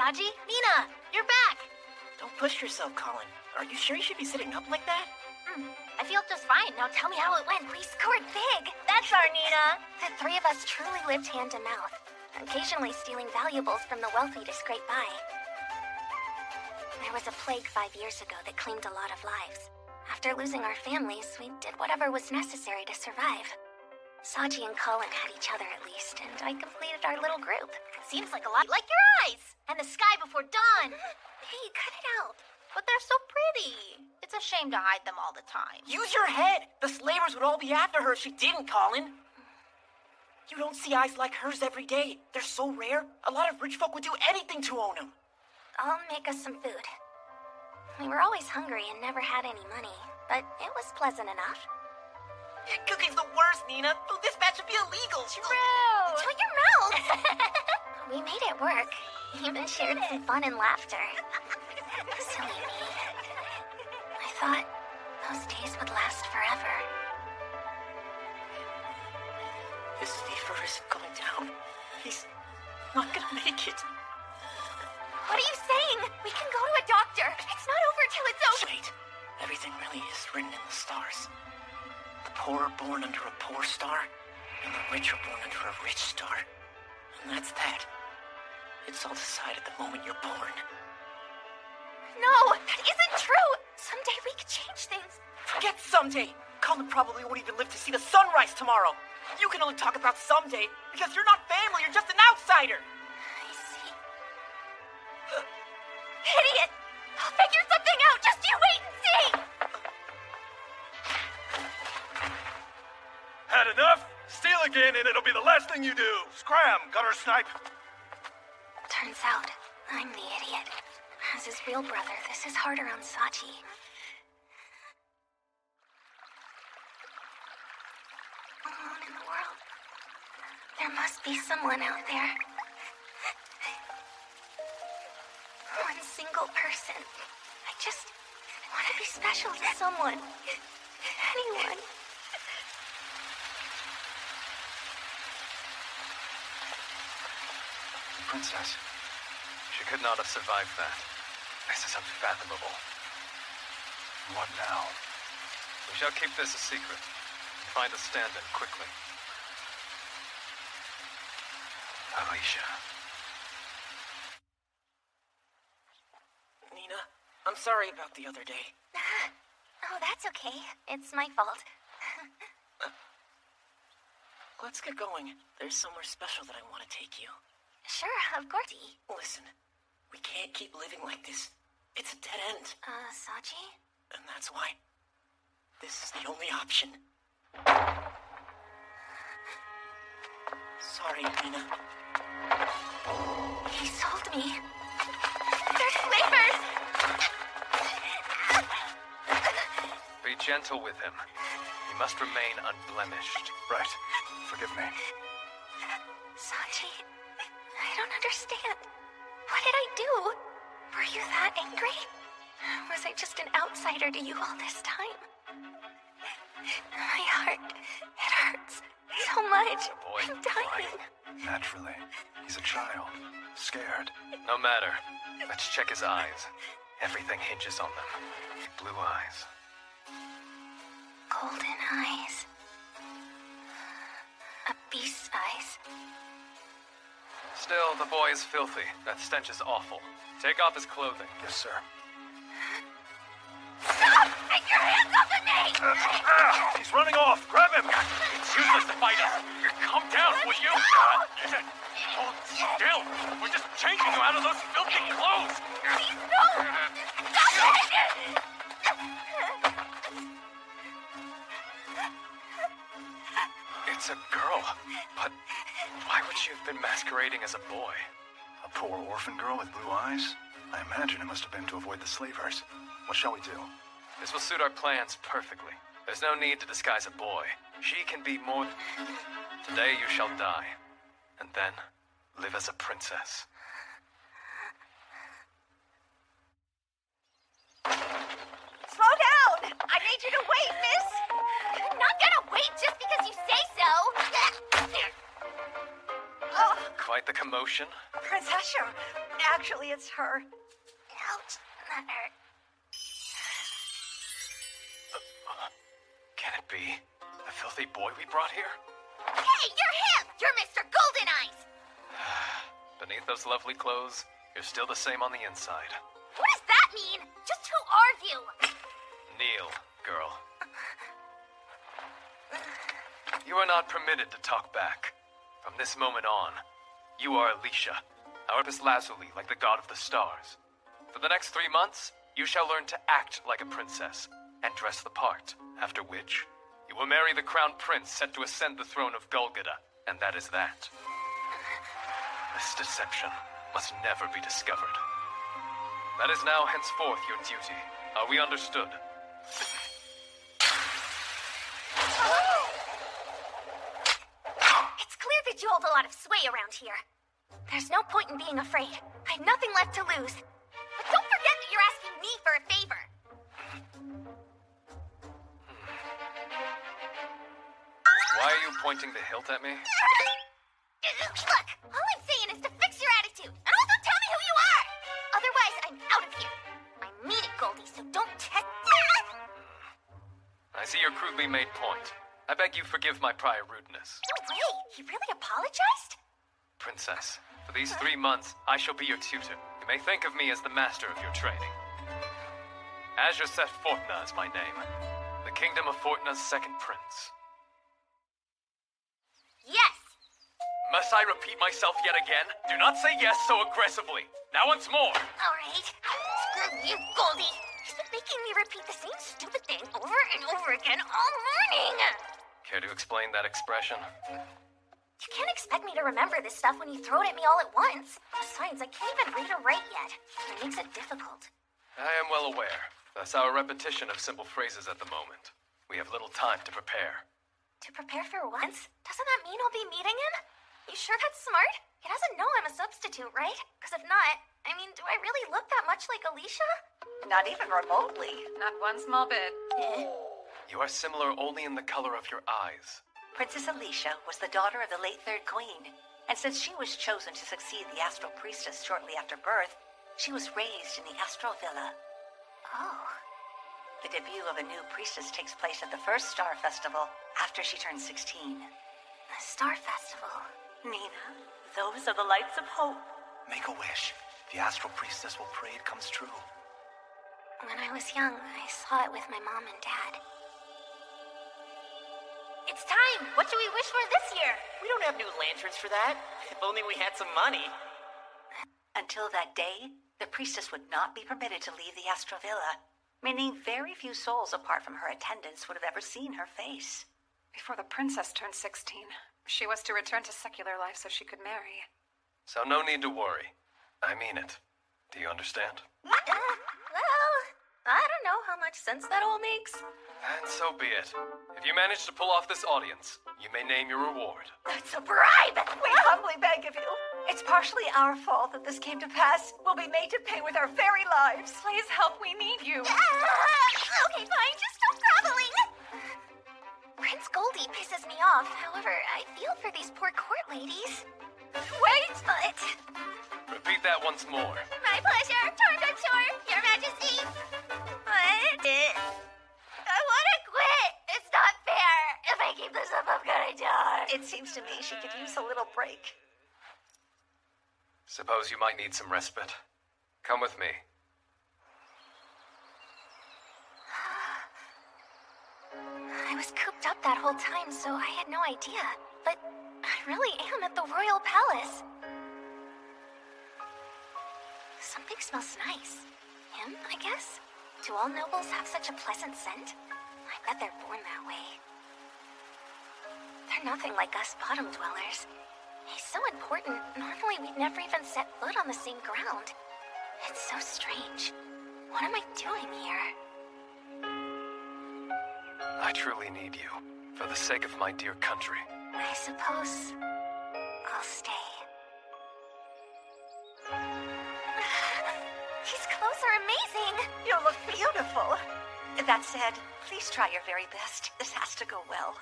Saji. Nina, you're back. Don't push yourself, Colin. Are you sure you should be sitting up like that? I feel just fine. Now tell me how it went. We scored big. That's our Nina. The three of us truly lived hand to mouth, occasionally stealing valuables from the wealthy to scrape by. There was a plague 5 years ago that claimed a lot of lives. After losing our families, we did whatever was necessary to survive. Saji and Colin had each other at least, and I completed our little group. Seems like a lot. Like your eyes! And the sky before dawn! Hey, cut it out. But they're so pretty. It's a shame to hide them all the time. Use your head! The slavers would all be after her if she didn't, Colin. You don't see eyes like hers every day. They're so rare, a lot of rich folk would do anything to own them. I'll make us some food. We were always hungry and never had any money, but it was pleasant enough. Cooking's the worst, Nina. This batch should be illegal. True! Shut your mouth! We made it work. Even shared some fun and laughter. Silly me. I thought those days would last forever. His fever isn't going down. He's not gonna make it. What are you saying? We can go to a doctor. It's not over till it's over. Wait. Everything really is written in the stars. The poor are born under a poor star, and the rich are born under a rich star. And that's that. It's all decided the moment you're born. No, that isn't true. Someday we could change things. Forget someday. Colin probably won't even live to see the sunrise tomorrow. You can only talk about someday because you're not family, you're just an outsider. I see. Idiot! I'll figure something out. Just you wait and see. Had enough? Steal again and it'll be the last thing you do. Scram, gutter snipe. Turns out, I'm the idiot. As his real brother, this is harder on Saji. Alone in the world. There must be someone out there. One single person. I just want to be special to someone. Anyone. Princess, she could not have survived that. This is unfathomable. What now? We shall keep this a secret. Find a stand-in quickly. Alicia. Nina, I'm sorry about the other day. Oh, that's okay. It's my fault. Let's get going. There's somewhere special that I want to take you. Sure, of course. Listen, we can't keep living like this. It's a dead end. Saji? And that's why this is the only option. Sorry, Nina. He sold me. They're slavers! Be gentle with him. He must remain unblemished. Right. Forgive me. Saji, I don't understand. What did I do? Were you that angry? Was I just an outsider to you all this time? My heart, it hurts so much. The boy I'm dying. Naturally. He's a child. Scared. No matter. Let's check his eyes. Everything hinges on them. Blue eyes. Golden eyes. A beast's eyes. Still, the boy is filthy. That stench is awful. Take off his clothing. Yes, sir. Stop! Take your hands off of me! He's running off! Grab him! It's useless to fight us! Calm down, will you? Hold still! We're just changing you out of those filthy clothes! Please, no! Stop it! It's a girl. But why would she have been masquerading as a boy? A poor orphan girl with blue eyes? I imagine it must have been to avoid the slavers. What shall we do? This will suit our plans perfectly. There's no need to disguise a boy. She can be more... Today you shall die. And then live as a princess. Slow down! I need you to wait, miss! I'm not gonna wait just because you say so! Quite the commotion. Princess, actually, it's her. Ouch, that hurt. Can it be? The filthy boy we brought here? Hey, you're him! You're Mr. Golden Eyes! Beneath those lovely clothes, you're still the same on the inside. What does that mean? Just who are you? Kneel, girl. You are not permitted to talk back. From this moment on, you are Alicia, our Lazuli, like the god of the stars. For the next 3 months, you shall learn to act like a princess and dress the part, after which you will marry the crown prince set to ascend the throne of Golgotha, and that is that. This deception must never be discovered. That is now henceforth your duty. Are we understood? It's clear that you hold a lot of sway around here. There's no point in being afraid. I have nothing left to lose. But don't forget that you're asking me for a favor. Why are you pointing the hilt at me? Look, all I'm saying is to fix your attitude, and also tell me who you are! Otherwise, I'm out of here. I mean it, Goldie, so don't test. I see your crudely made point. I beg you forgive my prior rudeness. No way! He really apologized? Princess, for these 3 months, I shall be your tutor. You may think of me as the master of your training. Azure Seth Fortna is my name. The Kingdom of Fortna's second prince. Yes! Must I repeat myself yet again? Do not say yes so aggressively. Now once more. Alright. Screw you, Goldie. He's been making me repeat the same stupid thing over and over again all morning. Care to explain that expression? You can't expect me to remember this stuff when you throw it at me all at once. Besides, I can't even read or write yet. It makes it difficult. I am well aware. That's our repetition of simple phrases at the moment. We have little time to prepare. To prepare for once? Doesn't that mean I'll be meeting him? You sure that's smart? He doesn't know I'm a substitute, right? Because if not, I mean, do I really look that much like Alicia? Not even remotely. Not one small bit. You are similar only in the color of your eyes. Princess Alicia was the daughter of the late Third Queen, and since she was chosen to succeed the Astral Priestess shortly after birth, she was raised in the Astral Villa. Oh. The debut of a new priestess takes place at the first Star Festival after she turns 16. The Star Festival. Nina, those are the lights of hope. Make a wish. The Astral Priestess will pray it comes true. When I was young, I saw it with my mom and dad. It's time! What should we wish for this year? We don't have new lanterns for that. If only we had some money. Until that day, the priestess would not be permitted to leave the Astral Villa, meaning very few souls apart from her attendants would have ever seen her face. Before the princess turned 16, she was to return to secular life so she could marry. So no need to worry. I mean it. Do you understand? Well, I don't know how much sense that all makes. And so be it. If you manage to pull off this audience, you may name your reward. It's a bribe! We humbly beg of you. It's partially our fault that this came to pass. We'll be made to pay with our very lives. Please help, we need you. Okay, fine, just stop groveling! Prince Goldie pisses me off. However, I feel for these poor court ladies. Wait! But Repeat that once more. My pleasure, Tormentor, Your Majesty! what? I wanna quit! It's not fair! If I keep this up, I'm gonna die! It seems to me she could use a little break. Suppose you might need some respite. Come with me. I was cooped up that whole time, so I had no idea. But I really am at the royal palace. Something smells nice. Him, I guess? Do all nobles have such a pleasant scent? I bet they're born that way. They're nothing like us bottom dwellers. He's so important, normally we'd never even set foot on the same ground. It's so strange. What am I doing here? I truly need you, for the sake of my dear country. I suppose I'll stay. These clothes are amazing! You look beautiful. That said, please try your very best. This has to go well.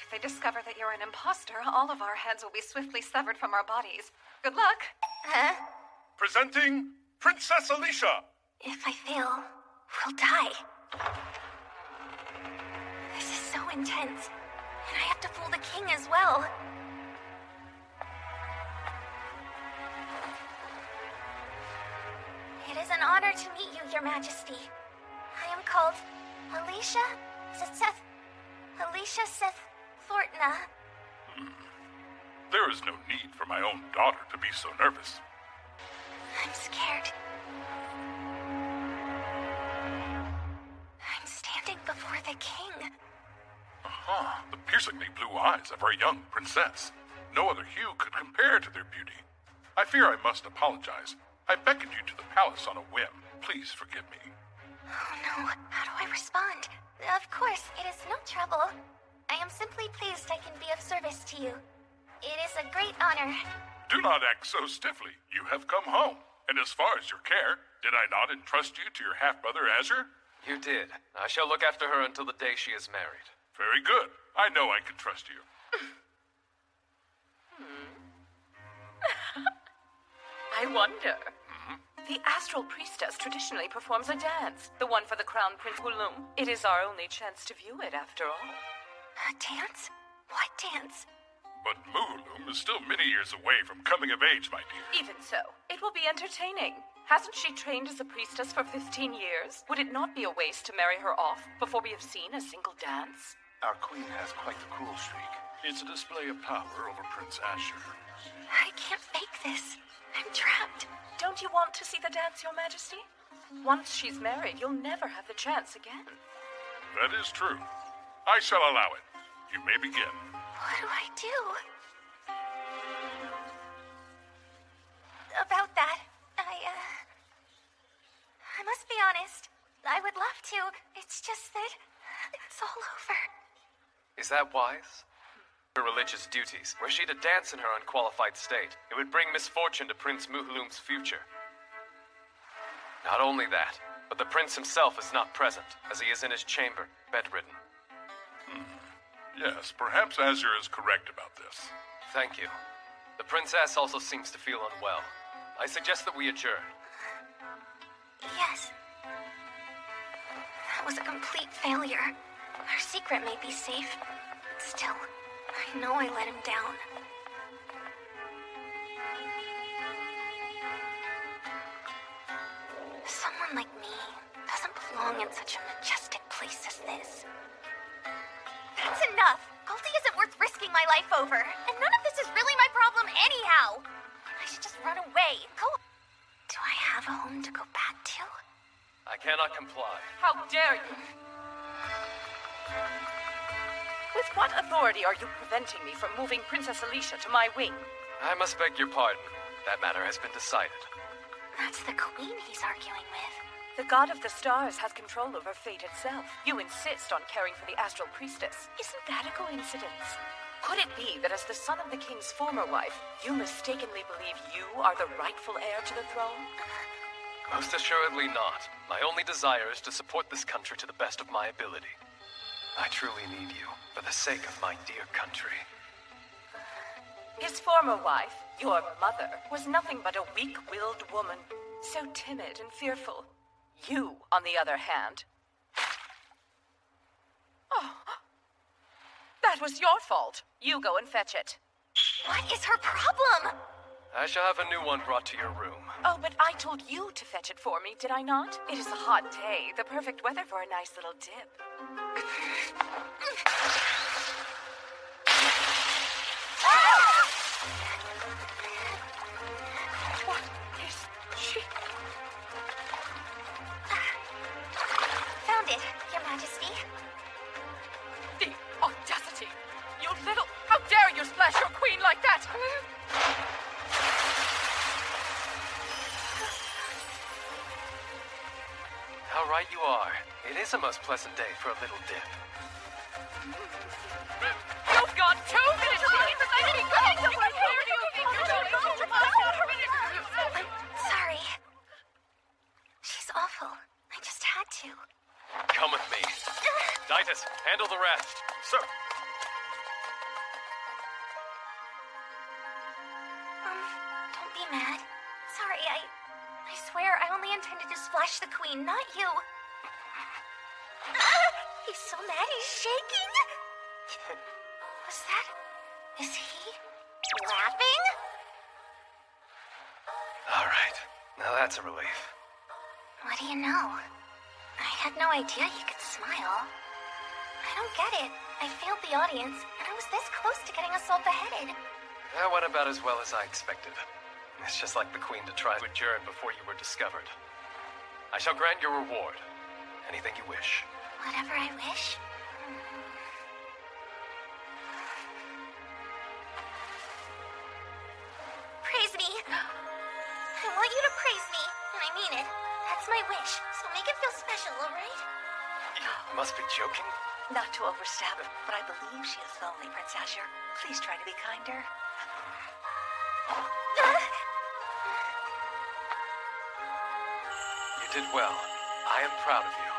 If they discover that you're an imposter, all of our heads will be swiftly severed from our bodies. Good luck. Huh? Presenting Princess Alicia. If I fail, we'll die. This is so intense. And I have to fool the king as well. It is an honor to meet you, Your Majesty. I am called Alicia Seth Thorntna. There is no need for my own daughter to be so nervous. I'm scared. I'm standing before the king. Aha, the piercingly blue eyes of our young princess. No other hue could compare to their beauty. I fear I must apologize. I beckoned you to the palace on a whim. Please forgive me. Oh no, how do I respond? Of course, it is no trouble. I am simply pleased I can be of service to you. It is a great honor. Do not act so stiffly. You have come home. And as far as your care, did I not entrust you to your half-brother Azure? You did. I shall look after her until the day she is married. Very good. I know I can trust you. I wonder. The Astral Priestess traditionally performs a dance, the one for the Crown Prince Wulum. It is our only chance to view it, after all. A dance? What dance? But Muhulum is still many years away from coming of age, my dear. Even so, it will be entertaining. Hasn't she trained as a priestess for 15 years? Would it not be a waste to marry her off before we have seen a single dance? Our queen has quite the cool streak. It's a display of power over Prince Azure. I can't fake this. I'm trapped. Don't you want to see the dance, Your Majesty? Once she's married, you'll never have the chance again. That is true. I shall allow it. You may begin. What do I do? About that, I must be honest. I would love to. It's just that it's all over. Is that wise? Her religious duties, were she to dance in her unqualified state, it would bring misfortune to Prince Muhulum's future. Not only that, but the prince himself is not present, as he is in his chamber, bedridden. Yes, perhaps Azure is correct about this. Thank you. The princess also seems to feel unwell. I suggest that we adjourn. Yes. That was a complete failure. Our secret may be safe. Still, I know I let him down. Someone like me doesn't belong in such a majestic place as this. That's enough! Goldie isn't worth risking my life over. And none of this is really my problem anyhow. I should just run away. Go. Do I have a home to go back to? I cannot comply. How dare you! With what authority are you preventing me from moving Princess Alicia to my wing? I must beg your pardon. That matter has been decided. That's the queen he's arguing with. The god of the stars has control over fate itself. You insist on caring for the Astral Priestess. Isn't that a coincidence? Could it be that as the son of the king's former wife, you mistakenly believe you are the rightful heir to the throne? Most assuredly not. My only desire is to support this country to the best of my ability. I truly need you, for the sake of my dear country. His former wife, your mother, was nothing but a weak-willed woman. So timid and fearful. You, on the other hand... Oh, that was your fault. You go and fetch it. What is her problem? I shall have a new one brought to your room. Oh, but I told you to fetch it for me, did I not? It is a hot day, the perfect weather for a nice little dip. What is she? Found it, Your Majesty. The audacity! You little... How dare you splash your queen like that? How right you are. It is a most pleasant day for a little dip. You've got 2 minutes! I'm sorry. She's awful. I just had to. Come with me. Ditus, handle the rest. Sir, Don't be mad. Sorry, I swear I only intended to splash the queen, not you. He's so mad he's shaking. Is he laughing? All right. Now that's a relief. What do you know? I had no idea you could smile. I don't get it. I failed the audience, and I was this close to getting us all beheaded. That went about as well as I expected. It's just like the Queen to try to adjourn before you were discovered. I shall grant your reward. Anything you wish. Whatever I wish? Praise me. I want you to praise me, and I mean it. That's my wish, so make it feel special, alright? You must be joking. Not to overstep, but I believe she is lonely, Prince Azure. Please try to be kinder. You did well. I am proud of you.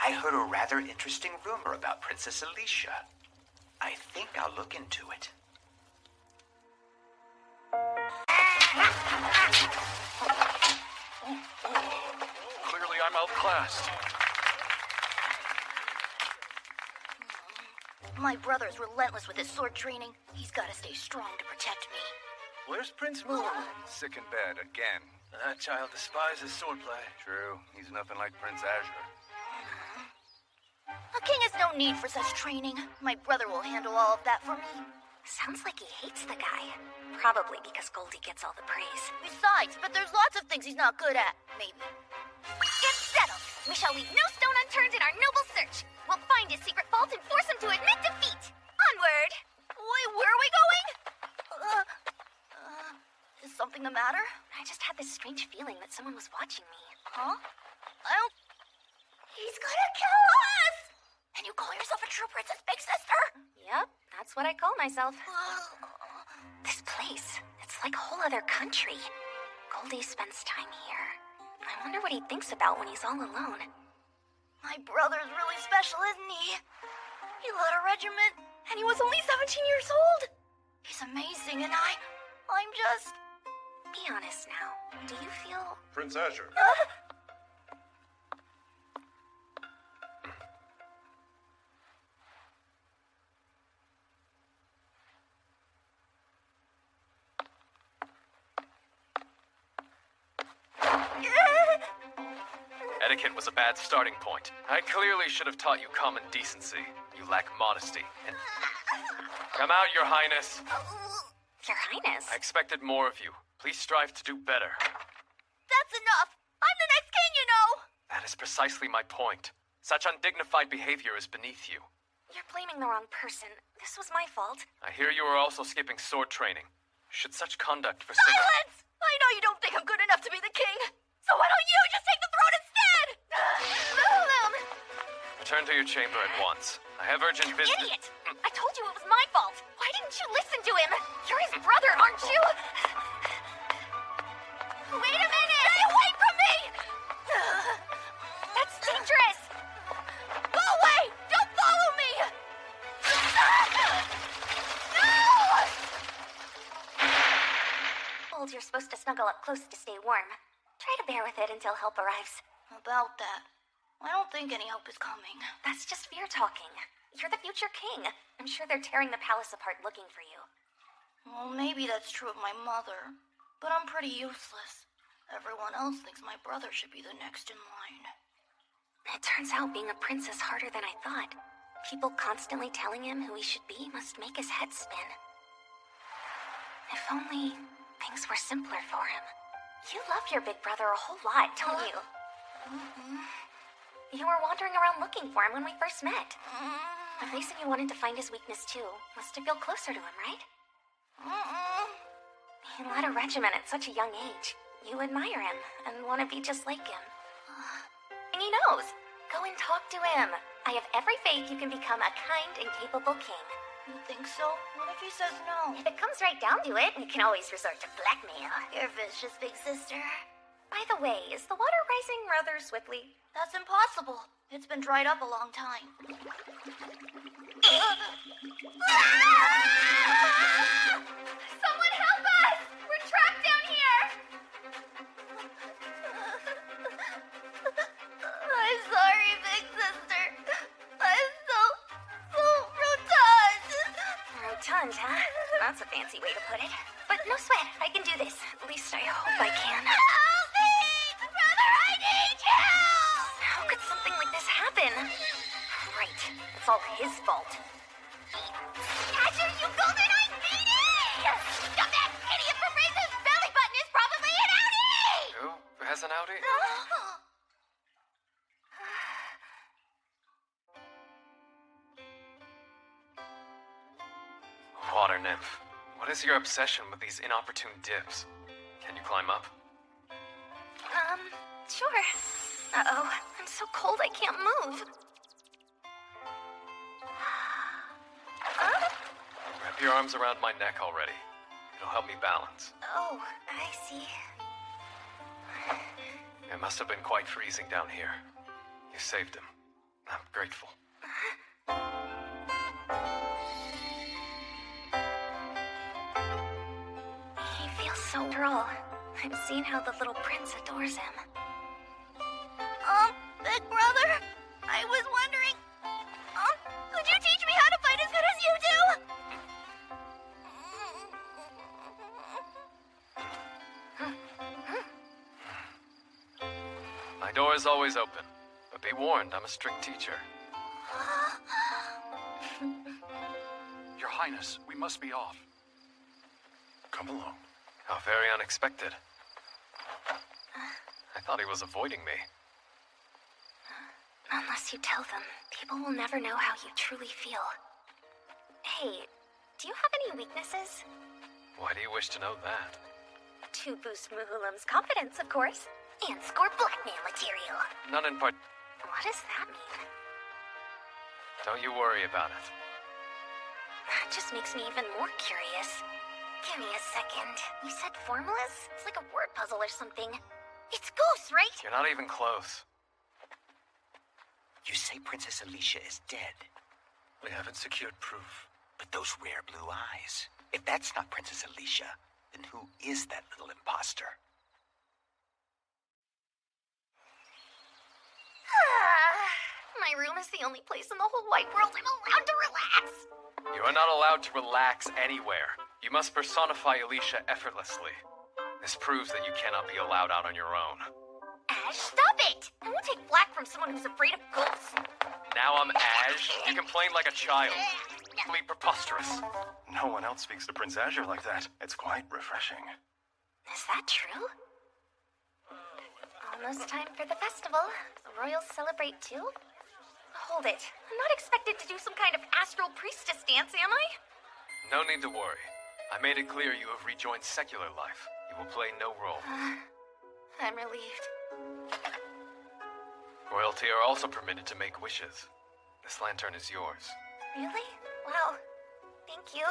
I heard a rather interesting rumor about Princess Alicia. I think I'll look into it. Clearly I'm outclassed. My brother's relentless with his sword training. He's gotta stay strong to protect me. Where's Prince Moon? Sick in bed again. That child despises swordplay. True, he's nothing like Prince Azure. A king has no need for such training. My brother will handle all of that for me. Sounds like he hates the guy. Probably because Goldie gets all the praise. Besides, but there's lots of things he's not good at. Maybe. It's settled! We shall leave no stone unturned in our noble search. We'll find his secret vault and force him to admit defeat. Onward! Wait, where are we going? Is something the matter? I just had this strange feeling that someone was watching me. Huh? I don't... He's gonna kill us! And you call yourself a true princess, big sister? Yep, that's what I call myself. This place, it's like a whole other country. Goldie spends time here. I wonder what he thinks about when he's all alone. My brother's really special, isn't he? He led a regiment, and he was only 17 years old. He's amazing, and I'm just... Be honest now. Do you feel... Prince Azure. Etiquette was a bad starting point. I clearly should have taught you common decency. You lack modesty. And... Come out, Your Highness. Your Highness? I expected more of you. Please strive to do better. That's enough! I'm the next king, you know! That is precisely my point. Such undignified behavior is beneath you. You're blaming the wrong person. This was my fault. I hear you are also skipping sword training. Should such conduct for Silence! I know you don't think I'm good enough to be the king! So why don't you just take the throne instead? Return to your chamber at once. I have urgent business. Idiot! I told you it was my fault. Why didn't you listen to him? You're his brother, aren't you? Wait a minute! Stay away from me! That's dangerous! Go away! Don't follow me! No! You're supposed to snuggle up close to stay warm. Try to bear with it until help arrives. About that, I don't think any help is coming. That's just fear talking. You're the future king. I'm sure they're tearing the palace apart looking for you. Well, maybe that's true of my mother, but I'm pretty useless. Everyone else thinks my brother should be the next in line. It turns out being a prince is harder than I thought. People constantly telling him who he should be must make his head spin. If only things were simpler for him. You love your big brother a whole lot, don't you? You were wandering around looking for him when we first met. The reason you wanted to find his weakness too was to feel closer to him, right? He led a regiment at such a young age. You admire him and want to be just like him. And he knows. Go and talk to him. I have every faith you can become a kind and capable king. You think so? What if he says no? If it comes right down to it, we can always resort to blackmail. You're vicious, big sister. By the way, is the water rising rather swiftly? That's impossible. It's been dried up a long time. Someone help us! We're trapped down here! I'm sorry, big sister. I'm so rotund. Rotund, huh? That's a fancy way to put it. But no sweat, I can do this. At least I hope I can. Help me! Brother, I need you! How could something like this happen? Right, it's all his fault. Asher, you golden-eyed meanie! That idiot from Raisin's belly button is probably an outie! Who has an outie? Water nymph, what is your obsession with these inopportune dips? Can you climb up? Sure. Uh-oh, I'm so cold I can't move. Wrap your arms around my neck already. It'll help me balance. Oh, I see. It must have been quite freezing down here. You saved him. I'm grateful. He feels so droll. I've seen how the little prince adores him. Big brother, I was wondering, could you teach me how to fight as good as you do? My door is always open, but be warned, I'm a strict teacher. Your Highness, we must be off. Come along. How very unexpected. I thought he was avoiding me. Unless you tell them, people will never know how you truly feel. Hey, do you have any weaknesses? Why do you wish to know that? To boost Muhulam's confidence, of course. And score blackmail material. None in part. What does that mean? Don't you worry about it. That just makes me even more curious. Give me a second. You said formulas? It's like a word puzzle or something. It's Goose, right? You're not even close. You say Princess Alicia is dead, We haven't secured proof. but those rare blue eyes. If that's not Princess Alicia, then who is that little imposter? My room is the only place in the whole wide world I'm allowed to relax. You are not allowed to relax anywhere. You must personify Alicia effortlessly. This proves that you cannot be allowed out on your own. Ash, stop it! I won't take flack from someone who's afraid of ghosts. Now I'm Ash. You complain like a child. Complete preposterous. No one else speaks to Prince Azure like that. It's quite refreshing. Is that true? Almost time for the festival. The royals celebrate too? Hold it. I'm not expected to do some kind of astral priestess dance, am I? No need to worry. I made it clear you have rejoined secular life. You will play no role. I'm relieved. Royalty are also permitted to make wishes. This lantern is yours. Really? Wow. Thank you.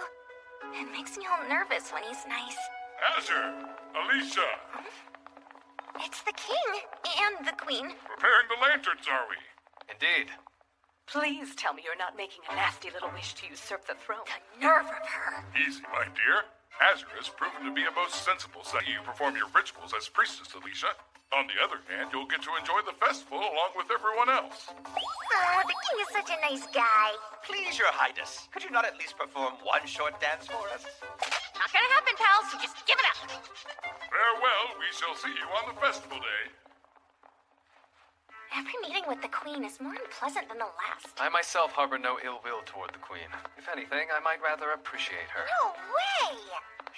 It makes me all nervous when he's nice. Azure! Alicia! It's the king and the queen. Preparing the lanterns, are we? Indeed. Please tell me you're not making a nasty little wish to usurp the throne. The nerve of her. Easy, my dear. Azure has proven to be a most sensible son. You perform your rituals as Priestess Alicia. On the other hand, you'll get to enjoy the festival along with everyone else. Oh, the king is such a nice guy. Please, Your Highness, could you not at least perform one short dance for us? Not gonna happen, pal, so just give it up. Farewell, we shall see you on the festival day. Every meeting with the queen is more unpleasant than the last. I myself harbor no ill will toward the queen. If anything, I might rather appreciate her. No way!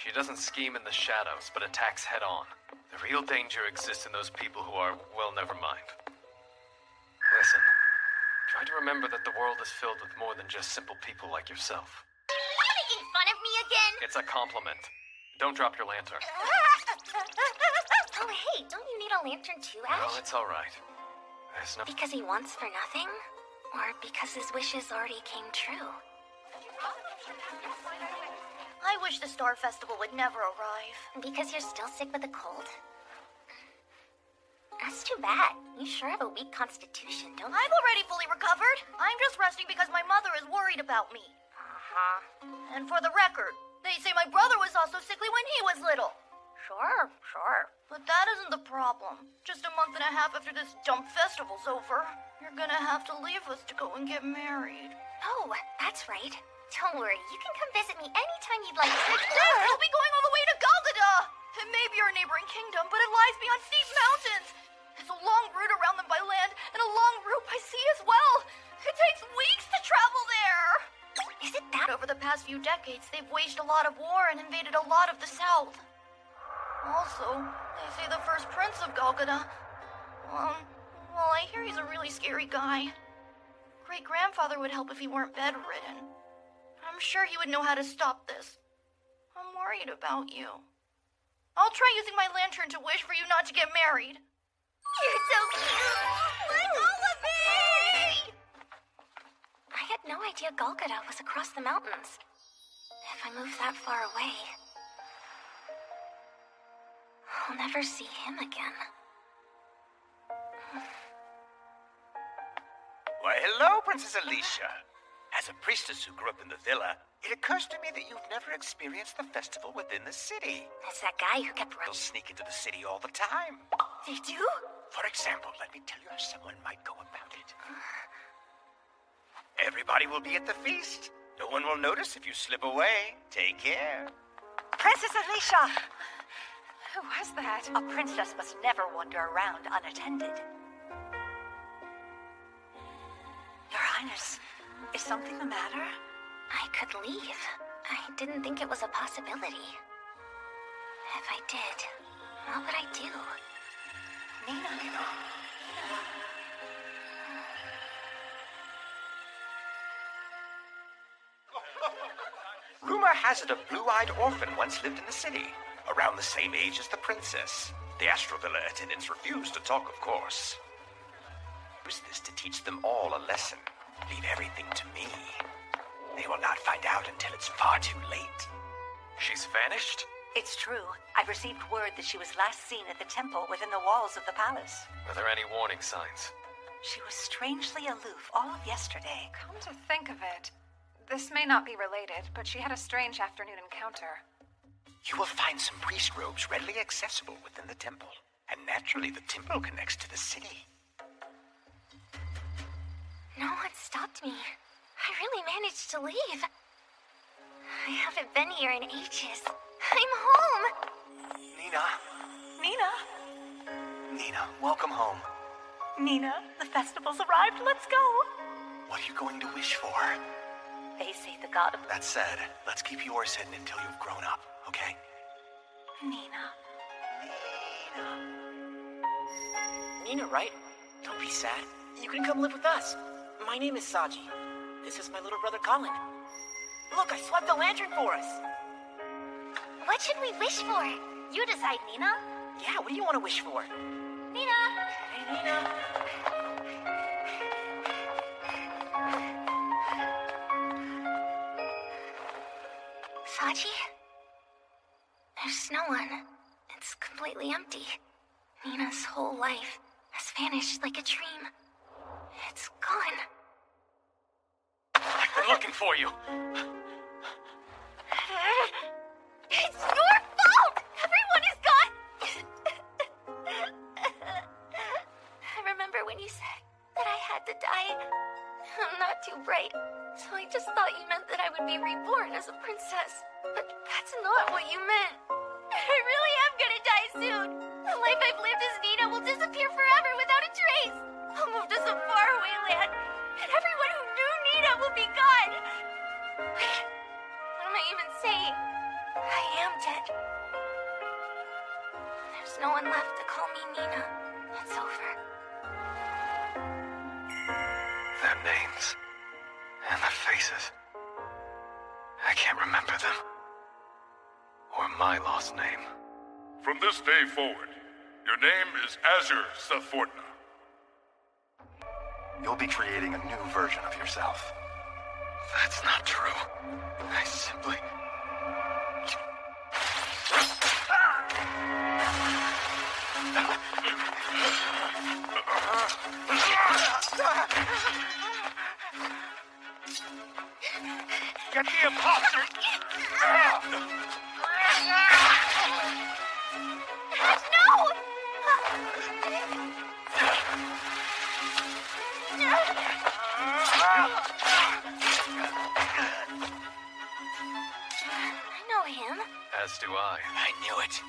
She doesn't scheme in the shadows, but attacks head on. The real danger exists in those people who are, well, never mind. Listen, try to remember that the world is filled with more than just simple people like yourself. Are you making fun of me again? It's a compliment. Don't drop your lantern. Oh, hey, don't you need a lantern too, Ash? Well, it's all right. There's no... Because he wants for nothing? Or because his wishes already came true? I wish the Star Festival would never arrive. Because you're still sick with a cold? That's too bad. You sure have a weak constitution, don't you? I've already fully recovered. I'm just resting because my mother is worried about me. And for the record, they say my brother was also sickly when he was little. Sure. But that isn't the problem. Just a month and a half after this dumb festival's over, you're gonna have to leave us to go and get married. Oh, that's right. Don't worry, you can come visit me anytime you'd like. We'll be going all the way to Golgotha! It may be our neighboring kingdom, but it lies beyond steep mountains. It's a long route around them by land, and a long route by sea as well. It takes weeks to travel there. Is it that? Over the past few decades, they've waged a lot of war and invaded a lot of the south. Also, they say the first prince of Golgotha, well, I hear he's a really scary guy. Great-grandfather would help if he weren't bedridden. I'm sure he would know how to stop this. I'm worried about you. I'll try using my lantern to wish for you not to get married. You're so cute! Let go of me! I had no idea Golgotha was across the mountains. If I move that far away, I'll never see him again. Why, hello, Princess Alicia. As a priestess who grew up in the villa, it occurs to me that you've never experienced the festival within the city. It's that guy who kept They'll sneak into the city all the time. They do? For example, let me tell you how someone might go about it. Everybody will be at the feast. No one will notice if you slip away. Take care. Princess Alicia! Who was that? A princess must never wander around unattended. Your Highness, is something the matter? I could leave. I didn't think it was a possibility. If I did, what would I do? Nina. Rumor has it a blue-eyed orphan once lived in the city, around the same age as the princess. The Astro Villa attendants refused to talk, of course. Use this to teach them all a lesson. Leave everything to me. They will not find out until it's far too late. She's vanished? It's true. I've received word that she was last seen at the temple within the walls of the palace. Are there any warning signs? She was strangely aloof all of yesterday. Come to think of it, this may not be related, but she had a strange afternoon encounter. You will find some priest robes readily accessible within the temple. And naturally, the temple connects to the city. No one stopped me. I really managed to leave. I haven't been here in ages. I'm home! Nina, welcome home. Nina, the festival's arrived. Let's go. What are you going to wish for? They say the god of... That said, let's keep yours hidden until you've grown up, okay? Nina. Nina, right? Don't be sad. You can come live with us. My name is Saji. This is my little brother Colin. Look, I swept the lantern for us. What should we wish for? You decide, Nina. Yeah, what do you want to wish for? Nina! Hey, Nina. Saji? There's no one. It's completely empty. Nina's whole life has vanished like a dream. It's gone. I've been looking for you. It's your fault! Everyone is gone! I remember when you said that I had to die. I'm not too bright, so I just thought you meant that I would be reborn as a princess. But that's not what you meant. I really am gonna die soon. The life I've lived as Nina will disappear forever without a trace. I'll move to some faraway land, and everyone who knew Nina will be gone. Wait, what am I even saying? I am dead. There's no one left to call me Nina. It's over. Their names and the faces. I can't remember them. Or my lost name. From this day forward, your name is Azure Setfortna. You'll be creating a new version of yourself. That's not true. I simply... Get the imposter! I know him. As do I. I knew it.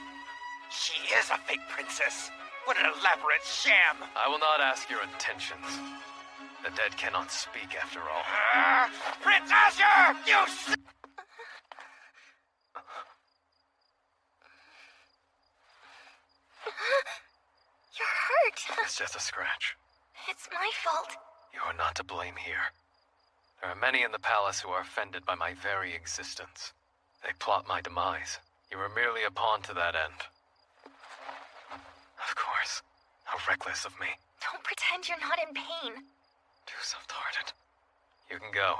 She is a fake princess. What an elaborate sham! I will not ask your intentions. The dead cannot speak after all. Prince Asher! You s- You're hurt. It's just a scratch. It's my fault. You are not to blame here. There are many in the palace who are offended by my very existence. They plot my demise. You were merely a pawn to that end. Of course. How reckless of me. Don't pretend you're not in pain. Too soft-hearted. You can go.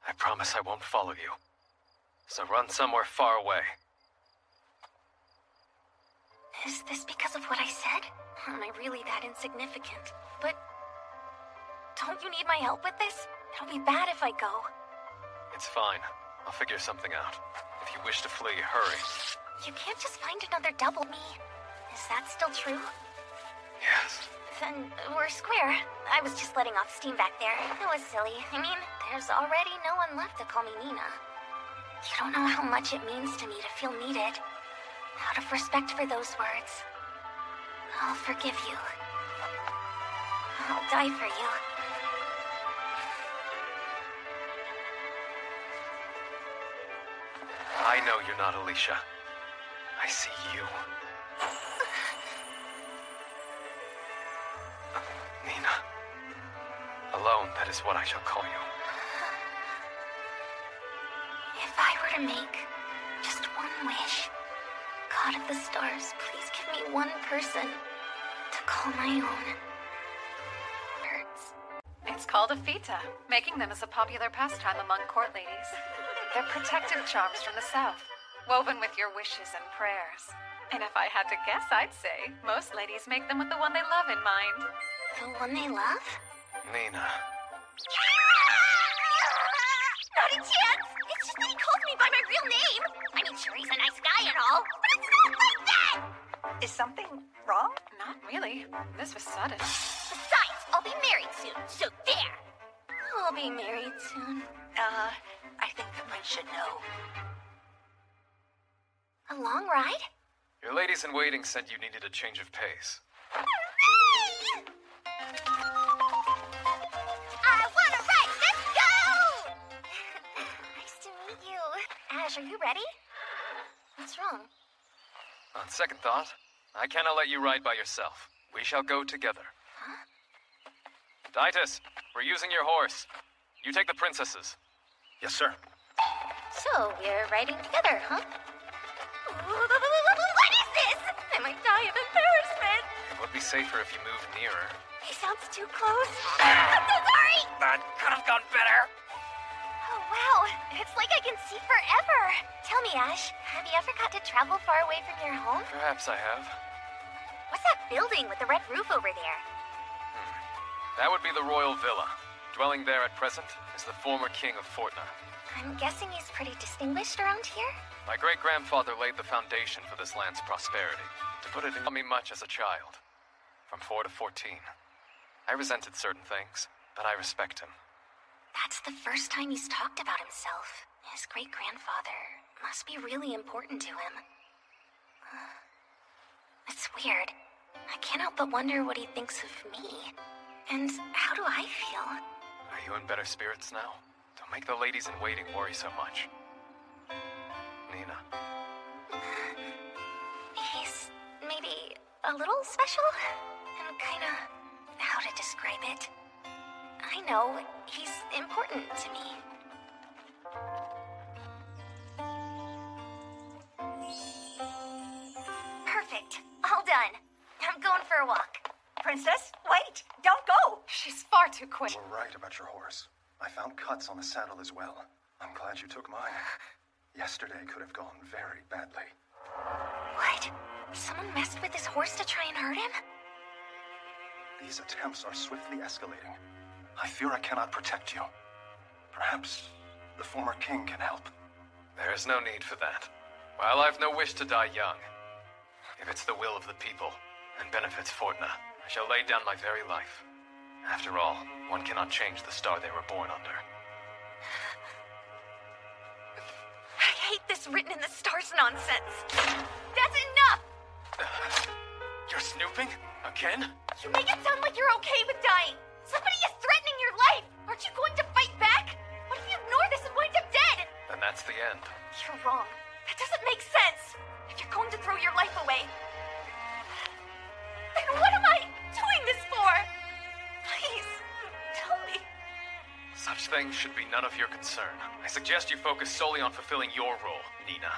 I promise I won't follow you. So run somewhere far away. Is this because of what I said? Am I really that insignificant? But don't you need my help with this? It'll be bad if I go. It's fine. I'll figure something out. If you wish to flee, hurry. You can't just find another double me. Is that still true? Yes. Then we're square. I was just letting off steam back there. It was silly. I mean, there's already no one left to call me Nina. You don't know how much it means to me to feel needed. Out of respect for those words, I'll forgive you. I'll die for you. I know you're not Alicia. I see you. Nina. Alone, that is what I shall call you. If I were to make just one wish, God of the stars, please give me one person to call my own. Hurts. It's called a fita. Making them is a popular pastime among court ladies. They're protective charms from the south, woven with your wishes and prayers. And if I had to guess, I'd say most ladies make them with the one they love in mind. The one they love? Nina. Not a chance! It's just that he calls me by my real name! I mean, sure, he's a nice guy and all, but it's not like that! Is something wrong? Not really. This was sudden. Besides, I'll be married soon, so there! I'll be married soon. I think that one should know. A long ride? Your ladies in waiting said you needed a change of pace. Hooray! I wanna ride! Let's go! Nice to meet you. Ash, are you ready? What's wrong? On second thought, I cannot let you ride by yourself. We shall go together. Huh? Titus, we're using your horse. You take the princesses. Yes, sir. So, we're riding together, huh? What is this? I might die of embarrassment. It would be safer if you moved nearer. He sounds too close. I'm so sorry! That could have gone better. Oh, wow. It's like I can see forever. Tell me, Ash, have you ever got to travel far away from your home? Perhaps I have. What's that building with the red roof over there? That would be the royal villa. Dwelling there at present is the former king of Fortna. I'm guessing he's pretty distinguished around here? My great-grandfather laid the foundation for this land's prosperity. To put it in me much as a child. From 4 to 14. I resented certain things, but I respect him. That's the first time he's talked about himself. His great-grandfather must be really important to him. It's weird. I can't help but wonder what he thinks of me. And how do I feel? Are you in better spirits now? Don't make the ladies in waiting worry so much. Nina. He's maybe a little special? And kinda... how to describe it? I know, he's important to me. Perfect. All done. I'm going for a walk. Princess, wait! Don't go! She's far too quick. You were right about your horse. I found cuts on the saddle as well. I'm glad you took mine. Yesterday could have gone very badly. What? Someone messed with his horse to try and hurt him? These attempts are swiftly escalating. I fear I cannot protect you. Perhaps The former king can help. There's no need for that. While I've no wish to die young, if it's the will of the people and benefits Fortuna, I shall lay down my very life. After all, one cannot change the star they were born under. I hate this written in the stars nonsense. That's enough! You're snooping? Again? You make it sound like you're okay with dying. Somebody is threatening your life. Aren't you going to fight back? What if you ignore this and wind up dead? Then that's the end. You're wrong. That doesn't make sense. If you're going to throw your life away, then what am I doing this for? Please, tell me. Such things should be none of your concern. I suggest you focus solely on fulfilling your role, Nina.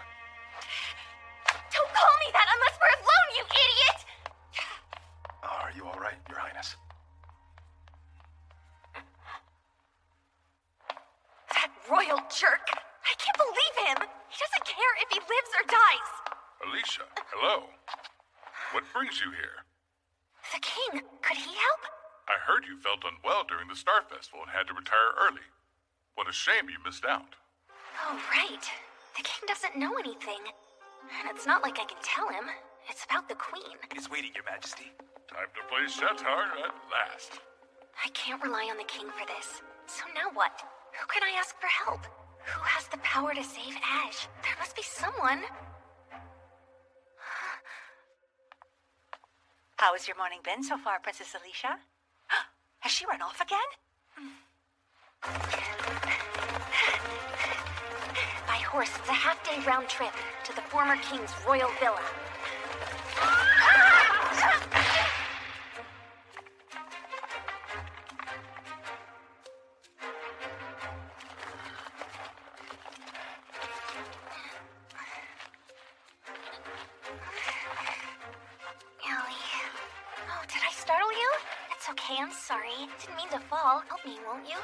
Don't call me that unless we're alone, you idiot! Are you all right, Your Highness? That royal jerk. I can't believe him. He doesn't care if he lives or dies. Alicia, hello. What brings you here? The king. Could he help? I heard you felt unwell during the Star Festival and had to retire early. What a shame you missed out. Oh, right. The king doesn't know anything. And it's not like I can tell him. It's about the queen. He's waiting, Your Majesty. Time to play Shatar at last. I can't rely on the king for this. So now what? Who can I ask for help? Who has the power to save Ash? There must be someone. How has your morning been so far, Princess Alicia? Has she run off again? By horse, it's a half-day round trip to the former king's royal villa. Oh, did I startle you? It's okay, I'm sorry. Didn't mean to fall. Help me, won't you?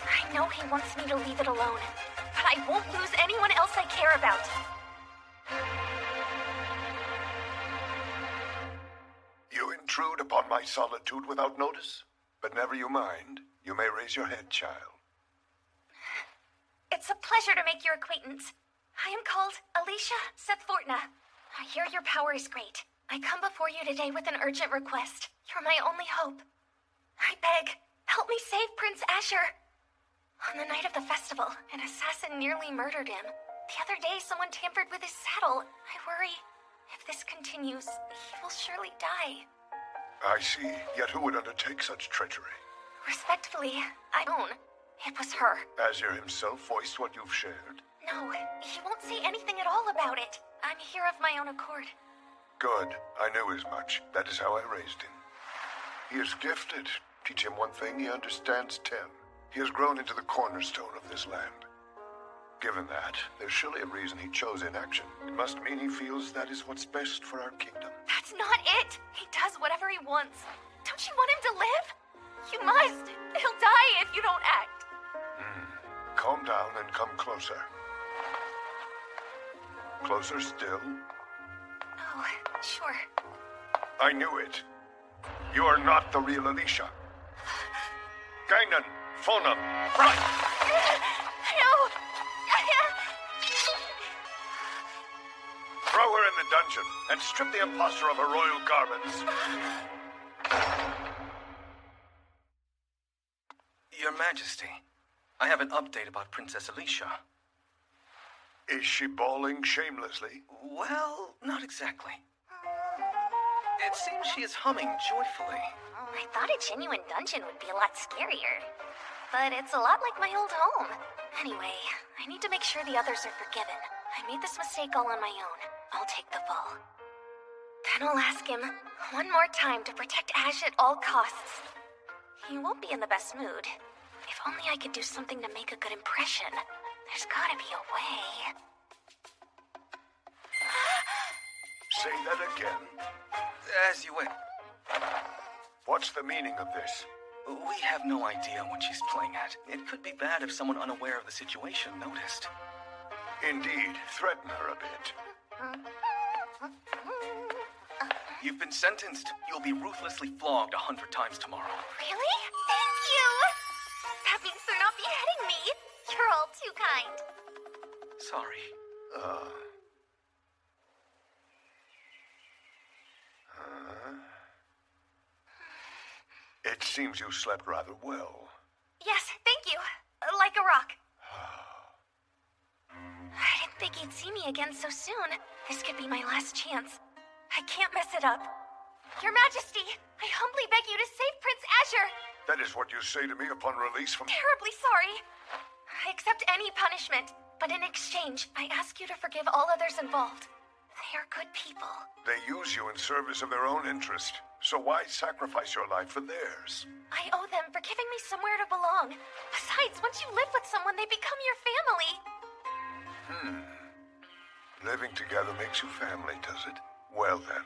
I know he wants me to leave it alone, but I won't lose anyone else I care about. You intrude upon my solitude without notice? But never you mind. You may raise your head, child. It's a pleasure to make your acquaintance. I am called Alicia Sethfortna. I hear your power is great. I come before you today with an urgent request. You're my only hope. I beg, help me save Prince Asher. On the night of the festival, an assassin nearly murdered him. The other day, someone tampered with his saddle. I worry, if this continues, he will surely die. I see. Yet who would undertake such treachery? Respectfully, I own. It was her. Azure himself voiced what you've shared? No, he won't say anything at all about it. I'm here of my own accord. Good. I knew as much. That is how I raised him. He is gifted. Teach him one thing, he understands 10. He has grown into the cornerstone of this land. Given that, there's surely a reason he chose inaction. It must mean he feels that is what's best for our kingdom. That's not it. He does whatever he wants. Don't you want him to live? You must. He'll die if you don't act. Calm down and come closer. Closer still. Oh, sure. I knew it. You are not the real Alicia. Gainan, Fonam, right! No! Throw her in the dungeon and strip the impostor of her royal garments. Your Majesty, I have an update about Princess Alicia. Is she bawling shamelessly? Well, not exactly. It seems she is humming joyfully. I thought a genuine dungeon would be a lot scarier. But it's a lot like my old home. Anyway, I need to make sure the others are forgiven. I made this mistake all on my own. I'll take the fall. Then I'll ask him one more time to protect Ash at all costs. He won't be in the best mood. If only I could do something to make a good impression. There's gotta be a way. Say that again. As you wish. What's the meaning of this? We have no idea what she's playing at. It could be bad if someone unaware of the situation noticed. Indeed, threaten her a bit. You've been sentenced. You'll be ruthlessly flogged 100 times tomorrow. Really? Thank you! That means they're not beheading me. You're all too kind. Sorry. It seems you slept rather well. Yes, thank you. Like a rock. I didn't think he'd see me again so soon. This could be my last chance. I can't mess it up. Your Majesty, I humbly beg you to save Prince Azure. That is what you say to me upon release from... Terribly sorry. I accept any punishment, but in exchange, I ask you to forgive all others involved. They are good people. They use you in service of their own interest. So why sacrifice your life for theirs? I owe them for giving me somewhere to belong. Besides, once you live with someone, they become your family. Living together makes you family, does it? Well then.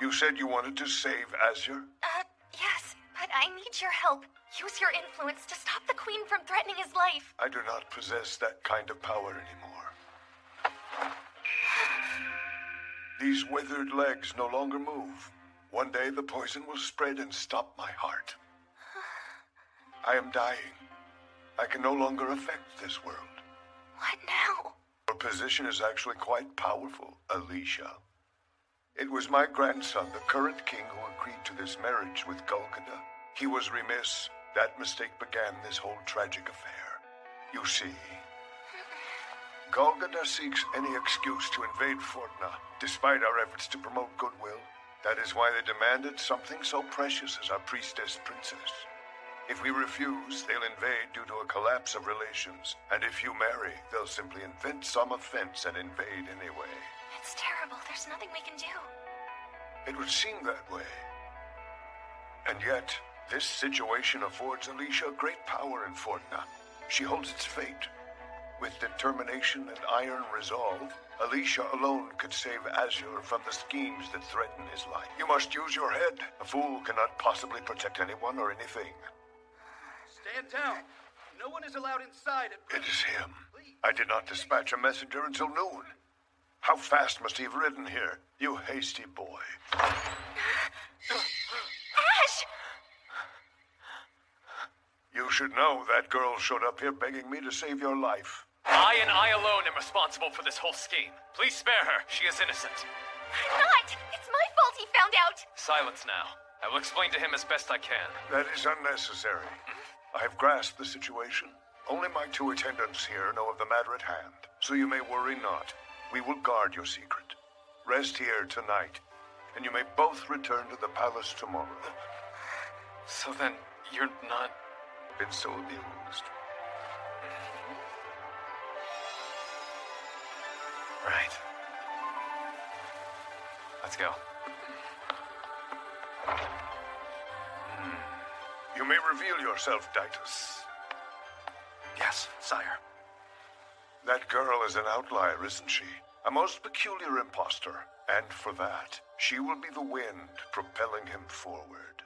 You said you wanted to save Azure? Yes, but I need your help. Use your influence to stop the Queen from threatening his life. I do not possess that kind of power anymore. These withered legs no longer move. One day the poison will spread and stop my heart. I am dying. I can no longer affect this world. What now? Your position is actually quite powerful, Alicia. It was my grandson, the current king, who agreed to this marriage with Golgotha. He was remiss. That mistake began this whole tragic affair. You see, Golgotha seeks any excuse to invade Fortna, despite our efforts to promote goodwill. That is why they demanded something so precious as our priestess-princess. If we refuse, they'll invade due to a collapse of relations. And if you marry, they'll simply invent some offense and invade anyway. It's terrible. There's nothing we can do. It would seem that way. And yet, this situation affords Alicia great power in Fortna. She holds its fate. With determination and iron resolve, Alicia alone could save Azure from the schemes that threaten his life. You must use your head. A fool cannot possibly protect anyone or anything. Stand down. No one is allowed inside. It is him. I did not dispatch a messenger until noon. How fast must he have ridden here, you hasty boy? Ash! You should know that girl showed up here begging me to save your life. I and I alone am responsible for this whole scheme. Please spare her. She is innocent. I'm not! It's my fault he found out! Silence now. I will explain to him as best I can. That is unnecessary. I have grasped the situation. Only my two attendants here know of the matter at hand, so you may worry not. We will guard your secret. Rest here tonight, and you may both return to the palace tomorrow. So then, you're not... Been so amused. Right. Let's go. You may reveal yourself, Ditus. Yes, sire. That girl is an outlier, isn't she? A most peculiar impostor. And for that, she will be the wind propelling him forward.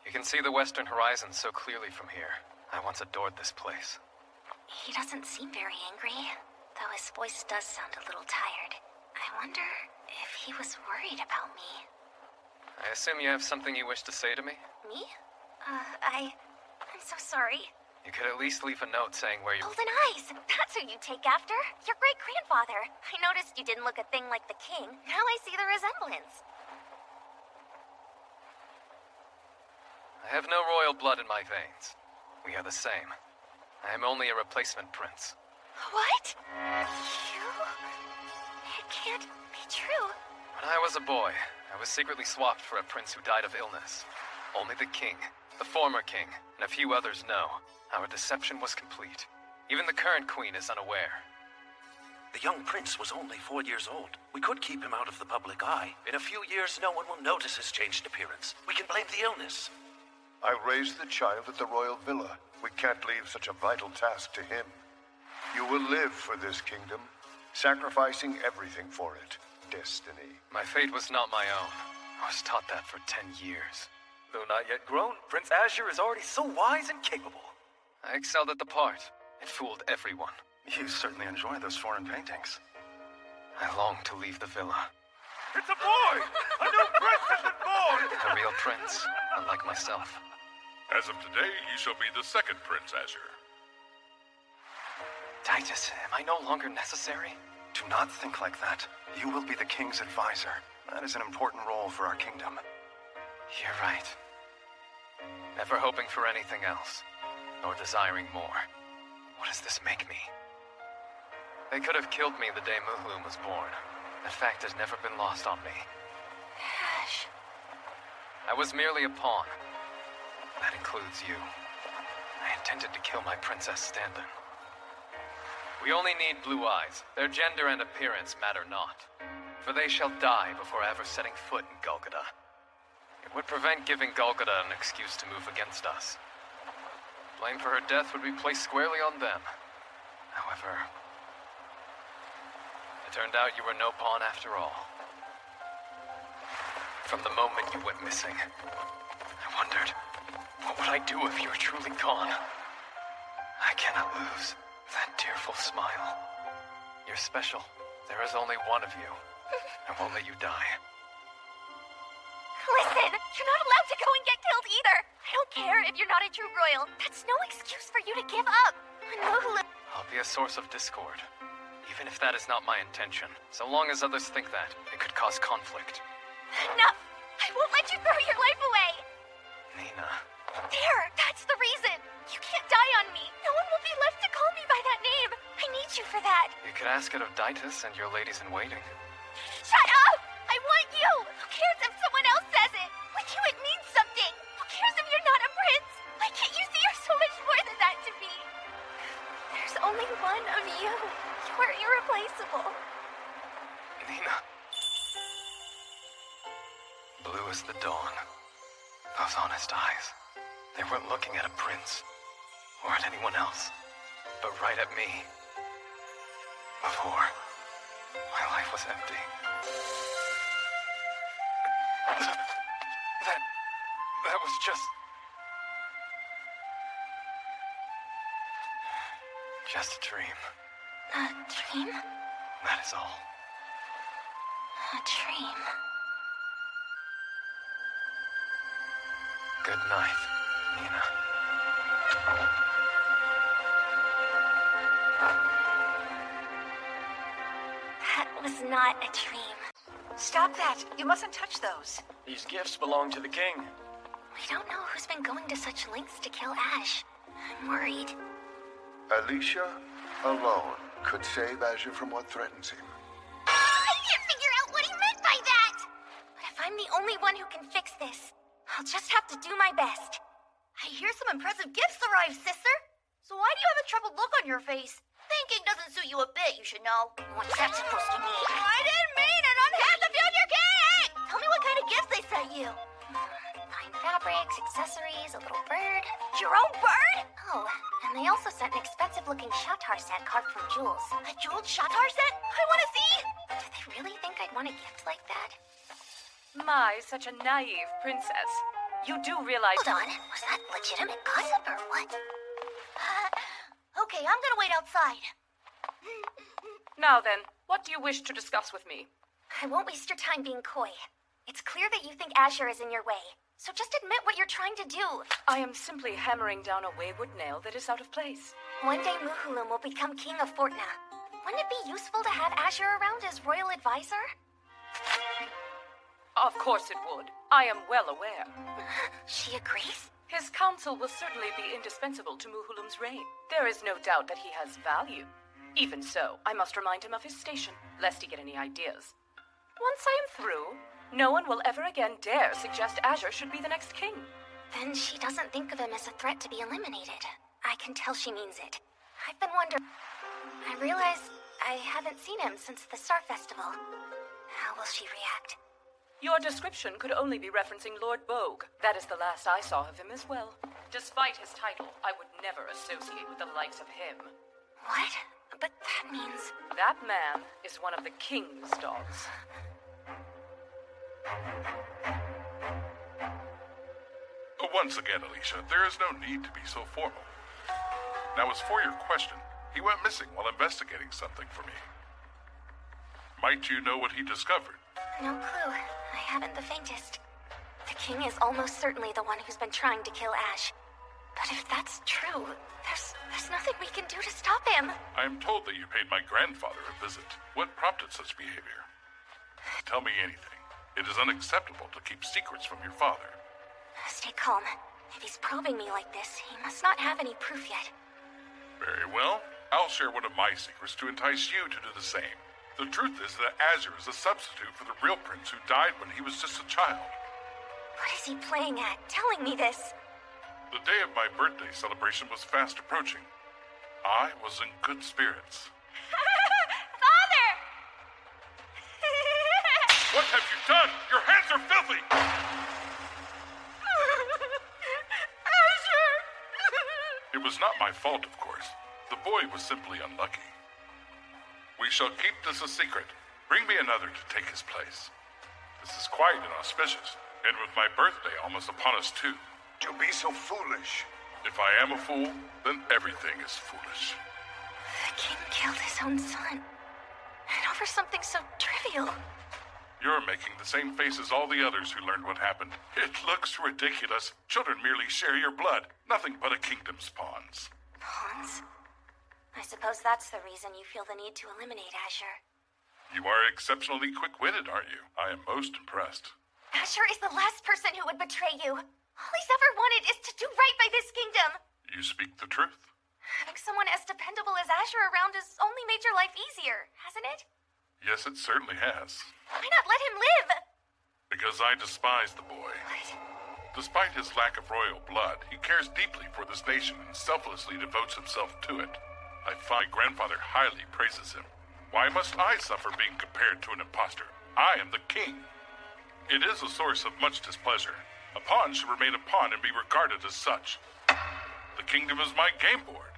You can see the western horizon so clearly from here. I once adored this place. He doesn't seem very angry, though his voice does sound a little tired. I wonder if he was worried about me. I assume you have something you wish to say to me? Me? I'm so sorry. You could at least leave a note saying where you... Golden eyes! That's who you take after. Your great-grandfather. I noticed you didn't look a thing like the king. Now I see the resemblance. I have no royal blood in my veins. We are the same. I am only a replacement prince. What? You? It can't be true. When I was a boy, I was secretly swapped for a prince who died of illness. Only the king, the former king, and a few others know. Our deception was complete. Even the current queen is unaware. The young prince was only 4 years old. We could keep him out of the public eye. In a few years, no one will notice his changed appearance. We can blame the illness. I raised the child at the royal villa. We can't leave such a vital task to him. You will live for this kingdom, sacrificing everything for it. Destiny. My fate was not my own. I was taught that for 10 years. Though not yet grown, Prince Azure is already so wise and capable. I excelled at the part. It fooled everyone. You certainly enjoy those foreign paintings. I long to leave the villa. It's a boy! A new prince has been born! A real prince, unlike myself. As of today, you shall be the second Prince Azure. Titus, am I no longer necessary? Do not think like that. You will be the king's advisor. That is an important role for our kingdom. You're right. Never hoping for anything else, nor desiring more. What does this make me? They could have killed me the day Muhulum was born. That fact has never been lost on me. Ash. I was merely a pawn. That includes you. I intended to kill my Princess stand-in. We only need blue eyes. Their gender and appearance matter not. For they shall die before ever setting foot in Golgotha. It would prevent giving Golgotha an excuse to move against us. Blame for her death would be placed squarely on them. However, it turned out you were no pawn after all. From the moment you went missing, I wondered, what would I do if you were truly gone? I cannot lose that tearful smile. You're special. There is only one of you. I won't let you die. Listen, you're not allowed to go and get killed either. I don't care if you're not a true royal. That's no excuse for you to give up. I'll be a source of discord. Even if that is not my intention. So long as others think that, it could cause conflict. Enough! I won't let you throw your life away! Nina. There! That's the reason! You can't die on me! No one will be left to call me by that name! I need you for that! You could ask it of Ditus and your ladies-in-waiting. Shut up! I want you! Who cares if someone else says it? With you it means something! Who cares if you're not a prince? Why can't you see you're so much more than that to me? There's only one of you. You're irreplaceable. Nina. Blue as the dawn. Those honest eyes. They weren't looking at a prince. Or at anyone else. But right at me. Before, my life was empty. That was just a dream. A dream? That is all. A dream. Good night, Nina. That was not a dream. Stop that! You mustn't touch those. These gifts belong to the king. We don't know who's been going to such lengths to kill Ash. I'm worried. Alicia alone could save Azure from what threatens him. I can't figure out what he meant by that! But if I'm the only one who can fix this, I'll just have to do my best. I hear some impressive gifts arrived, sister. So why do you have a troubled look on your face? Thinking doesn't suit you a bit, you should know. What's that supposed to mean? I didn't mean it! Unhand the future king! Tell me what kind of gifts they sent you. Fine fabrics, accessories, a little bird. Your own bird? Oh, and they also sent an expensive-looking shatar set carved from jewels. A jeweled shatar set? I want to see! Do they really think I'd want a gift like that? My, such a naive princess. You do realize— Hold on, was that legitimate gossip or what? Okay, I'm gonna wait outside. Now then, what do you wish to discuss with me? I won't waste your time being coy. It's clear that you think Azure is in your way. So just admit what you're trying to do. I am simply hammering down a wayward nail that is out of place. One day Muhulum will become king of Fortna. Wouldn't it be useful to have Azure around as royal advisor? Of course it would. I am well aware. She agrees? His counsel will certainly be indispensable to Muhulum's reign. There is no doubt that he has value. Even so, I must remind him of his station, lest he get any ideas. Once I am through, no one will ever again dare suggest Azure should be the next king. Then she doesn't think of him as a threat to be eliminated. I can tell she means it. I've been wondering. I realize I haven't seen him since the Star Festival. How will she react? Your description could only be referencing Lord Bogue. That is the last I saw of him as well. Despite his title, I would never associate with the likes of him. What? But that means... That man is one of the king's dogs. Once again, Alicia, there is no need to be so formal. Now, as for your question, he went missing while investigating something for me. Might you know what he discovered? No clue. I haven't the faintest. The king is almost certainly the one who's been trying to kill Ash. But if that's true, there's nothing we can do to stop him. I am told that you paid my grandfather a visit. What prompted such behavior? Tell me anything. It is unacceptable to keep secrets from your father. Stay calm. If he's probing me like this, he must not have any proof yet. Very well. I'll share one of my secrets to entice you to do the same. The truth is that Azure is a substitute for the real prince who died when he was just a child. What is he playing at, telling me this? The day of my birthday celebration was fast approaching. I was in good spirits. Father! What have you done? Your hands are filthy! Azure! It was not my fault, of course. The boy was simply unlucky. We shall keep this a secret. Bring me another to take his place. This is quite inauspicious, and with my birthday almost upon us too. To be so foolish. If I am a fool, then everything is foolish. The king killed his own son. And over something so trivial. You're making the same face as all the others who learned what happened. It looks ridiculous. Children merely share your blood. Nothing but a kingdom's pawns. Pawns? I suppose that's the reason you feel the need to eliminate Azure. You are exceptionally quick-witted, aren't you? I am most impressed. Azure is the last person who would betray you. All he's ever wanted is to do right by this kingdom. You speak the truth. Having someone as dependable as Azure around has only made your life easier, hasn't it? Yes, it certainly has. Why not let him live? Because I despise the boy. What? Despite his lack of royal blood, he cares deeply for this nation and selflessly devotes himself to it. I find grandfather highly praises him. Why must I suffer being compared to an impostor? I am the king. It is a source of much displeasure. A pawn should remain a pawn and be regarded as such. The kingdom is my game board.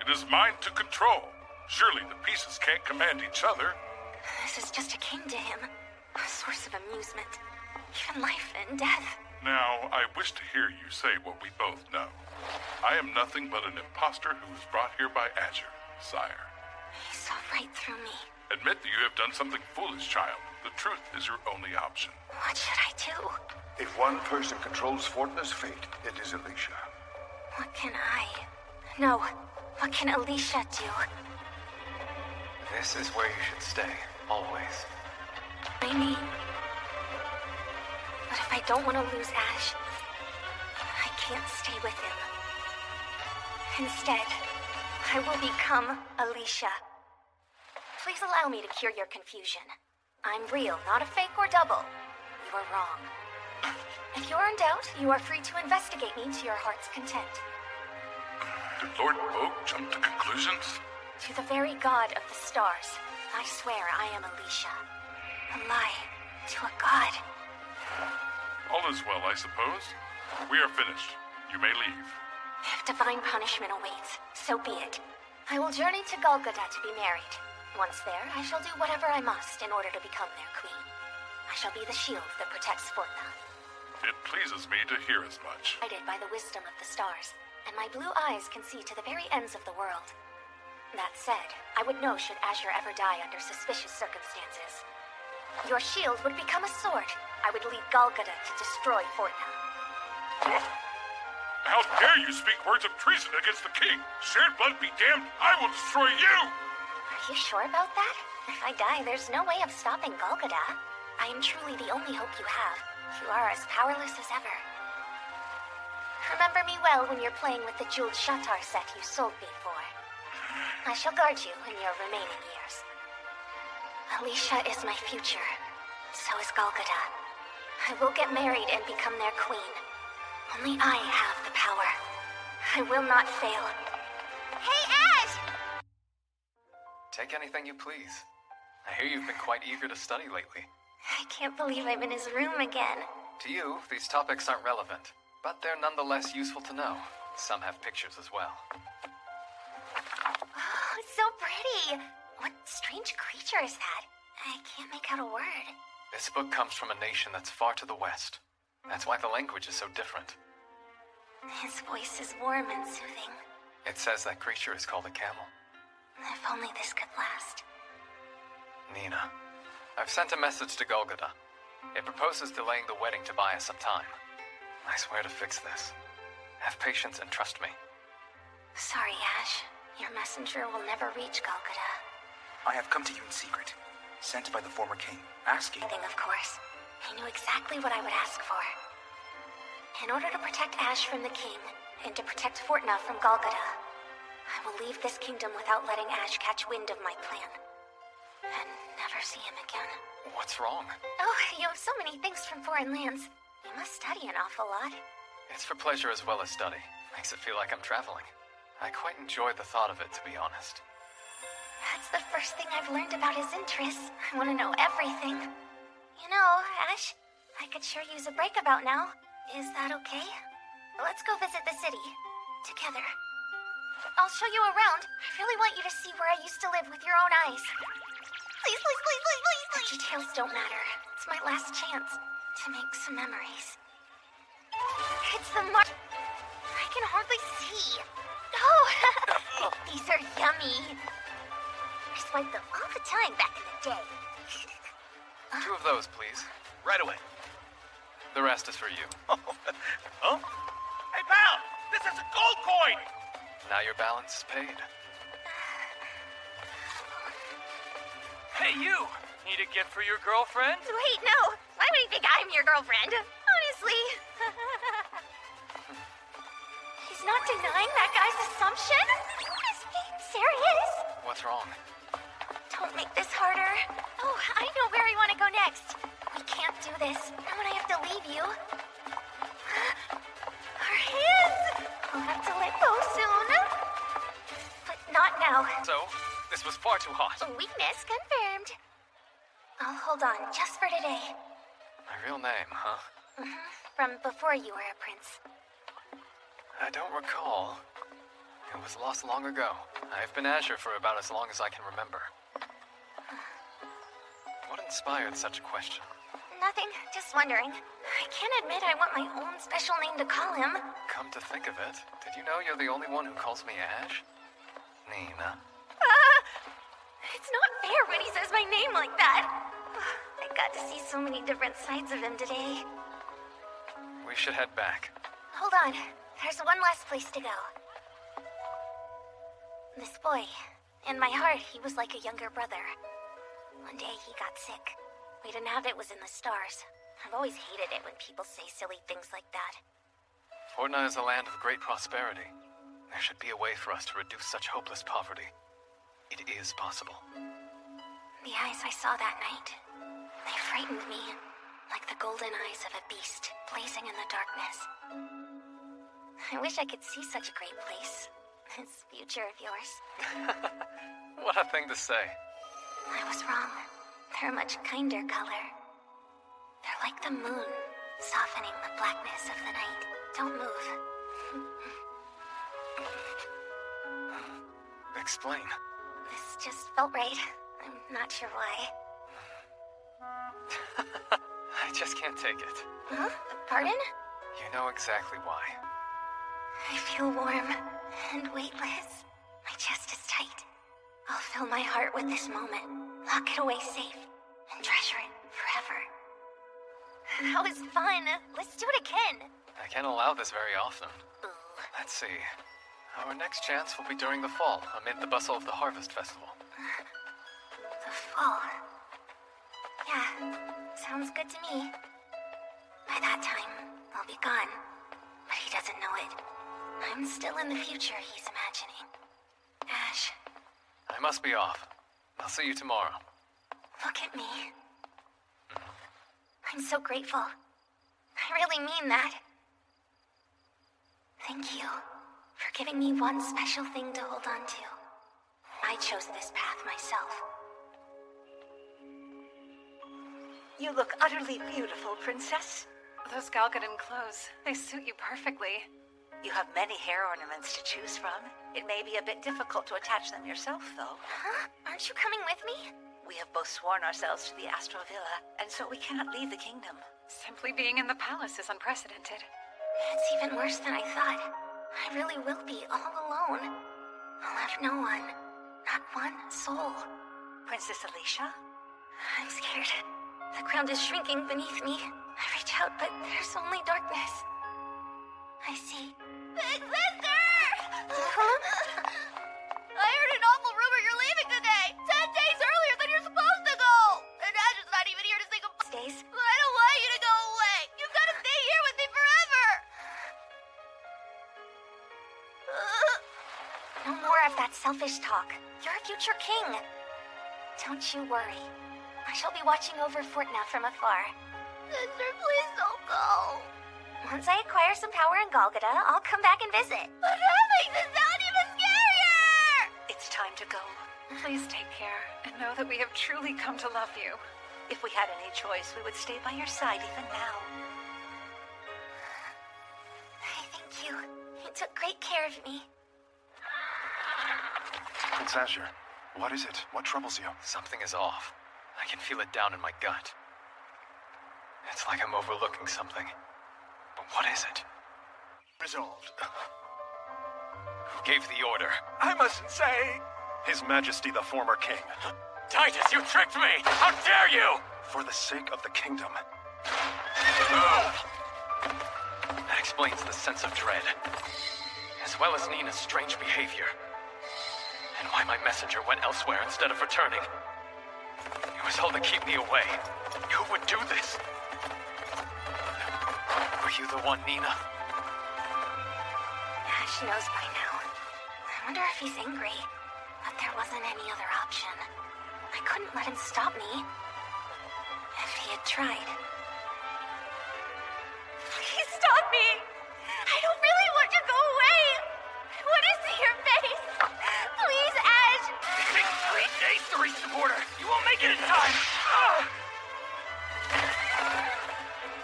It is mine to control. Surely the pieces can't command each other. This is just a king to him. A source of amusement. Even life and death. Now, I wish to hear you say what we both know. I am nothing but an impostor who was brought here by Azure, sire. He saw right through me. Admit that you have done something foolish, child. The truth is your only option. What should I do? If one person controls Fortna's fate, it is Alicia. What can I? No. What can Alicia do? This is where you should stay, always. My name. But if I don't want to lose Ash, I can't stay with him. Instead, I will become Alicia. Please allow me to cure your confusion. I'm real, not a fake or double. You are wrong. If you're in doubt, you are free to investigate me to your heart's content. Did Lord Bogue jump to conclusions? To the very god of the stars, I swear I am Alicia. A lie to a god. All is well, I suppose. We are finished. You may leave. If divine punishment awaits, so be it. I will journey to Golgotha to be married. Once there, I shall do whatever I must in order to become their queen. I shall be the shield that protects Fortna. It pleases me to hear as much. Guided by the wisdom of the stars, and my blue eyes can see to the very ends of the world. That said, I would know should Azure ever die under suspicious circumstances. Your shield would become a sword. I would lead Golgotha to destroy Fortna. How dare you speak words of treason against the king? Shared blood be damned, I will destroy you! Are you sure about that? If I die, there's no way of stopping Golgotha. I am truly the only hope you have. You are as powerless as ever. Remember me well when you're playing with the jeweled Shatar set you sold me for. I shall guard you in your remaining years. Alicia is my future. So is Golgotha. I will get married and become their queen. Only I have the power. I will not fail. Hey, Ash! Take anything you please. I hear you've been quite eager to study lately. I can't believe I'm in his room again. To you, these topics aren't relevant, but they're nonetheless useful to know. Some have pictures as well. Oh, it's so pretty. What strange creature is that? I can't make out a word. This book comes from a nation that's far to the west. That's why the language is so different. His voice is warm and soothing. It says that creature is called a camel. If only this could last. Nina, I've sent a message to Golgotha. It proposes delaying the wedding to buy us some time. I swear to fix this. Have patience and trust me. Sorry, Ash. Your messenger will never reach Golgotha. I have come to you in secret, sent by the former king, asking... Of course. He knew exactly what I would ask for. In order to protect Ash from the king, and to protect Fortuna from Golgotha, I will leave this kingdom without letting Ash catch wind of my plan. And never see him again. What's wrong? Oh, you have so many things from foreign lands. You must study an awful lot. It's for pleasure as well as study. Makes it feel like I'm traveling. I quite enjoy the thought of it, to be honest. That's the first thing I've learned about his interests. I want to know everything. You know, Ash, I could sure use a break about now. Is that okay? Let's go visit the city. Together. I'll show you around. I really want you to see where I used to live with your own eyes. Please, please, please, please, please, please. The details don't matter. It's my last chance to make some memories. It's the I can hardly see. Oh, these are yummy. I swiped them all the time back in the day. 2 of those, please. Right away. The rest is for you. Huh? Hey, pal! This is a gold coin! Now your balance is paid. Hey, you! Need a gift for your girlfriend? Wait, no. Why would he think I'm your girlfriend? Honestly. He's not denying that guy's assumption? Is he serious? What's wrong? Don't make this harder. Oh, I know where I want to go next. We can't do this. Not when I have to leave you. Our hands! I'll have to let go soon. But not now. So, this was far too hot. Weakness confirmed. I'll hold on just for today. My real name, huh? From before you were a prince. I don't recall. It was lost long ago. I've been Azure for about as long as I can remember. What inspired such a question? Nothing, just wondering. I can't admit I want my own special name to call him. Come to think of it, did you know you're the only one who calls me Ash? Nina. It's not fair when he says my name like that. I got to see so many different sides of him today. We should head back. Hold on. There's one last place to go. This boy. In my heart, he was like a younger brother. One day he got sick. We didn't have it was in the stars. I've always hated it when people say silly things like that. Fortuna is a land of great prosperity. There should be a way for us to reduce such hopeless poverty. It is possible. The eyes I saw that night, they frightened me, like the golden eyes of a beast blazing in the darkness. I wish I could see such a great place. This future of yours. What a thing to say. I was wrong. They're a much kinder color. They're like the moon, softening the blackness of the night. Don't move. Explain. This just felt right. I'm not sure why. I just can't take it. Huh? Pardon? You know exactly why. I feel warm and weightless. My chest is tight. I'll fill my heart with this moment, lock it away safe, and treasure it forever. That was fun. Let's do it again. I can't allow this very often. Let's see. Our next chance will be during the fall, amid the bustle of the Harvest Festival. The fall. Yeah, sounds good to me. By that time, I'll be gone. But he doesn't know it. I'm still in the future he's imagining. Ash. I must be off. I'll see you tomorrow. Look at me. I'm so grateful. I really mean that. Thank you for giving me one special thing to hold on to. I chose this path myself. You look utterly beautiful, Princess. Those Galgadon clothes, they suit you perfectly. You have many hair ornaments to choose from. It may be a bit difficult to attach them yourself, though. Huh? Aren't you coming with me? We have both sworn ourselves to the Astral Villa, and so we cannot leave the kingdom. Simply being in the palace is unprecedented. It's even worse than I thought. I really will be all alone. I'll have no one. Not one soul. Princess Alicia? I'm scared. The ground is shrinking beneath me. I reach out, but there's only darkness. I see. Big sister! Huh? I heard an awful rumor you're leaving today. 10 days earlier than you're supposed to go. And Ash is not even here to say goodbye. Stays. I don't want you to go away. You've got to stay here with me forever. No more of that selfish talk. You're a future king. Don't you worry. I shall be watching over Fortuna from afar. Sister, please don't go. Once I acquire some power in Golgotha, I'll come back and visit. But that makes it sound even scarier! It's time to go. Please take care and know that we have truly come to love you. If we had any choice, we would stay by your side even now. I thank you. You took great care of me. Prince Azure, what is it? What troubles you? Something is off. I can feel it down in my gut. It's like I'm overlooking something. But what is it? Resolved. Who gave the order? I mustn't say. His Majesty the former king. Titus, you tricked me! How dare you! For the sake of the kingdom. That explains the sense of dread, as well as Nina's strange behavior. And why my messenger went elsewhere instead of returning. It was all to keep me away. Who would do this? Were you the one, Nina? Ash knows by now. I wonder if he's angry. But there wasn't any other option. I couldn't let him stop me. If he had tried. Please stop me! I don't really want to go away! I want to see your face! Please, Ash! It takes 3 days to reach the border. You won't make it in time.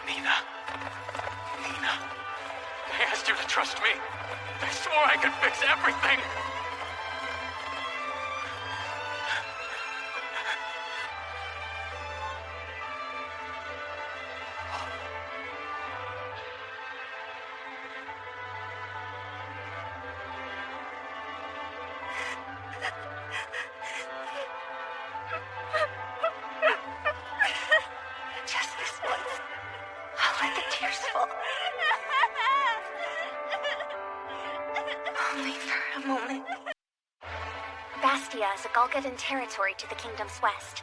Nina. Nina. I asked you to trust me. I swore I could fix everything. Just this once. I'll let the tears fall. Only for a moment. Bastia is a Golgothan territory to the kingdom's west.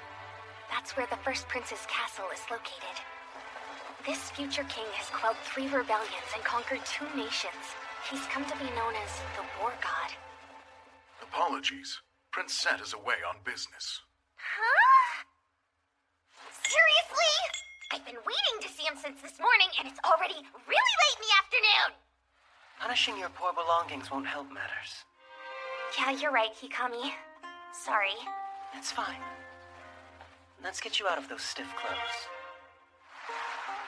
That's where the first prince's castle is located. This future king has quelled 3 rebellions and conquered 2 nations. He's come to be known as the War God. Apologies. Prince Set is away on business. Huh? Seriously? I've been waiting to see him since this morning, and it's already really late in the afternoon! Punishing your poor belongings won't help matters. Yeah, you're right, Hikami. Sorry. It's fine. Let's get you out of those stiff clothes.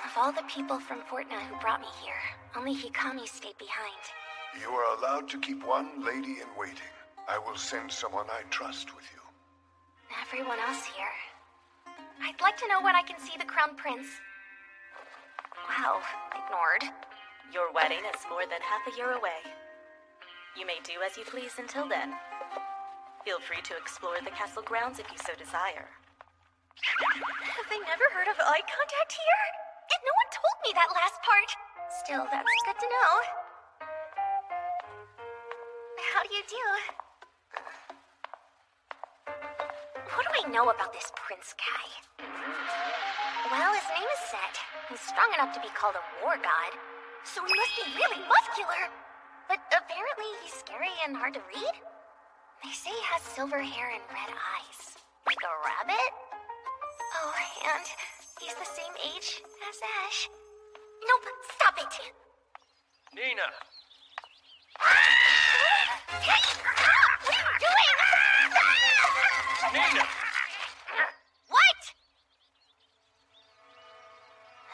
Of all the people from Fortuna who brought me here, only Hikami stayed behind. You are allowed to keep one lady in waiting. I will send someone I trust with you. Everyone else here. I'd like to know when I can see the Crown Prince. Wow, ignored. Your wedding is more than half a year away. You may do as you please until then. Feel free to explore the castle grounds if you so desire. Have they never heard of eye contact here? And no one told me that last part. Still, that's good to know. How do you do? What do I know about this prince guy? Well, his name is Set. He's strong enough to be called a war god, so he must be really muscular. But apparently he's scary and hard to read. They say he has silver hair and red eyes. Like a rabbit? Oh, and he's the same age as Ash. Nope, stop it! Nina! Hey! What are you doing? Nina! What?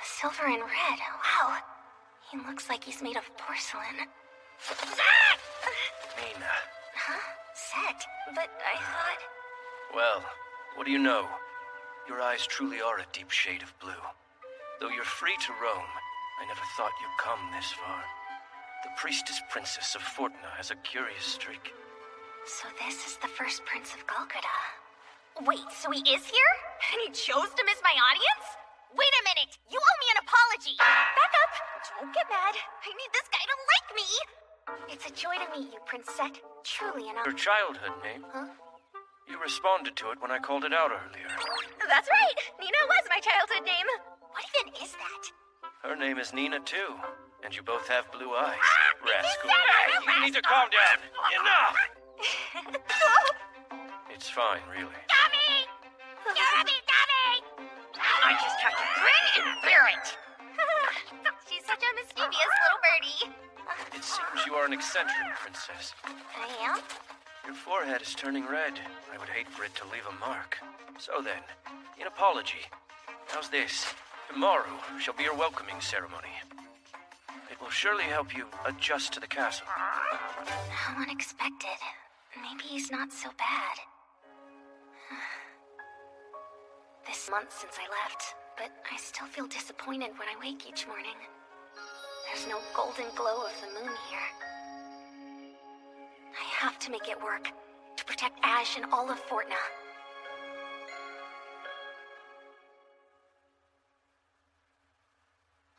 Silver and red, wow. He looks like he's made of porcelain. Nina. Huh? Set? But I thought... Well, what do you know? Your eyes truly are a deep shade of blue. Though you're free to roam, I never thought you'd come this far. The Priestess-Princess of Fortuna has a curious streak. So this is the first prince of Golgotha. Wait, so he is here? And he chose to miss my audience? Wait a minute! You owe me an apology! Back up! Don't get mad. I need this guy to like me! It's a joy to meet you, Princess. Truly an honor. Your childhood name? Huh? You responded to it when I called it out earlier. That's right! Nina was my childhood name. What even is that? Her name is Nina, too. And you both have blue eyes. Rascal. Hey, you need to calm down. Enough! It's fine, really. Dummy! Dummy! I just have to grin and bear it. She's such a mischievous little birdie. It seems you are an eccentric, Princess. I am? Your forehead is turning red. I would hate for it to leave a mark. So then, in apology, how's this? Tomorrow shall be your welcoming ceremony. It will surely help you adjust to the castle. How unexpected. Maybe he's not so bad. This month since I left, but I still feel disappointed when I wake each morning. There's no golden glow of the moon here. I have to make it work, to protect Ash and all of Fortna.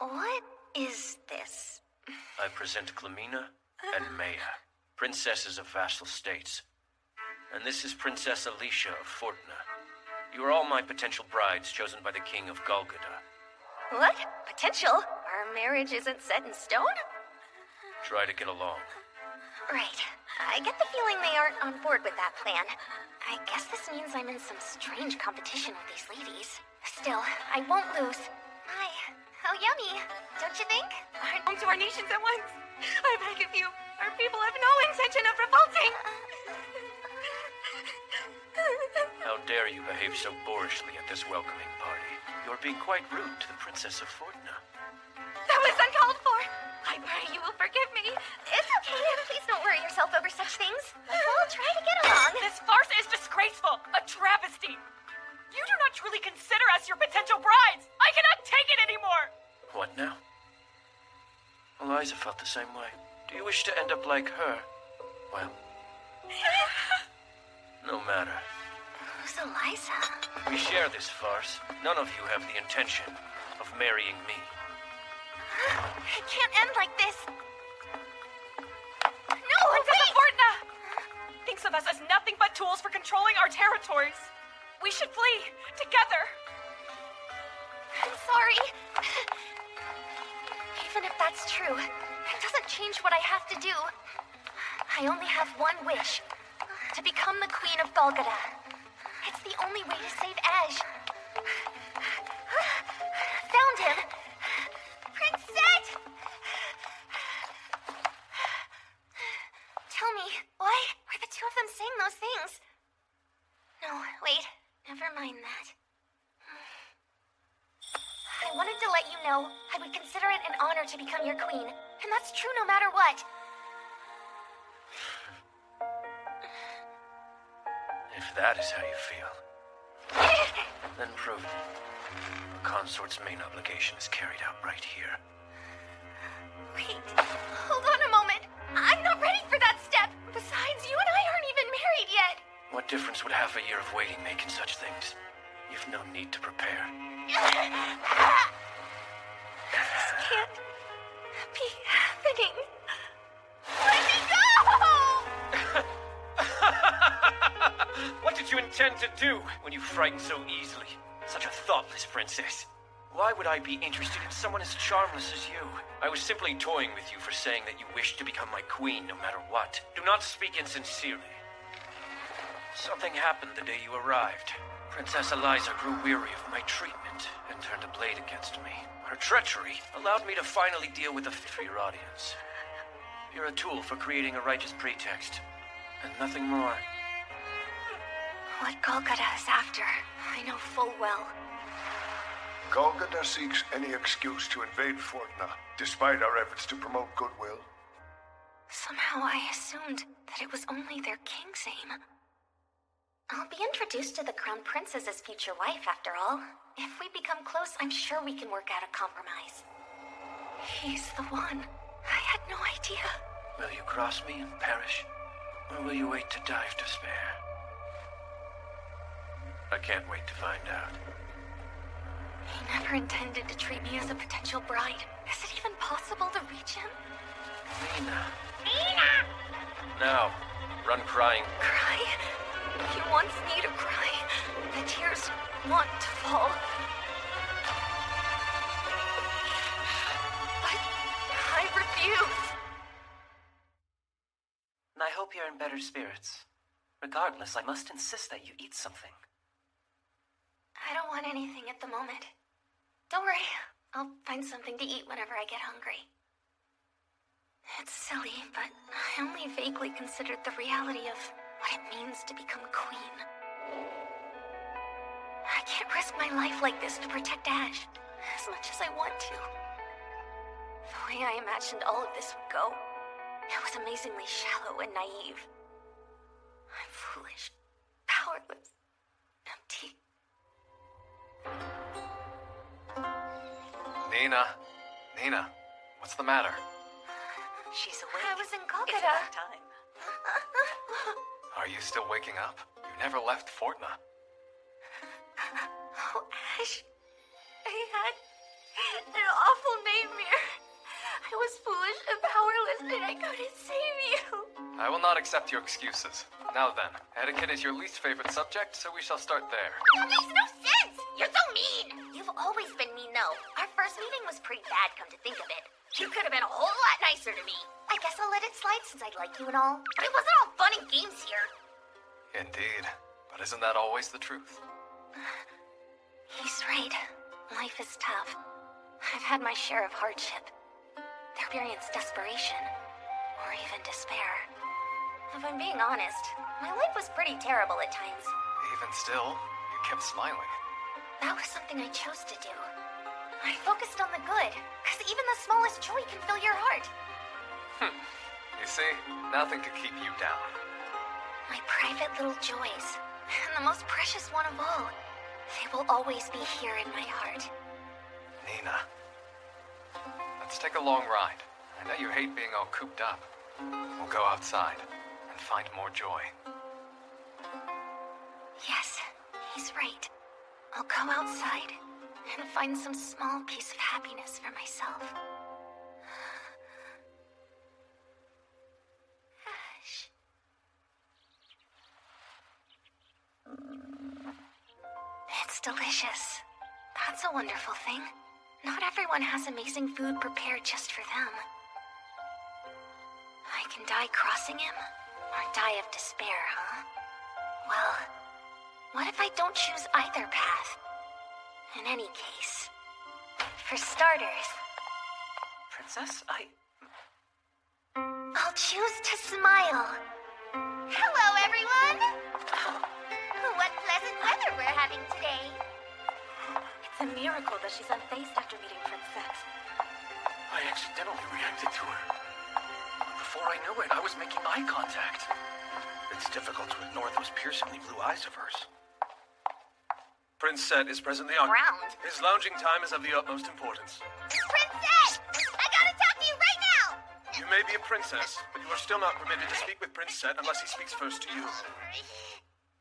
What is this? I present Clemina and Maya, princesses of vassal states. And this is Princess Alicia of Fortna. You are all my potential brides chosen by the King of Golgotha. What? Potential? Our marriage isn't set in stone? Try to get along. Right. I get the feeling they aren't on board with that plan. I guess this means I'm in some strange competition with these ladies. Still, I won't lose. My, how yummy, don't you think? Home to our nations at once. I beg of you. Our people have no intention of revolting. How dare you behave so boorishly at this welcoming party? You're being quite rude to the Princess of Fortna. That was uncalled for. I pray you will forgive me. It's okay. Please don't worry yourself over such things. We'll try to get along. This farce is disgraceful. A travesty. You do not truly consider us your potential brides. I cannot take it anymore. What now? Eliza felt the same way. Do you wish to end up like her? Well, no matter. Who's Eliza? We share this farce. None of you have the intention of marrying me. It can't end like this. No, Princess of Fortna thinks of us as nothing but tools for controlling our territories. We should flee together. I'm sorry. Even if that's true, it doesn't change what I have to do. I only have one wish. To become the Queen of Golgotha. It's the only way to save Ash. Found him! Princess! Tell me, why were the two of them saying those things? No, wait. Never mind that. I wanted to let you know I would consider it an honor to become your queen. And that's true no matter what. If that is how you feel, then prove it. The consort's main obligation is carried out right here. Wait, hold on a moment. I'm not ready for that step. Besides, you and I aren't even married yet. What difference would half a year of waiting make in such things? You've no need to prepare. This can't be happening. Let me go! What did you intend to do when you frightened so easily? Such a thoughtless princess. Why would I be interested in someone as charmless as you? I was simply toying with you for saying that you wished to become my queen no matter what. Do not speak insincerely. Something happened the day you arrived. Princess Eliza grew weary of my treatment and turned a blade against me. Her treachery allowed me to finally deal with the for your audience. You're a tool for creating a righteous pretext, and nothing more. What Golgotha is after, I know full well. Golgotha seeks any excuse to invade Fortna, despite our efforts to promote goodwill. Somehow I assumed that it was only their king's aim. I'll be introduced to the Crown Princess as future wife, after all. If we become close, I'm sure we can work out a compromise. He's the one. I had no idea. Will you cross me and perish? Or will you wait to die of despair? I can't wait to find out. He never intended to treat me as a potential bride. Is it even possible to reach him? Nina. Nina! Now, run crying. Cry? He wants me to cry. The tears want to fall. But I refuse. And I hope you're in better spirits. Regardless, I must insist that you eat something. I don't want anything at the moment. Don't worry, I'll find something to eat whenever I get hungry. It's silly, but I only vaguely considered the reality of what it means to become queen. I can't risk my life like this to protect Ash, as much as I want to. The way I imagined all of this would go, it was amazingly shallow and naive. I'm foolish, powerless, empty. Nina, what's the matter? She's awake. I was in It's Calcutta. that time. Are you still waking up? You never left Fortna. Oh, Ash. I had an awful nightmare. I was foolish and powerless and I couldn't save you. I will not accept your excuses. Now then, etiquette is your least favorite subject, so we shall start there. That makes no sense! You're so mean! You've always been mean, though. Our first meeting was pretty bad, come to think of it. You could have been a whole lot nicer to me. I guess I'll let it slide since I like you and all. But it wasn't all fun and games here. Indeed. But isn't that always the truth? He's right. Life is tough. I've had my share of hardship. Experienced desperation. Or even despair. If I'm being honest, my life was pretty terrible at times. Even still, you kept smiling. That was something I chose to do. I focused on the good, because even the smallest joy can fill your heart. You see, nothing could keep you down. My private little joys, and the most precious one of all. They will always be here in my heart. Nina, let's take a long ride. I know you hate being all cooped up. We'll go outside and find more joy. Yes, he's right. I'll go outside and find some small piece of happiness for myself. Ash. It's delicious. That's a wonderful thing. Not everyone has amazing food prepared just for them. I can die crossing him, or die of despair, huh? Well, what if I don't choose either path? In any case, for starters, Princess, I'll choose to smile. Hello, everyone! What pleasant weather we're having today. It's a miracle that she's unfazed after meeting Princess. I accidentally reacted to her. Before I knew it, I was making eye contact. It's difficult to ignore those piercingly blue eyes of hers. Prince Set is presently on. Round. His lounging time is of the utmost importance. Princess! I gotta talk to you right now! You may be a princess, but you are still not permitted to speak with Prince Set unless he speaks first to you.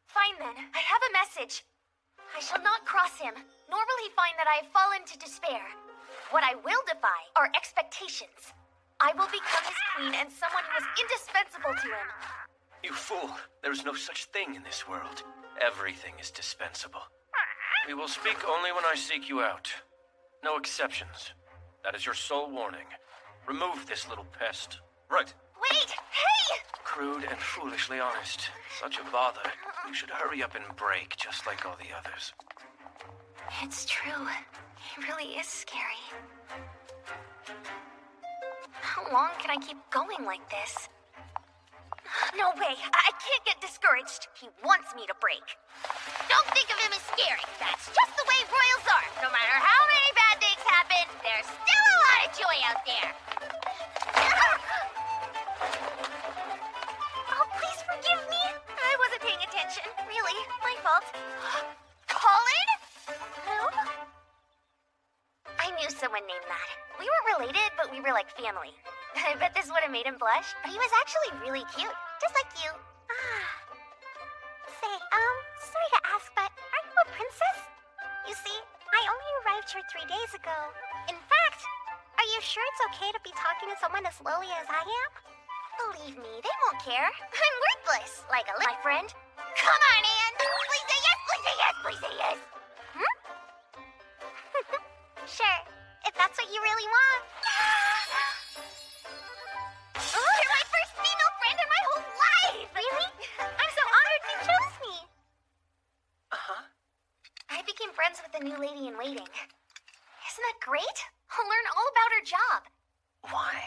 Fine then, I have a message. I shall not cross him, nor will he find that I have fallen to despair. What I will defy are expectations. I will become his queen and someone who is indispensable to him. You fool. There is no such thing in this world. Everything is dispensable. We will speak only when I seek you out. No exceptions. That is your sole warning. Remove this little pest. Right. Wait! Hey! Crude and foolishly honest. Such a bother. You should hurry up and break, just like all the others. It's true. He really is scary. How long can I keep going like this? No way! I can't get discouraged. He wants me to break. Don't think of him as scary. That's just the way royals are. No matter how many bad things happen, there's still a lot of joy out there. Oh, please forgive me. I wasn't paying attention. Really, my fault. Colin? Who? I knew someone named that. We weren't related, but we were like family. I bet this would have made him blush, but he was actually really cute. Just like you. Say, sorry to ask, but aren't arrived here 3 days ago. In fact, are you sure it's okay to be talking to someone as lowly as I am? Believe me, they won't care. I'm worthless, like my friend. Come on, Anne! Please say yes, please say yes, please say yes! Hmm? Sure, if that's what you really want. You're my first female friend in my whole life! Really? I'm so honored you chose me! Uh-huh. I became friends with the new lady-in-waiting. Isn't that great? I'll learn all about her job. Why?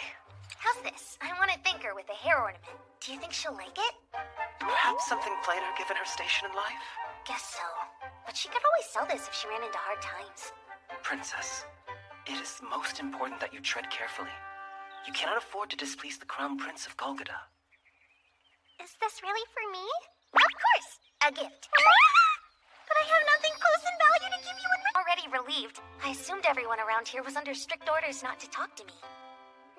How's this? I want to thank her with a hair ornament. Do you think she'll like it? Perhaps something plainer given her station in life? Guess so. But she could always sell this if she ran into hard times. Princess, it is most important that you tread carefully. You cannot afford to displease the Crown Prince of Golgotha. Is this really for me? Of course! A gift. But I have nothing close in value to give you in return. Already relieved. I assumed everyone around here was under strict orders not to talk to me.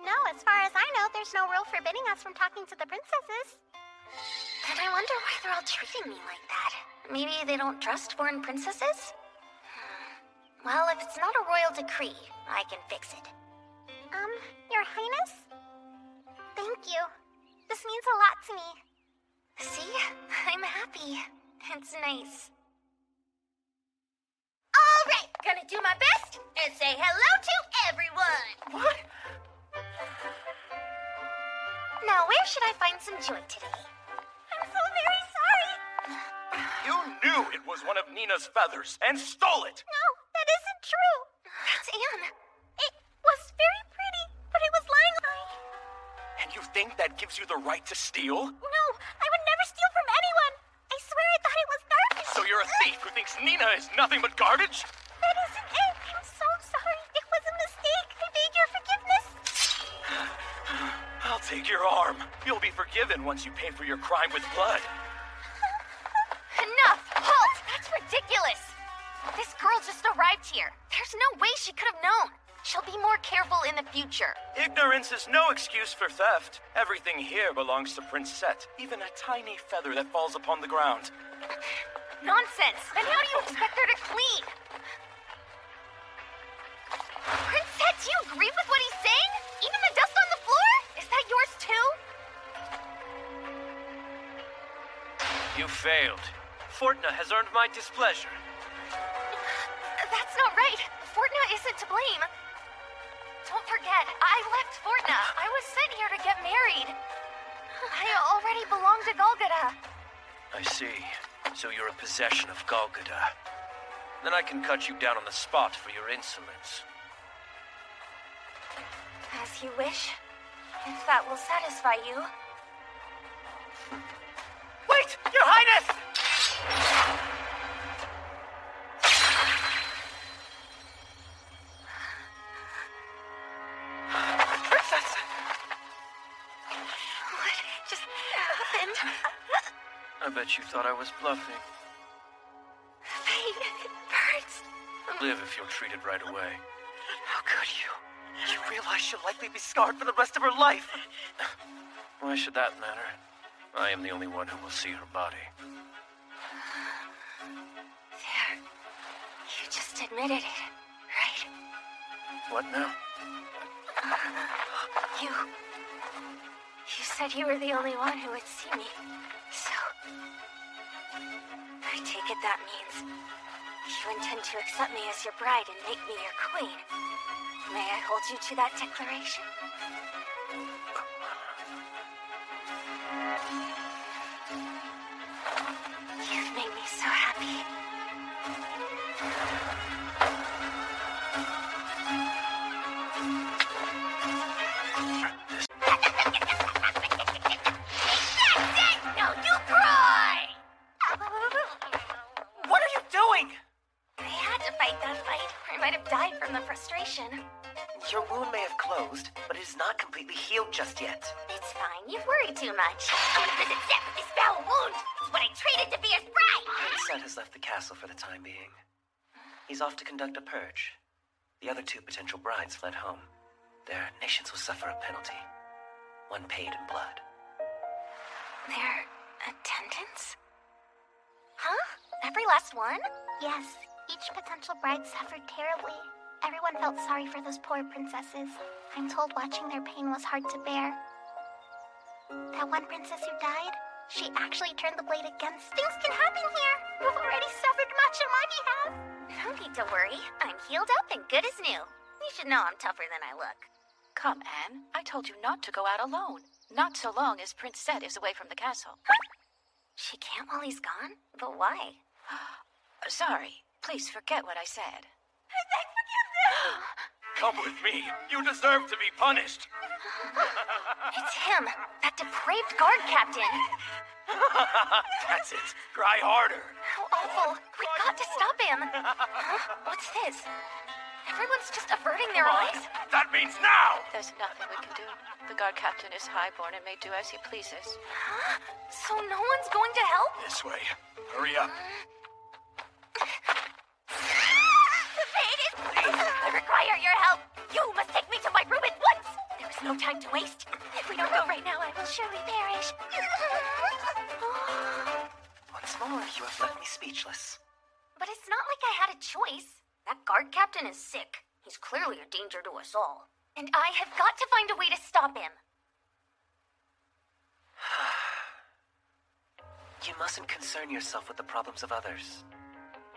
No, as far as I know, there's no rule forbidding us from talking to the princesses. Then I wonder why they're all treating me like that. Maybe they don't trust foreign princesses? Well, if it's not a royal decree, I can fix it. Your Highness? Thank you. This means a lot to me. See? I'm happy. It's nice. Alright, gonna do my best and say hello to everyone! What? Now, where should I find some joy today? I'm so very sorry. You knew it was one of Nina's feathers and stole it! No, that isn't true. That's Anne. It was very pretty, but it was lying on. And you think that gives you the right to steal? No, I would never steal from anyone. I swear I thought it was garbage. So you're a thief who thinks Nina is nothing but garbage? That isn't it. I'm so sorry. It was a mistake. I beg your forgiveness. I'll take your arm. You'll be forgiven once you pay for your crime with blood. Enough! Halt! That's ridiculous! This girl just arrived here. There's no way she could have known. She'll be more careful in the future. Ignorance is no excuse for theft. Everything here belongs to Princess, even a tiny feather that falls upon the ground. Nonsense! Then how do you expect her to clean? Princess, do you agree with what he's saying? Even the dust on the floor? Is that yours too? You failed. Fortuna has earned my displeasure. That's not right. Fortuna isn't to blame. Don't forget, I left Fortuna. I was sent here to get married. I already belong to Golgotha. I see. So you're a possession of Golgotha. Then I can cut you down on the spot for your insolence. As you wish. If that will satisfy you. Wait! Your Highness! Princess! What just happened? I bet you thought I was bluffing. Pain, it hurts. Live if you're treated right away. How could you? You realize she'll likely be scarred for the rest of her life. Why should that matter? I am the only one who will see her body. There. You just admitted it, right? What now? You said you were the only one who would see me. So, I take it that means you intend to accept me as your bride and make me your queen. May I hold you to that declaration? You've made me so happy. No, you cry! What are you doing? I had to fight that fight. I might have died from the frustration. Your wound may have closed, but it is not completely healed just yet. It's fine. You've worried too much. I'm gonna visit Zep with this foul wound. It's what I traded to be his bride. Prince has left the castle for the time being. He's off to conduct a purge. The other two potential brides fled home. Their nations will suffer a penalty. One paid in blood. Their attendants? Huh? Every last one? Yes. Each potential bride suffered terribly. Everyone felt sorry for those poor princesses. I'm told watching their pain was hard to bear. That one princess who died, she actually turned the blade against... Things can happen here! You've already suffered much on my behalf! No need to worry. I'm healed up and good as new. You should know I'm tougher than I look. Come, Anne. I told you not to go out alone. Not so long as Prince Set is away from the castle. She can't while he's gone? But why? Sorry. Please forget what I said. I beg forgiveness! Come with me. You deserve to be punished. It's him, that depraved guard captain. That's it. Try harder. How awful. We've got to stop him. Huh? What's this? Everyone's just averting their eyes. That means now! There's nothing we can do. The guard captain is highborn and may do as he pleases. Huh? So no one's going to help? This way. Hurry up. The fate is... I require your help. You must take me to my room at once. There is no time to waste. If we don't go right now, I will surely perish. Once more, you have left me speechless. But it's not like I had a choice. That guard captain is sick. He's clearly a danger to us all. And I have got to find a way to stop him. You mustn't concern yourself with the problems of others.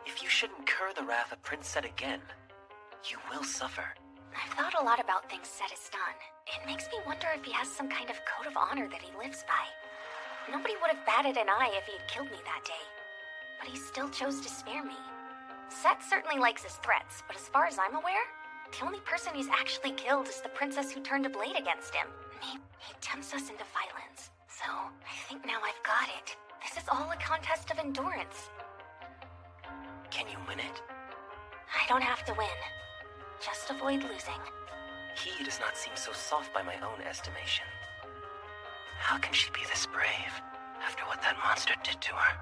If you should incur the wrath of Prince Set again, you will suffer. I've thought a lot about things Set has done. It makes me wonder if he has some kind of code of honor that he lives by. Nobody would have batted an eye if he had killed me that day. But he still chose to spare me. Set certainly likes his threats, but as far as I'm aware, the only person he's actually killed is the princess who turned a blade against him. He tempts us into violence. So, I think now I've got it. This is all a contest of endurance. Can you win it? I don't have to win. Just avoid losing. He does not seem so soft by my own estimation. How can she be this brave after what that monster did to her?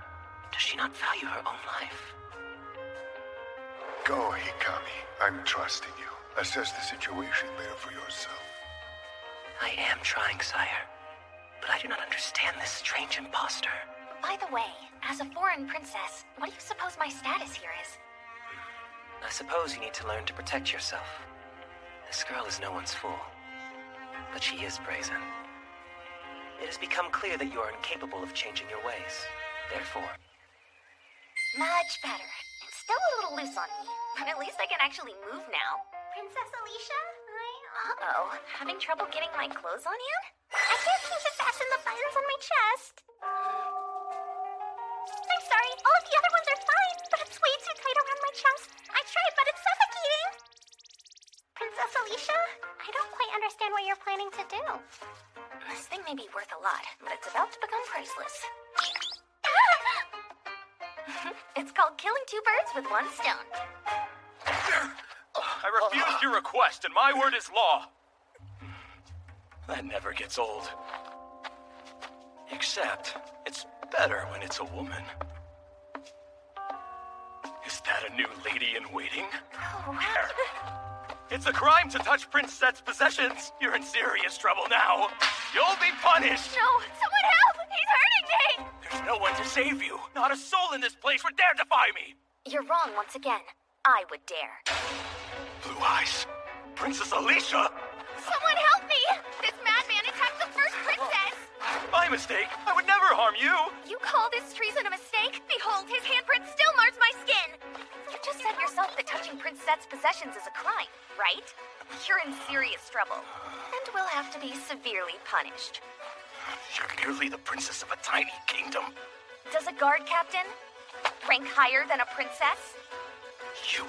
Does she not value her own life? Go, Hikami. I'm trusting you. Assess the situation there for yourself. I am trying, sire. But I do not understand this strange imposter. By the way, as a foreign princess, what do you suppose my status here is? I suppose you need to learn to protect yourself. This girl is no one's fool. But she is brazen. It has become clear that you are incapable of changing your ways. Therefore... Much better. It's still a little loose on me, but at least I can actually move now. Princess Alicia? Uh-oh. Having trouble getting my clothes on yet? I can't seem to fasten the buttons on my chest. I'm sorry, all of the other ones are fine, but it's way too tight around my chest. I tried, but it's suffocating. Princess Alicia, I don't quite understand what you're planning to do. This thing may be worth a lot, but it's about to become priceless. It's called killing two birds with one stone. I refused your request, and my word is law. That never gets old. Except, it's better when it's a woman. Is that a new lady in waiting? Oh, It's a crime to touch Prince Set's possessions. You're in serious trouble now. You'll be punished. No, someone help! He's hurting me! There's no one to save you. Not a soul in this place would dare defy me. You're wrong once again. I would dare. Blue Eyes. Princess Alicia! Someone help me! This madman attacked the first princess! My mistake. I would never harm you. You call this treason a mistake? Behold, his handprint still mars my skin! You just said yourself that touching Prince Set's possessions is a crime, right? You're in serious trouble. And will have to be severely punished. You're merely the princess of a tiny kingdom. Does a guard captain rank higher than a princess? You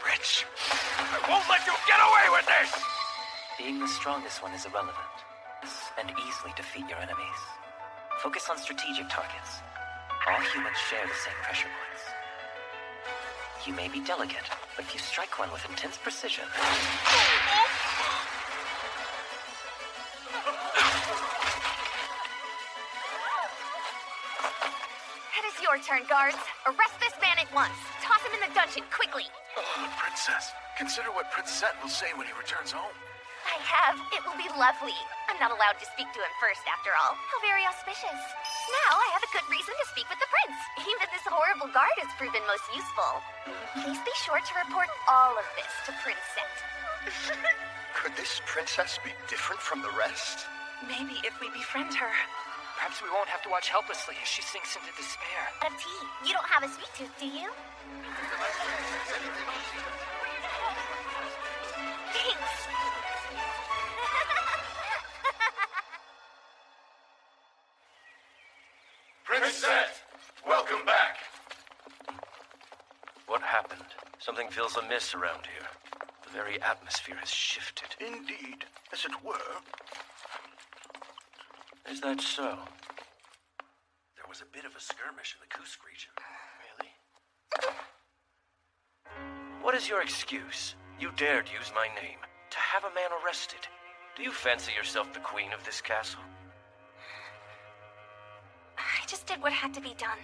wretch. I won't let you get away with this! Being the strongest one is irrelevant, and easily defeat your enemies. Focus on strategic targets. All humans share the same pressure points. You may be delicate, but if you strike one with intense precision... It is your turn, guards. Arrest this man at once. Toss him in the dungeon, quickly. Oh, Princess, consider what Prince Set will say when he returns home. I have. It will be lovely. I'm not allowed to speak to him first, after all. How very auspicious. Now I have a good reason to speak with the prince. Even this horrible guard has proven most useful. Please be sure to report all of this to Princess. Could this princess be different from the rest? Maybe if we befriend her, perhaps we won't have to watch helplessly as she sinks into despair. Of tea. You don't have a sweet tooth, do you? Thanks. Princess, welcome back. What happened? Something feels amiss around here. The very atmosphere has shifted. Indeed, as it were. Is that so? There was a bit of a skirmish in the Kusk region. Really? What is your excuse? You dared use my name to have a man arrested. Do you fancy yourself the queen of this castle? I just did what had to be done.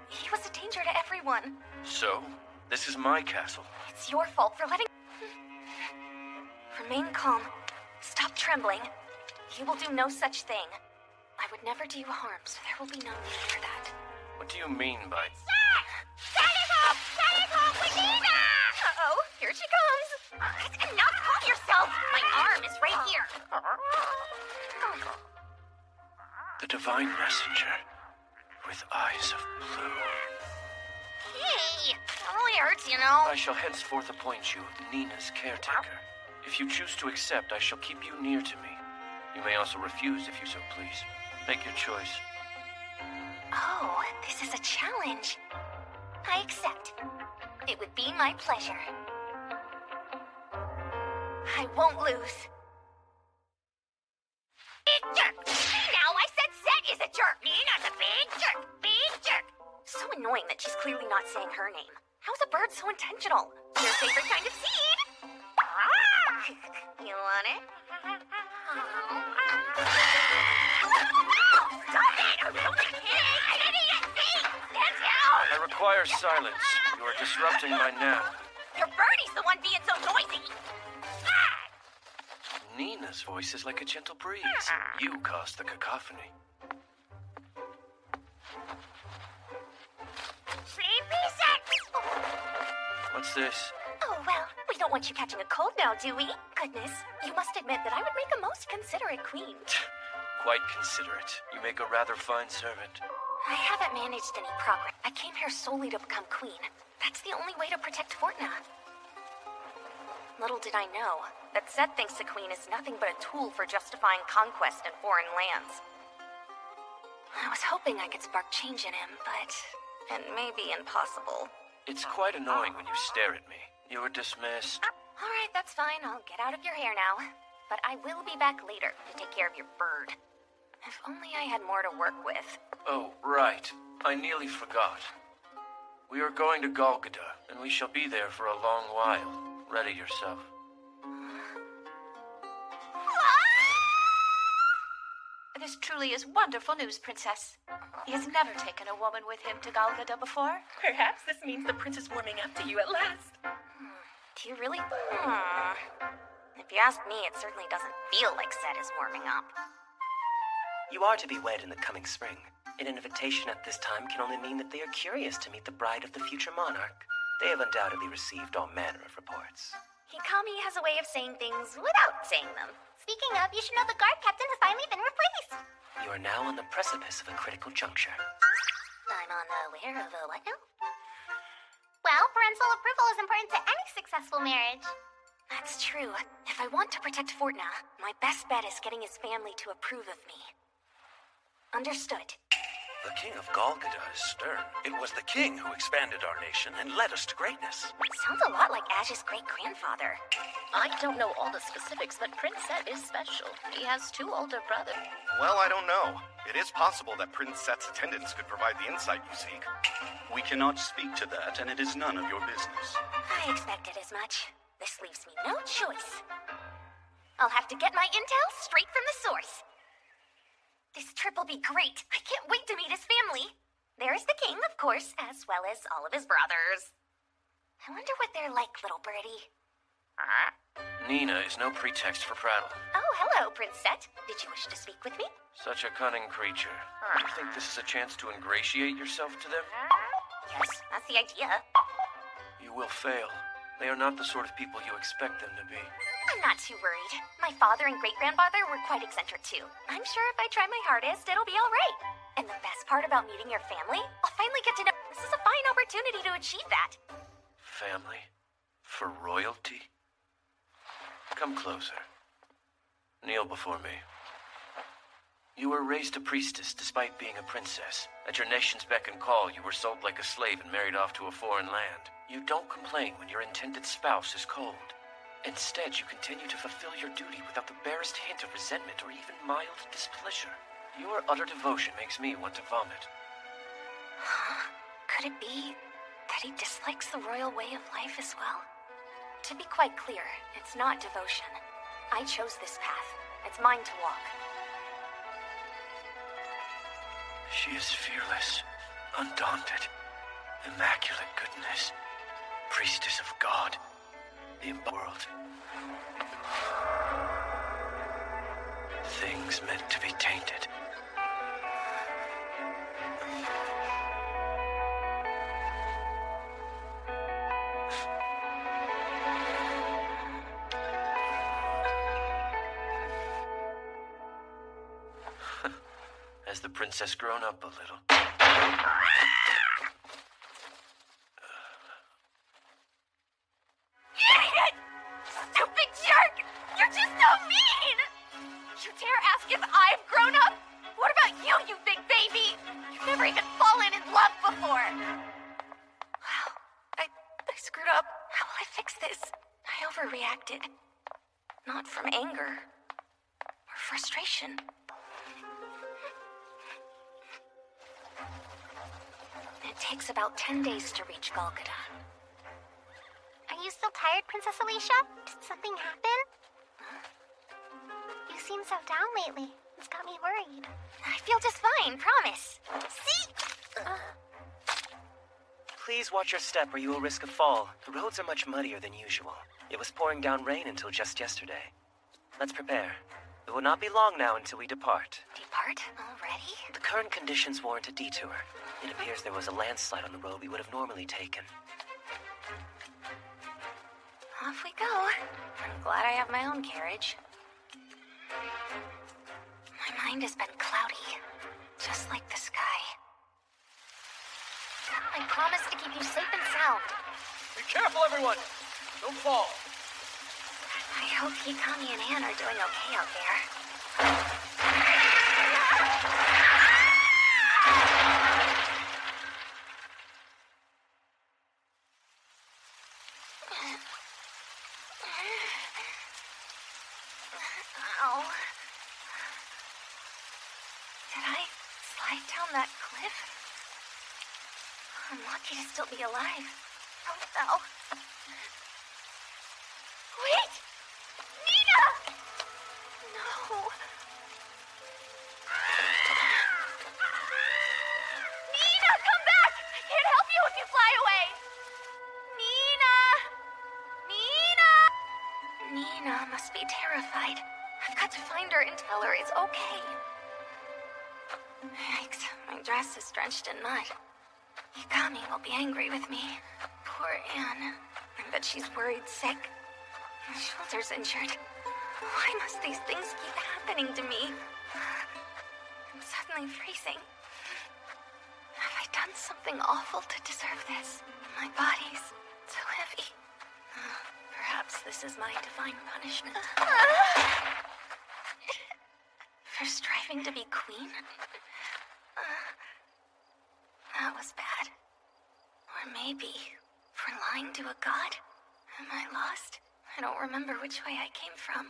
He was a danger to everyone. So, this is my castle. It's your fault for letting... Remain calm. Stop trembling. You will do no such thing. I would never do you harm, so there will be no need for that. What do you mean by... Uh-oh, here she comes. That's enough. Calm yourself. My arm is right here. The divine messenger with eyes of blue. Hey, it really hurts, you know. I shall henceforth appoint you Nina's caretaker. If you choose to accept, I shall keep you near to me. You may also refuse if you so please. Make your choice. Oh, this is a challenge. I accept. It would be my pleasure. I won't lose. Big jerk! Now I said Set is a jerk! Nina's a big jerk! Big jerk! So annoying that she's clearly not saying her name. How's a bird so intentional? Your favorite kind of seed? You want it? Stop it! I'm only kidding! An idiot! See? Stand down! I require silence. You are disrupting my nap. Your birdie's the one being so noisy! Nina's voice is like a gentle breeze. You caused the cacophony. Sleepy sex! What's this? Oh, well, we don't want you catching a cold now, do we? Goodness, you must admit that I would make a most considerate queen. Quite considerate. You make a rather fine servant. I haven't managed any progress. I came here solely to become queen. That's the only way to protect Fortuna. Little did I know that Zed thinks a queen is nothing but a tool for justifying conquest in foreign lands. I was hoping I could spark change in him, but it may be impossible. It's quite annoying when you stare at me. You were dismissed. All right, that's fine. I'll get out of your hair now. But I will be back later to take care of your bird. If only I had more to work with. Oh, right. I nearly forgot. We are going to Golgotha, and we shall be there for a long while. Ready yourself. This truly is wonderful news, Princess. He has never taken a woman with him to Golgotha before. Perhaps this means the prince is warming up to you at last. Do you really? If you ask me, it certainly doesn't feel like Zed is warming up. You are to be wed in the coming spring. An invitation at this time can only mean that they are curious to meet the bride of the future monarch. They have undoubtedly received all manner of reports. Hikami has a way of saying things without saying them. Speaking of, you should know the guard captain has finally been replaced. You are now on the precipice of a critical juncture. I'm unaware of a what now? Well, parental approval is important to any successful marriage. That's true. If I want to protect Fortuna, my best bet is getting his family to approve of me. Understood. The king of Golgotha is stern. It was the king who expanded our nation and led us to greatness. Sounds a lot like Ash's great-grandfather. I don't know all the specifics, but Prince Set is special. He has 2 older brothers. Well, I don't know. It is possible that Prince Set's attendants could provide the insight you seek. We cannot speak to that, and it is none of your business. I expected as much. This leaves me no choice. I'll have to get my intel straight from the source. This trip will be great. I can't wait to meet his family. There's the king, of course, as well as all of his brothers. I wonder what they're like, little birdie. Nina is no pretext for prattle. Oh, hello, Princess. Did you wish to speak with me? Such a cunning creature. You think this is a chance to ingratiate yourself to them? Yes, that's the idea. You will fail. They are not the sort of people you expect them to be. I'm not too worried. My father and great-grandfather were quite eccentric too. I'm sure if I try my hardest, it'll be all right. And the best part about meeting your family, I'll finally get to know. This is a fine opportunity to achieve that. Family? For royalty? Come closer. Kneel before me. You were raised a priestess despite being a princess. At your nation's beck and call, you were sold like a slave and married off to a foreign land. You don't complain when your intended spouse is cold. Instead, you continue to fulfill your duty without the barest hint of resentment or even mild displeasure. Your utter devotion makes me want to vomit. Could it be that he dislikes the royal way of life as well? To be quite clear, it's not devotion. I chose this path. It's mine to walk. She is fearless, undaunted, immaculate goodness, priestess of God, the world. Things meant to be tainted. Has the princess grown up a little? Idiot! Stupid jerk! You're just so mean! You dare ask if I've grown up? What about you, you big baby? You've never even fallen in love before! Wow, I screwed up. How will I fix this? I overreacted. Not from anger or frustration. It takes about 10 days to reach Golgotha. Are you still tired, Princess Alicia? Did something happen? You seem so down lately. It's got me worried. I feel just fine, promise. See? Please watch your step or you will risk a fall. The roads are much muddier than usual. It was pouring down rain until just yesterday. Let's prepare. It will not be long now until we depart. Depart? Already? The current conditions warrant a detour. It appears there was a landslide on the road we would have normally taken. Off we go. I'm glad I have my own carriage. My mind has been cloudy, just like the sky. I promise to keep you safe and sound. Be careful, everyone! Don't fall. I hope Hikami and Anne are doing okay out there. Ow. Did I slide down that cliff? I'm lucky to still be alive. Oh no. Wait! Nina! No. Nina, come back! I can't help you if you fly away! Nina! Nina must be terrified. I've got to find her and tell her it's okay. Yikes, my dress is drenched in mud. Hikami will be angry with me. Poor Anne. I bet she's worried sick. My shoulder's injured. Why must these things keep happening to me? I'm suddenly freezing. Have I done something awful to deserve this? My body's so heavy. Perhaps this is my divine punishment. For striving to be queen? That was bad. Or maybe for lying to a god? Am I lost? I don't remember which way I came from.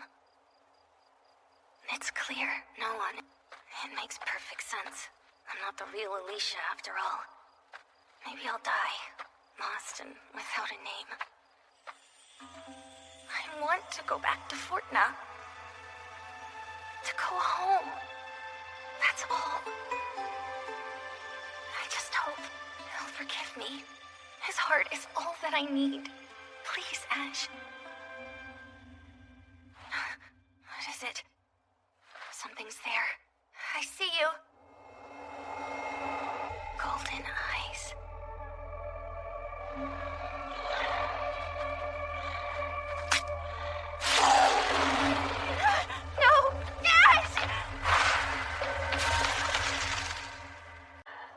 It's clear. No one. It makes perfect sense. I'm not the real Alicia after all. Maybe I'll die. Lost and without a name. I want to go back to Fortuna. To go home. That's all. I just hope he'll forgive me. His heart is all that I need. Please, Ash. Something's there. I see you. Golden eyes. No! Yes!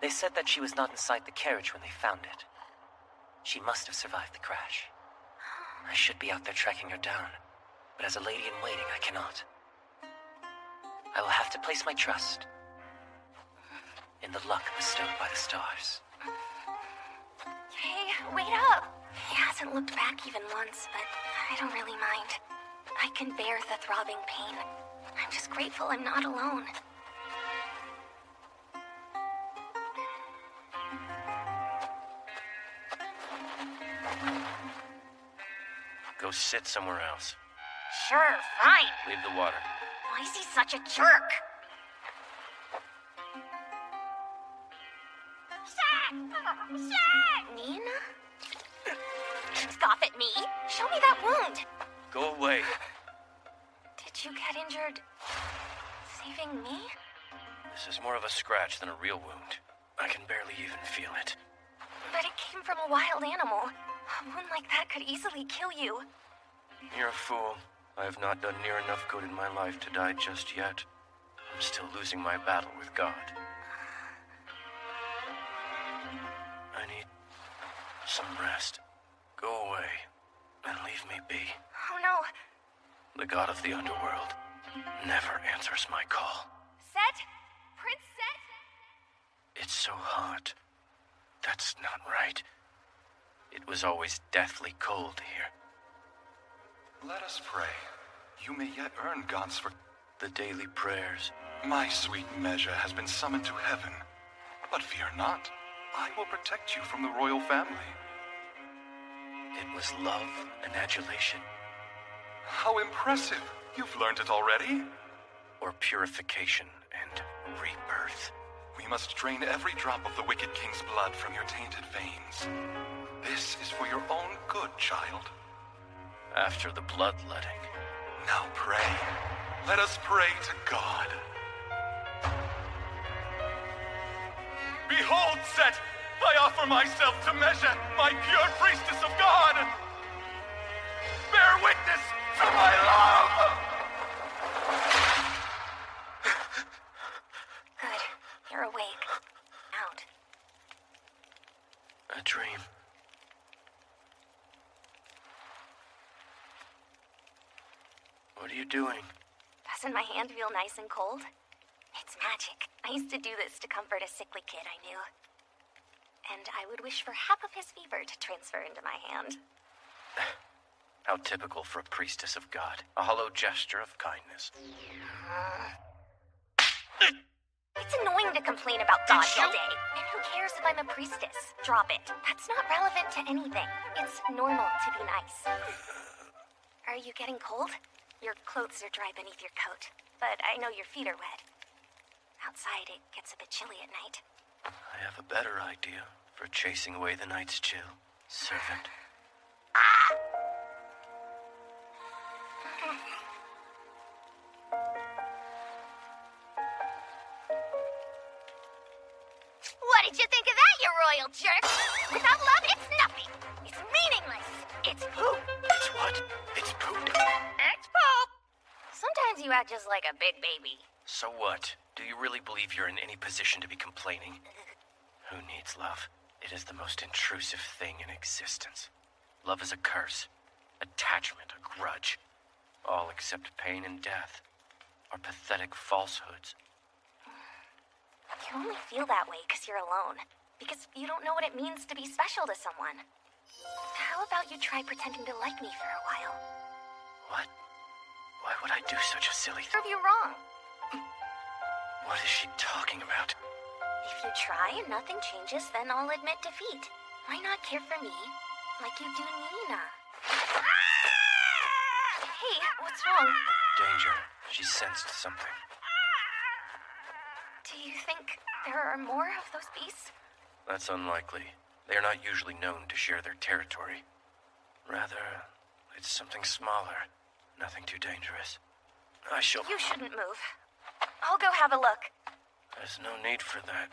They said that she was not inside the carriage when they found it. She must have survived the crash. I should be out there tracking her down, but as a lady in waiting, I cannot. I will have to place my trust in the luck bestowed by the stars. Hey, wait up! He hasn't looked back even once, but I don't really mind. I can bear the throbbing pain. I'm just grateful I'm not alone. Go sit somewhere else. Sure, fine. Leave the water. Why is he such a jerk? Nina? Scoff at me? Show me that wound. Go away. Did you get injured saving me? This is more of a scratch than a real wound. I can barely even feel it. But it came from a wild animal. A wound like that could easily kill you. You're a fool. I have not done near enough good in my life to die just yet. I'm still losing my battle with God. I need some rest. Go away and leave me be. Oh no. The god of the underworld never answers my call. Set? Princess? It's so hot. That's not right. It was always deathly cold here. Let us pray. You may yet earn God's the daily prayers. My sweet measure has been summoned to heaven. But fear not. I will protect you from the royal family. It was love and adulation. How impressive. You've learned it already. Or purification and rebirth. We must drain every drop of the wicked king's blood from your tainted veins. This is for your own good, child. After the bloodletting. Now pray. Let us pray to God. Behold, Set! I offer myself to measure, my pure priestess of God! Bear witness to my love! Good. You're awake. Out. A dream. What are you doing? Doesn't my hand feel nice and cold? It's magic. I used to do this to comfort a sickly kid I knew. And I would wish for half of his fever to transfer into my hand. How typical for a priestess of God. A hollow gesture of kindness. It's annoying to complain about God all day. And who cares if I'm a priestess? Drop it. That's not relevant to anything. It's normal to be nice. Are you getting cold? Your clothes are dry beneath your coat, but I know your feet are wet. Outside, it gets a bit chilly at night. I have a better idea for chasing away the night's chill. Servant. What did you think of that, you royal jerk? Without love, it's nothing. It's meaningless. It's poop. It's what? It's poop. It's poop. Sometimes you act just like a big baby. So what? Do you really believe you're in any position to be complaining? Who needs love? It is the most intrusive thing in existence. Love is a curse, attachment, a grudge. All except pain and death are pathetic falsehoods. You only feel that way because you're alone. Because you don't know what it means to be special to someone. How about you try pretending to like me for a while? What? Why would I do such a silly thing? Prove you wrong. What is she talking about? If you try and nothing changes, then I'll admit defeat. Why not care for me like you do Nina? Hey, what's wrong? Danger. She sensed something. Do you think there are more of those beasts? That's unlikely. They are not usually known to share their territory. Rather, it's something smaller. Nothing too dangerous. I shall... You shouldn't move. I'll go have a look. There's no need for that.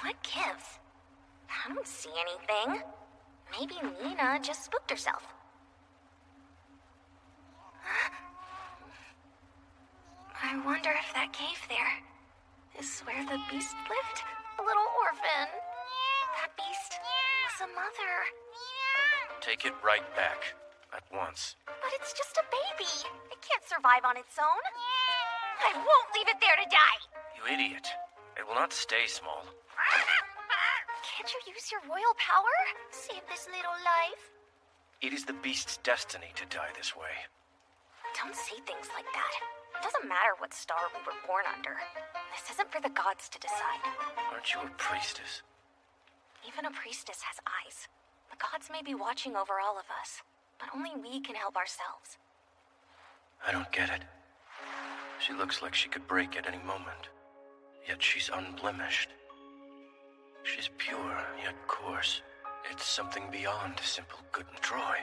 What gives? I don't see anything. Maybe Nina just spooked herself. I wonder if that cave there is where the beast lived? A little orphan. That beast was a mother. Take it right back. At once. But it's just a baby. It can't survive on its own. I won't leave it there to die. You idiot. It will not stay small. Can't you use your royal power? Save this little life. It is the beast's destiny to die this way. Don't say things like that. It doesn't matter what star we were born under. This isn't for the gods to decide. Aren't you a priestess? Even a priestess has eyes. The gods may be watching over all of us, but only we can help ourselves. I don't get it. She looks like she could break at any moment. Yet she's unblemished. She's pure, yet coarse. It's something beyond simple good and Troy.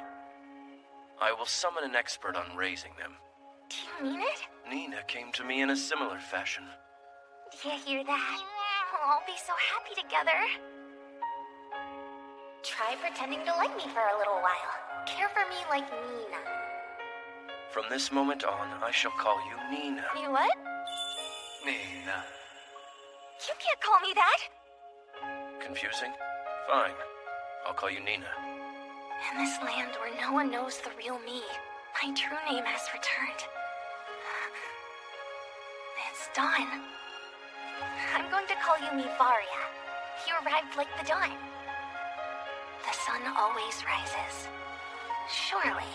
I will summon an expert on raising them. Do you mean it? Nina came to me in a similar fashion. Do you hear that? We'll all be so happy together. Try pretending to like me for a little while. Care for me like Nina. From this moment on, I shall call you Nina. You what? Nina. You can't call me that. Confusing? Fine. I'll call you Nina. In this land where no one knows the real me, my true name has returned. It's dawn. I'm going to call you Mivaria. You arrived like the dawn. The sun always rises. Surely.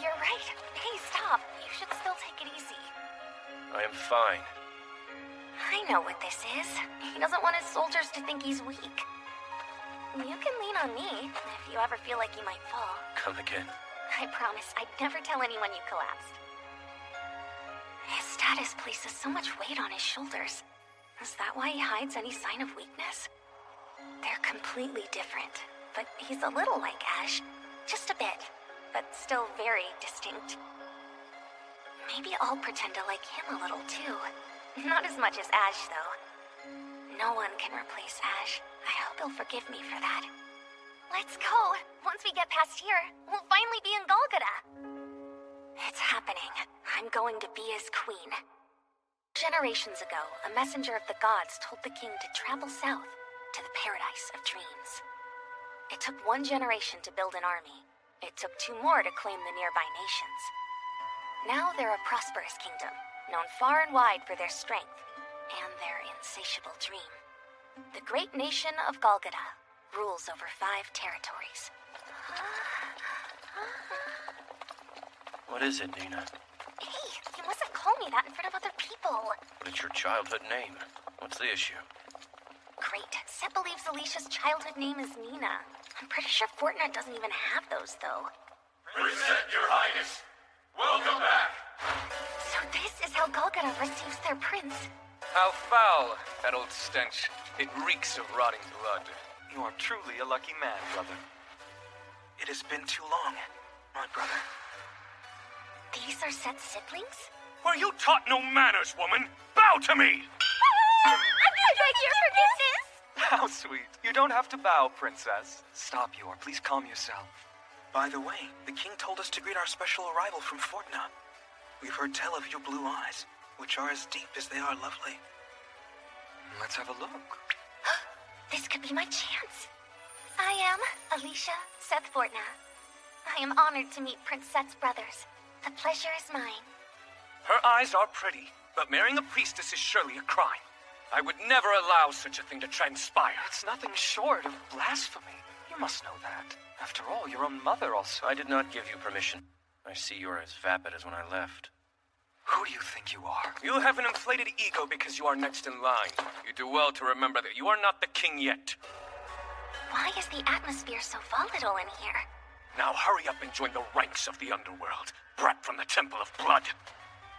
You're right. Hey, stop. You should still take it easy. I am fine. I know what this is. He doesn't want his soldiers to think he's weak. You can lean on me if you ever feel like you might fall. Come again. I promise I'd never tell anyone you collapsed. His status places so much weight on his shoulders. Is that why he hides any sign of weakness? They're completely different, but he's a little like Ash. Just a bit, but still very distinct. Maybe I'll pretend to like him a little too. Not as much as Ash, though. No one can replace Ash. I hope he'll forgive me for that. Let's go. Once we get past here, we'll finally be in Golgotha. It's happening. I'm going to be his queen. Generations ago, a messenger of the gods told the king to travel south to the paradise of dreams. It took one generation to build an army. It took 2 more to claim the nearby nations. Now they're a prosperous kingdom, known far and wide for their strength and their insatiable dream. The great nation of Golgotha rules over 5 territories. What is it, Nina? Hey, you mustn't call me that in front of other people. But it's your childhood name. What's the issue? Great. Seth believes Alicia's childhood name is Nina. I'm pretty sure Fortnite doesn't even have those, though. Present, Your Highness. Welcome back. So this is how Golgotha receives their prince. How foul, that old stench. It reeks of rotting blood. You are truly a lucky man, brother. It has been too long, my brother. These are Seth's siblings? Were you taught no manners, woman? Bow to me! I beg your forgiveness! How sweet. You don't have to bow, princess. Stop, Yor. Please calm yourself. By the way, the king told us to greet our special arrival from Fortna. We've heard tell of your blue eyes, which are as deep as they are lovely. Let's have a look. This could be my chance. I am Alicia Seth Fortna. I am honored to meet Prince Seth's brothers. The pleasure is mine. Her eyes are pretty, but marrying a priestess is surely a crime. I would never allow such a thing to transpire. It's nothing short of blasphemy. You must know that. After all, your own mother also... I did not give you permission. I see you're as vapid as when I left. Who do you think you are? You have an inflated ego because you are next in line. You do well to remember that you are not the king yet. Why is the atmosphere so volatile in here? Now hurry up and join the ranks of the underworld. Brat from the Temple of Blood.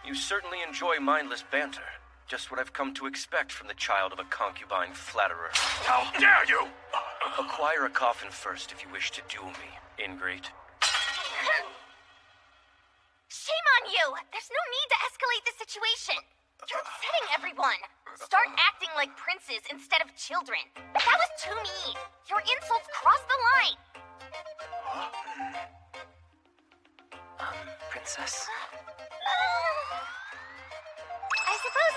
You certainly enjoy mindless banter. Just what I've come to expect from the child of a concubine flatterer. How dare you! Acquire a coffin first if you wish to duel me, ingrate. on you! There's no need to escalate the situation. You're upsetting everyone. Start acting like princes instead of children. That was too mean. Your insults crossed the line. Princess? I suppose.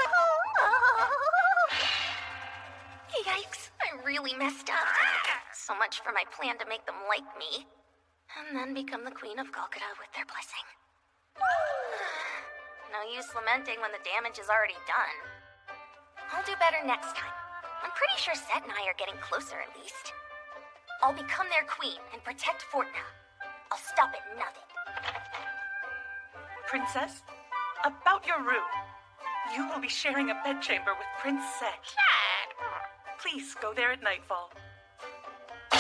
Yikes, I really messed up. So much for my plan to make them like me. And then become the Queen of Golgotha with their blessing. No use lamenting when the damage is already done. I'll do better next time. I'm pretty sure Set and I are getting closer at least. I'll become their queen and protect Fortuna. I'll stop at nothing. Princess, about your room. You will be sharing a bedchamber with Prince Set. Please go there at nightfall. They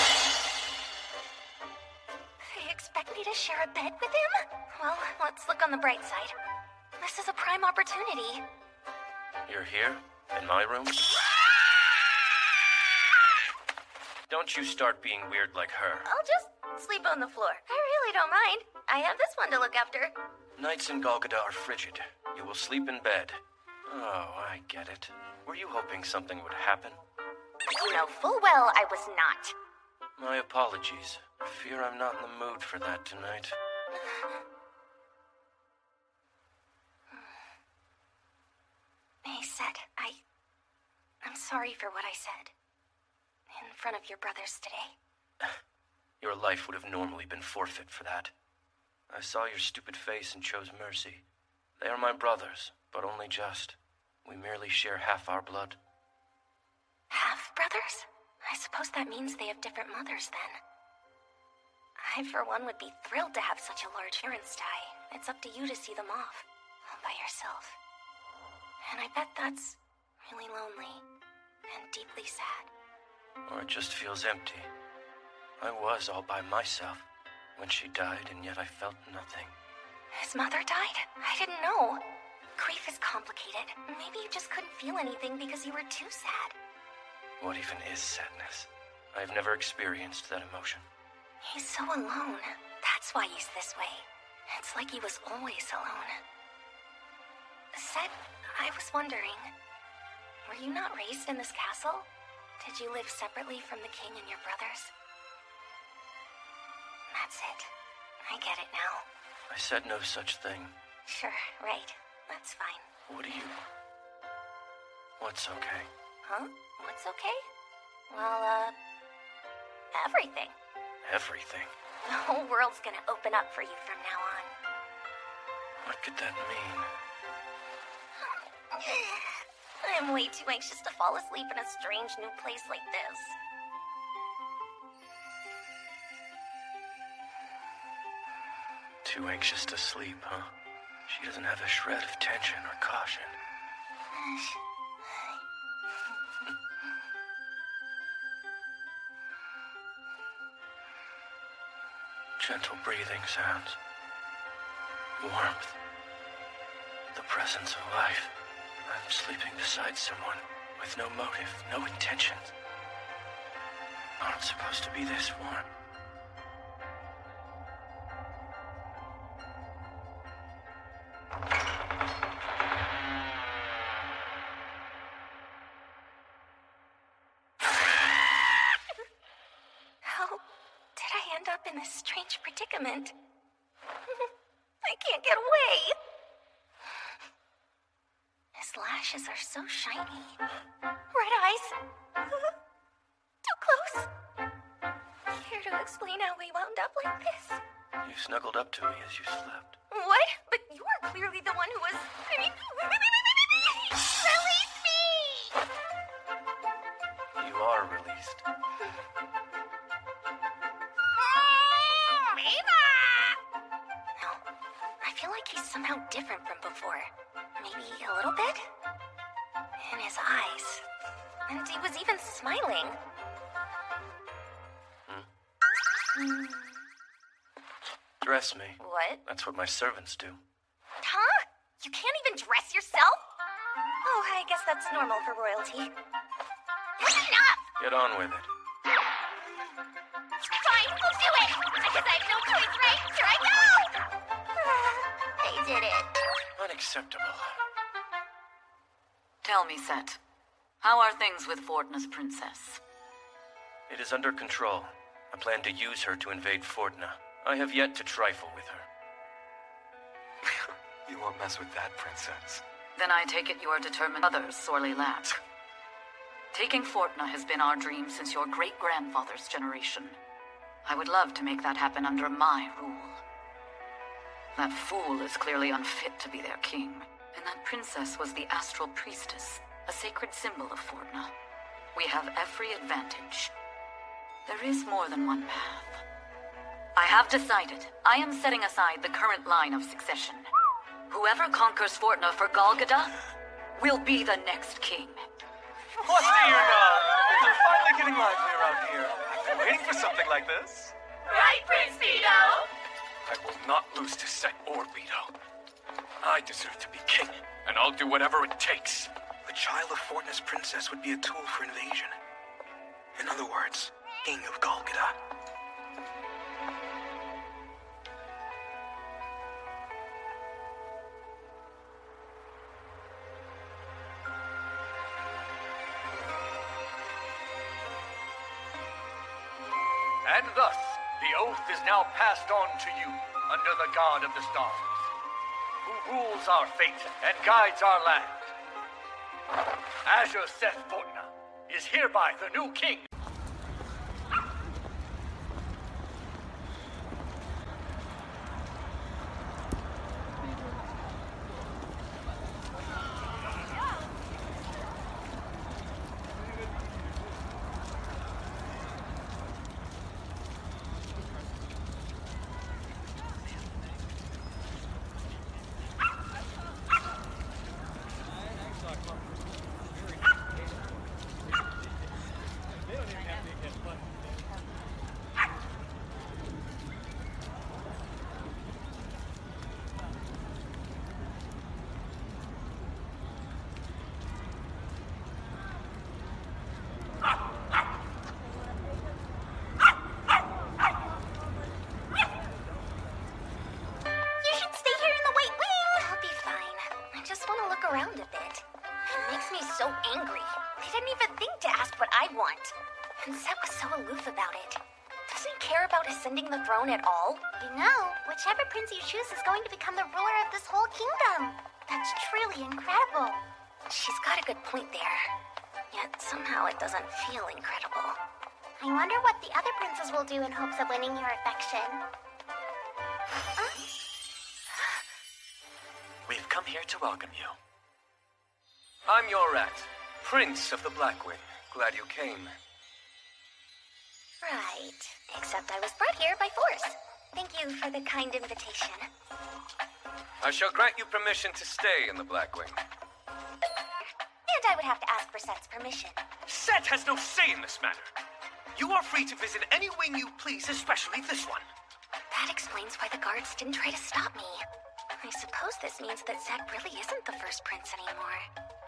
expect me to share a bed with him? Well, let's look on the bright side. This is a prime opportunity. You're here? In my room? Don't you start being weird like her. I'll just sleep on the floor. I really don't mind. I have this one to look after. Nights in Golgotha are frigid. You will sleep in bed. Oh, I get it. Were you hoping something would happen? You know full well I was not. My apologies. I fear I'm not in the mood for that tonight. Hey, Set, I'm sorry for what I said. In front of your brothers today. Your life would have normally been forfeit for that. I saw your stupid face and chose mercy. They are my brothers, but only just. We merely share half our blood. Half-brothers? I suppose that means they have different mothers, then. I, for one, would be thrilled to have such a large parents die. It's up to you to see them off, all by yourself. And I bet that's really lonely and deeply sad. Or it just feels empty. I was all by myself when she died, and yet I felt nothing. His mother died? I didn't know. Grief is complicated. Maybe you just couldn't feel anything because you were too sad. What even is sadness? I've never experienced that emotion. He's so alone. That's why he's this way. It's like he was always alone. Set, I was wondering, were you not raised in this castle? Did you live separately from the king and your brothers? That's it. I get it now. I said no such thing. Sure, right. That's fine. What do you... What's okay? Huh? What's okay? Well, everything. Everything? The whole world's gonna open up for you from now on. What could that mean? I'm way too anxious to fall asleep in a strange new place like this. Too anxious to sleep, huh? She doesn't have a shred of tension or caution. Gentle breathing sounds. Warmth. The presence of life. I'm sleeping beside someone with no motive, no intentions. Not supposed to be this warm. How did I end up in this strange predicament? I can't get away. His lashes are so shiny. Red eyes. Too close. Care to explain how we wound up like this? You snuggled up to me as you slept. What? But you were clearly the one who was... Release me! You are released. No, I feel like he's somehow different from before. Maybe a little bit? In his eyes. And he was even smiling. Dress me. What? That's what my servants do. Huh? You can't even dress yourself? Oh, I guess that's normal for royalty. Enough! Get on with it. Fine, I'll do it! I guess I have no choice, right? Here I go! I did it. unacceptable. Tell me, Set, how are things with Fortna's princess? It is under control. I plan to use her to invade Fortna. I have yet to trifle with her. You won't mess with that, princess. Then I take it you are determined others sorely lack. Taking Fortna has been our dream since your great-grandfather's generation. I would love to make that happen under my rule. That fool is clearly unfit to be their king, and that princess was the Astral Priestess, a sacred symbol of Fortna. We have every advantage. There is more than one path. I have decided I am setting aside the current line of succession. Whoever conquers Fortna for Golgotha will be the next king. What do you know? They're finally getting lively around here. I've been waiting for something like this. Right, Prince Vito? I will not lose to Set or Vito. I deserve to be king, and I'll do whatever it takes. The child of Fortna's princess would be a tool for invasion. In other words, King of Golgotha. And thus, the oath is now passed on to you, under the God of the Stars, who rules our fate and guides our land. Azure Seth Fortna is hereby the new king. around a bit. It makes me so angry. They didn't even think to ask what I want. And Set was so aloof about it. Doesn't he care about ascending the throne at all? You know, whichever prince you choose is going to become the ruler of this whole kingdom. That's truly incredible. She's got a good point there. Yet somehow it doesn't feel incredible. I wonder what the other princes will do in hopes of winning your affection. We've come here to welcome you. I'm your rat, Prince of the Blackwing. Glad you came. Right. Except I was brought here by force. Thank you for the kind invitation. I shall grant you permission to stay in the Blackwing. And I would have to ask for Set's permission. Set has no say in this matter. You are free to visit any wing you please, especially this one. That explains why the guards didn't try to stop me. I suppose this means that Set really isn't the first prince anymore.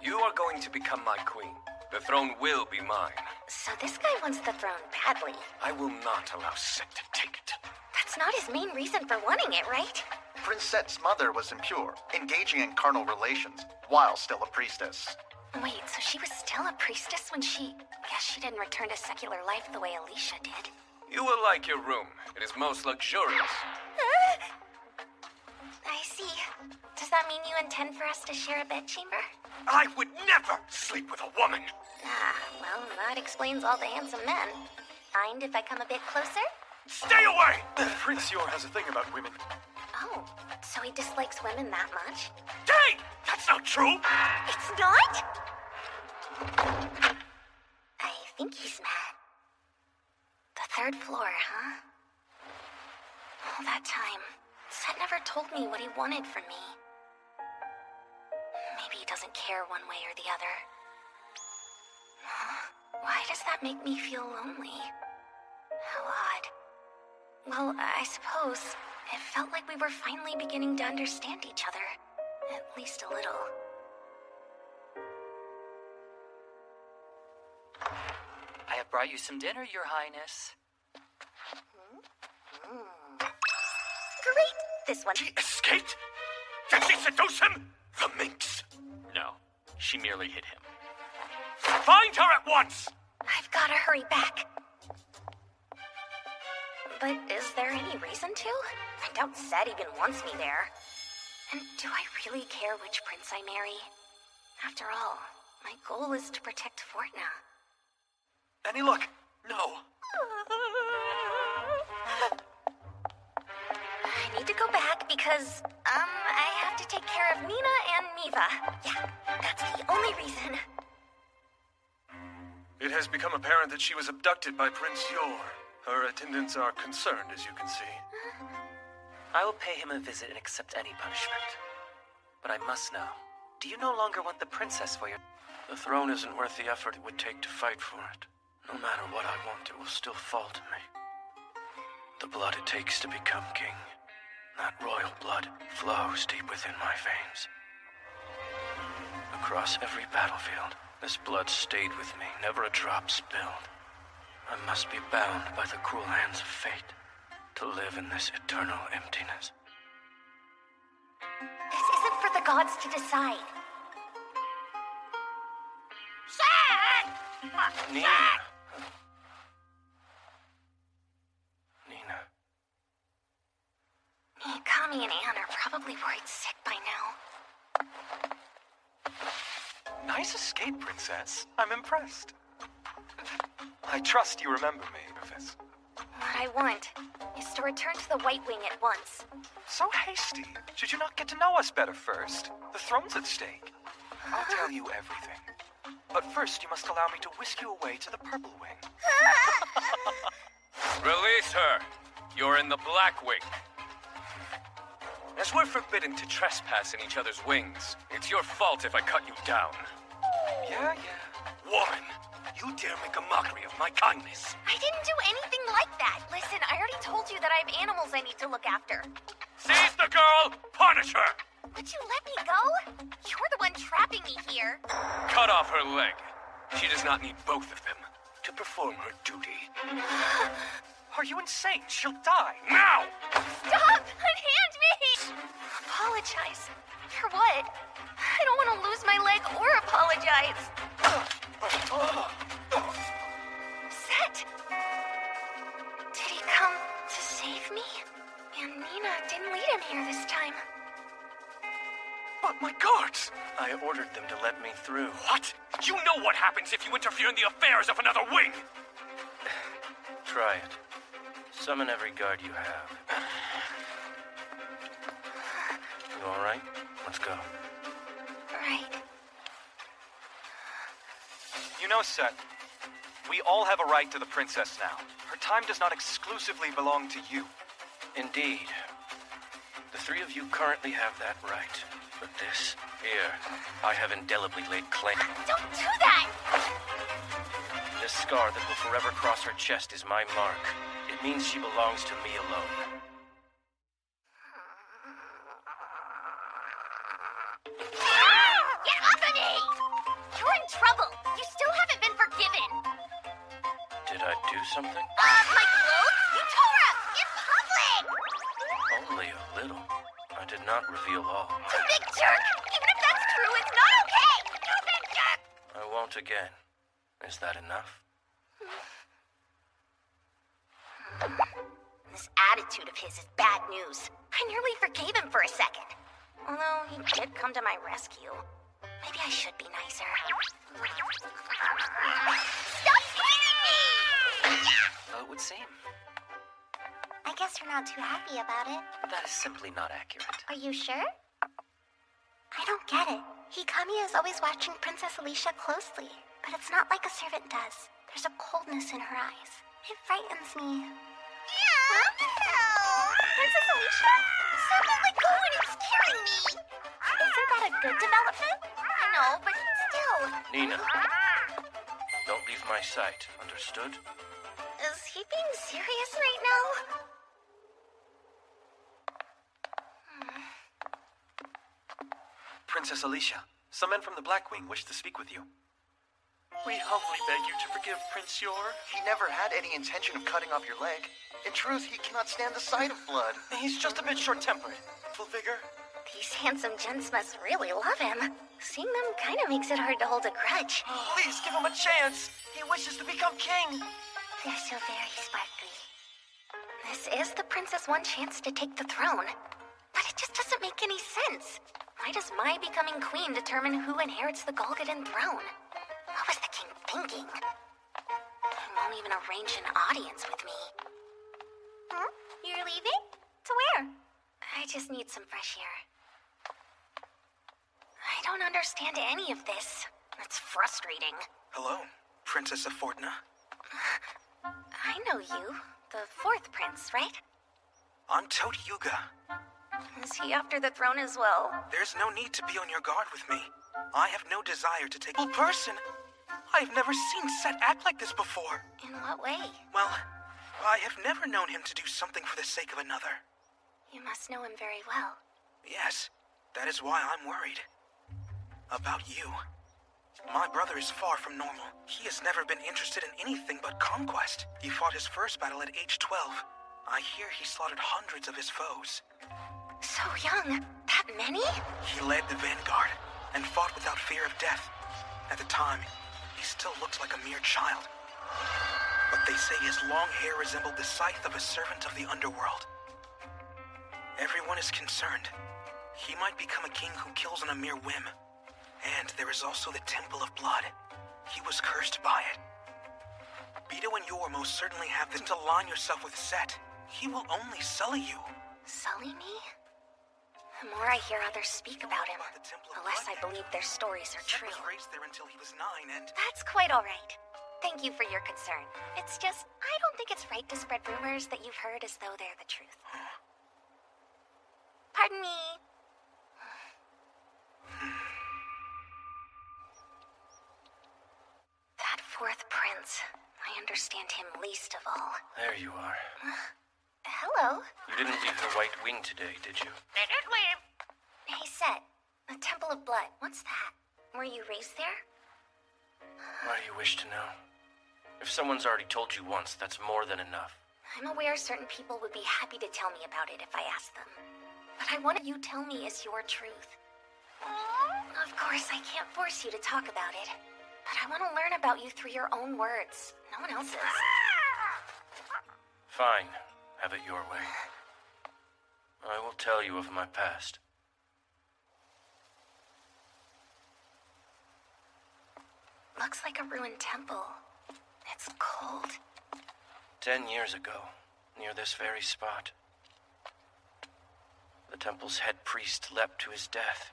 You are going to become my queen. The throne will be mine. So this guy wants the throne badly. I will not allow Set to take it. That's not his main reason for wanting it, right? Prince Set's mother was impure, engaging in carnal relations, while still a priestess. Wait, so she was still a priestess when she... Guess she didn't return to secular life the way Alicia did. You will like your room. It is most luxurious. I see. Does that mean you intend for us to share a bedchamber? I would never sleep with a woman! Ah, well, that explains all the handsome men. Mind if I come a bit closer? Stay away! Prince Yor has a thing about women. Oh, so he dislikes women that much? Hey! That's not true! It's not? I think he's mad. The third floor, huh? All that time, Set never told me what he wanted from me. Maybe he doesn't care one way or the other. Why does that make me feel lonely? How odd. Well, I suppose it felt like we were finally beginning to understand each other. At least a little. I have brought you some dinner, Your Highness. Great! This one. She escaped? Did she seduce him? The minx. No, she merely hit him. Find her at once! I've gotta hurry back. But is there any reason to? I doubt Zed even wants me there. And do I really care which prince I marry? After all, my goal is to protect Fortna. Any luck? No. I need to go back because, I have to take care of Nina and Miva. Yeah, that's the only reason. It has become apparent that she was abducted by Prince Yor. Her attendants are concerned, as you can see. I will pay him a visit and accept any punishment. But I must know, do you no longer want the princess for your... The throne isn't worth the effort it would take to fight for it. No matter what I want, it will still fall to me. The blood it takes to become king. That royal blood flows deep within my veins. Across every battlefield, this blood stayed with me, never a drop spilled. I must be bound by the cruel hands of fate to live in this eternal emptiness. This isn't for the gods to decide. Nina! Nina. Kami and Anne are probably worried sick by now. Nice escape, Princess. I'm impressed. I trust you remember me, Rufus. What I want is to return to the White Wing at once. So hasty. Should you not get to know us better first? The throne's at stake. I'll tell you everything. But first, you must allow me to whisk you away to the Purple Wing. Release her! You're in the Black Wing. As we're forbidden to trespass in each other's wings, it's your fault if I cut you down. Yeah. Woman, you dare make a mockery of my kindness. I didn't do anything like that. Listen, I already told you that I have animals I need to look after. Seize the girl! Punish her! Would you let me go? You're the one trapping me here. Cut off her leg. She does not need both of them to perform her duty. Are you insane? She'll die. Now! Stop! Unhand me! Apologize? For what? I don't want to lose my leg or apologize. Set! Did he come to save me? And Nina didn't lead him here this time. But my guards! I ordered them to let me through. What? You know what happens if you interfere in the affairs of another wing! Try it. Summon every guard you have. You all right? Let's go. Right. You know, Set, we all have a right to the princess now. Her time does not exclusively belong to you. Indeed. The three of you currently have that right. But this, here, I have indelibly laid claim. Don't do that! This scar that will forever cross her chest is my mark. It means she belongs to me alone. Get off of me! You're in trouble. You still haven't been forgiven. Did I do something? My clothes? You tore up in public! Only a little. I did not reveal all. You big jerk! Even if that's true, it's not okay! You big jerk! I won't again. Is that enough? This attitude of his is bad news. I nearly forgave him for a second. Although he did come to my rescue. Maybe I should be nicer. Stop hitting me! So it would seem. I guess you're not too happy about it. That is simply not accurate. Are you sure? I don't get it. Hikami is always watching Princess Alicia closely, but it's not like a servant does. There's a coldness in her eyes. It frightens me. Princess Alicia? Stop, let go, and it's scaring me! Isn't that a good development? I know, but still. Nina, don't leave my sight, understood? Is he being serious right now? Princess Alicia, some men from the Black Wing wish to speak with you. We humbly beg you to forgive Prince Yor. He never had any intention of cutting off your leg. In truth, he cannot stand the sight of blood. He's just a bit short-tempered. Full vigor? These handsome gents must really love him. Seeing them kind of makes it hard to hold a grudge. Please give him a chance. He wishes to become king. They're so very sparkly. This is the Princess' one chance to take the throne. But it just doesn't make any sense. Why does my becoming queen determine who inherits the Golgodan throne? What was the king thinking? He won't even arrange an audience with me. You're leaving? To where? I just need some fresh air. I don't understand any of this. It's frustrating. Hello, Princess of Fortuna. I know you. The fourth prince, right? I'm Toad Yuga. Is he after the throne as well? There's no need to be on your guard with me. I have no desire to take a person. I've never seen Set act like this before. In what way? Well, I have never known him to do something for the sake of another. You must know him very well. Yes, that is why I'm worried. About you. My brother is far from normal. He has never been interested in anything but conquest. He fought his first battle at age 12. I hear he slaughtered hundreds of his foes. So young? That many? He led the vanguard and fought without fear of death. At the time, he still looked like a mere child. But they say his long hair resembled the scythe of a servant of the underworld. Everyone is concerned. He might become a king who kills on a mere whim. And there is also the Temple of Blood. He was cursed by it. Beto and you will most certainly have to align yourself with Set. He will only sully you. Sully me? The more I hear others speak about him, the less I believe their stories are true. Set was raised there until he was 9 and... That's quite all right. Thank you for your concern. It's just, I don't think it's right to spread rumors that you've heard as though they're the truth. Pardon me. That fourth prince. I understand him least of all. There you are. Hello. You didn't leave the White Wing today, did you? I did leave. Hey, Set. The Temple of Blood. What's that? Were you raised there? Why do you wish to know? If someone's already told you once, that's more than enough. I'm aware certain people would be happy to tell me about it if I asked them. But I want you tell me is your truth. Of course, I can't force you to talk about it. But I want to learn about you through your own words. No one else's. Fine. Have it your way. I will tell you of my past. Looks like a ruined temple. It's cold. 10 years ago, near this very spot, the temple's head priest leapt to his death.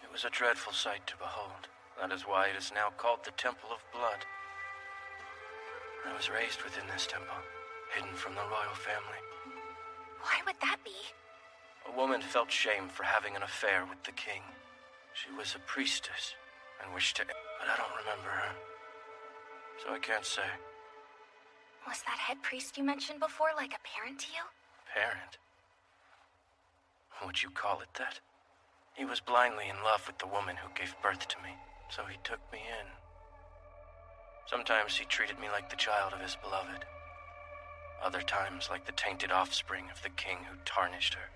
It was a dreadful sight to behold. That is why it is now called the Temple of Blood. I was raised within this temple, hidden from the royal family. Why would that be? A woman felt shame for having an affair with the king. She was a priestess and wished to... But I don't remember her. So I can't say. Was that head priest you mentioned before like a parent to you? Parent? Would you call it that? He was blindly in love with the woman who gave birth to me, so he took me in. Sometimes he treated me like the child of his beloved. Other times like the tainted offspring of the king who tarnished her.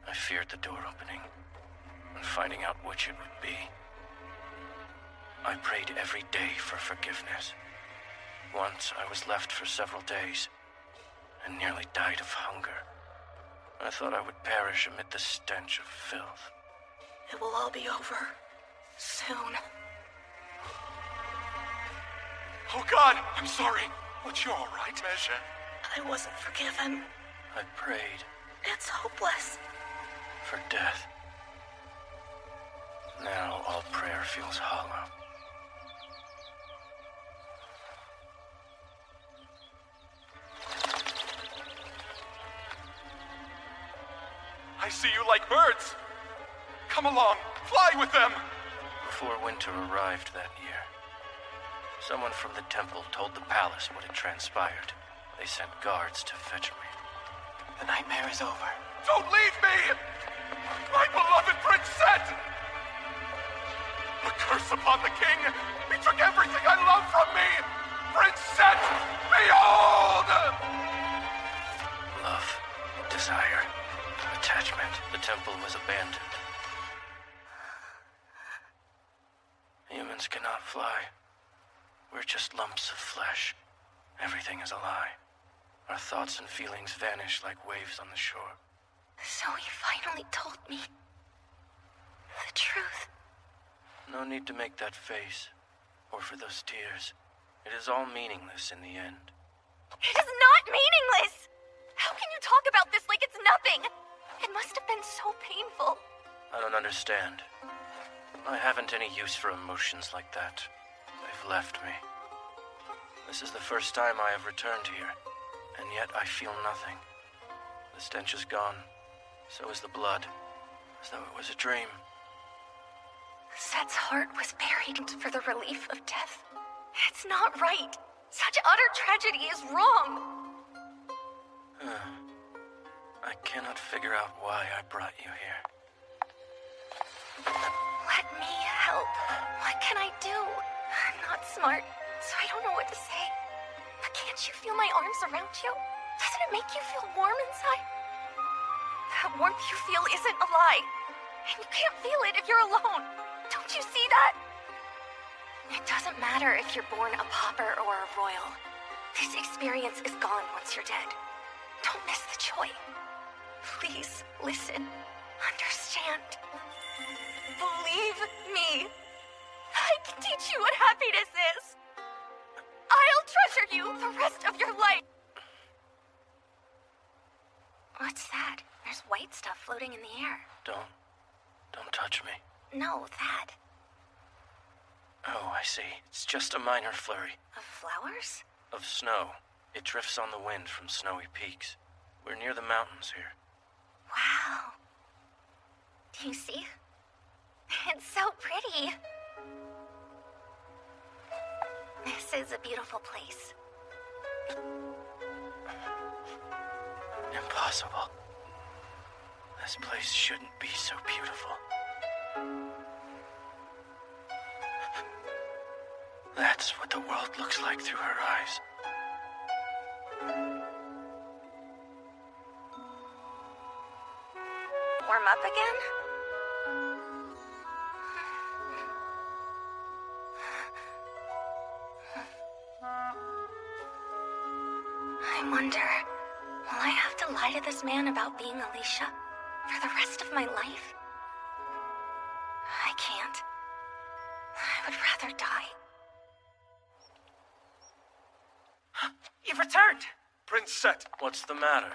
I feared the door opening and finding out which it would be. I prayed every day for forgiveness. Once I was left for several days and nearly died of hunger. I thought I would perish amid the stench of filth. It will all be over. Soon. Oh God, I'm sorry. But you're all right, Measure. I wasn't forgiven. I prayed. It's hopeless. For death. Now all prayer feels hollow. I see you like birds. Come along, fly with them. Before winter arrived that year, someone from the temple told the palace what had transpired. They sent guards to fetch me. The nightmare is over. Don't leave me! My beloved Princess! A curse upon the king! He took everything I love from me! Princess, behold! Love, desire, attachment. attachment. The temple was abandoned. Humans cannot fly. We're just lumps of flesh. Everything is a lie. Our thoughts and feelings vanish like waves on the shore. So he finally told me the truth. No need to make that face, or for those tears. It is all meaningless in the end. It is not meaningless! How can you talk about this like it's nothing? It must have been so painful. I don't understand. I haven't any use for emotions like that. They've left me. This is the first time I have returned here, and yet I feel nothing. The stench is gone. So is the blood, as though it was a dream. Set's heart was buried for the relief of death. It's not right. Such utter tragedy is wrong. I cannot figure out why I brought you here. Let me help. What can I do? I'm not smart, so I don't know what to say. But can't you feel my arms around you? Doesn't it make you feel warm inside? That warmth you feel isn't a lie. And you can't feel it if you're alone. Don't you see that? It doesn't matter if you're born a pauper or a royal. This experience is gone once you're dead. Don't miss the joy. Please listen. Understand. Believe me. I can teach you what happiness is. I'll treasure you the rest of your life. What's that? There's white stuff floating in the air. Don't touch me. No, that. Oh, I see. It's just a minor flurry. Of flowers? Of snow. It drifts on the wind from snowy peaks. We're near the mountains here. Wow. Do you see? It's so pretty. This is a beautiful place. Impossible. This place shouldn't be so beautiful. That's what the world looks like through her eyes. Warm up again? I wonder, will I have to lie to this man about being Alicia for the rest of my life? I can't. I would rather die. You've returned! Prince Set. What's the matter?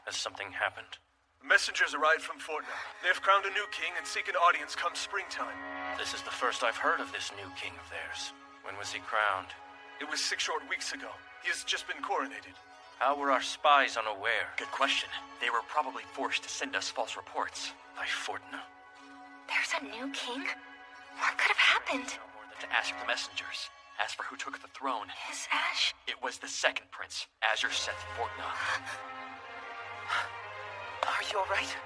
Has something happened? Messengers arrived from Fortna. They've crowned a new king and seek an audience come springtime. This is the first I've heard of this new king of theirs. When was he crowned? It was 6 short weeks ago. He has just been coronated. How were our spies unaware? Good question. They were probably forced to send us false reports. By Fortna. There's a new king? What could have happened? No more than to ask the messengers. As for who took the throne, Is Ash? it was the second prince, Azure Seth Fortna. Are you alright?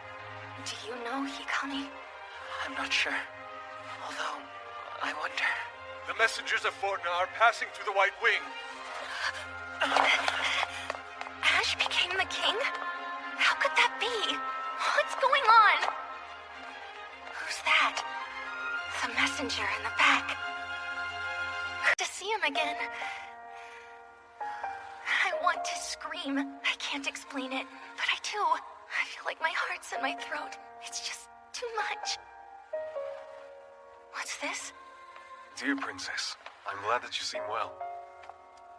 Do you know Hikami? I'm not sure. Although, I wonder. The messengers of Fortna are passing through the White Wing. Ash became the king? How could that be? What's going on? Who's that? The messenger in the back. Good to see him again. I want to scream. I can't explain it, but I do. I feel like my heart's in my throat. It's just too much. What's this? Dear Princess, I'm glad that you seem well.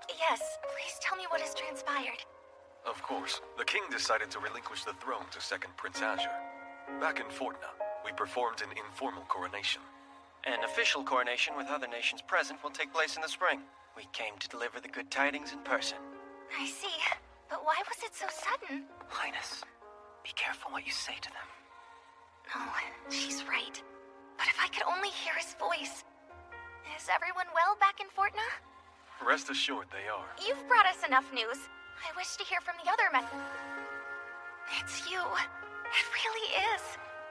Yes, please tell me what has transpired. Of course, the king decided to relinquish the throne to second Prince Azure. Back in Fortna, we performed an informal coronation. An official coronation with other nations present will take place in the spring. We came to deliver the good tidings in person. I see, but why was it so sudden? Highness, be careful what you say to them. No, she's right. But if I could only hear his voice. Is everyone well back in Fortna? Rest assured they are. You've brought us enough news. I wish to hear from the other men. It's you. It really is.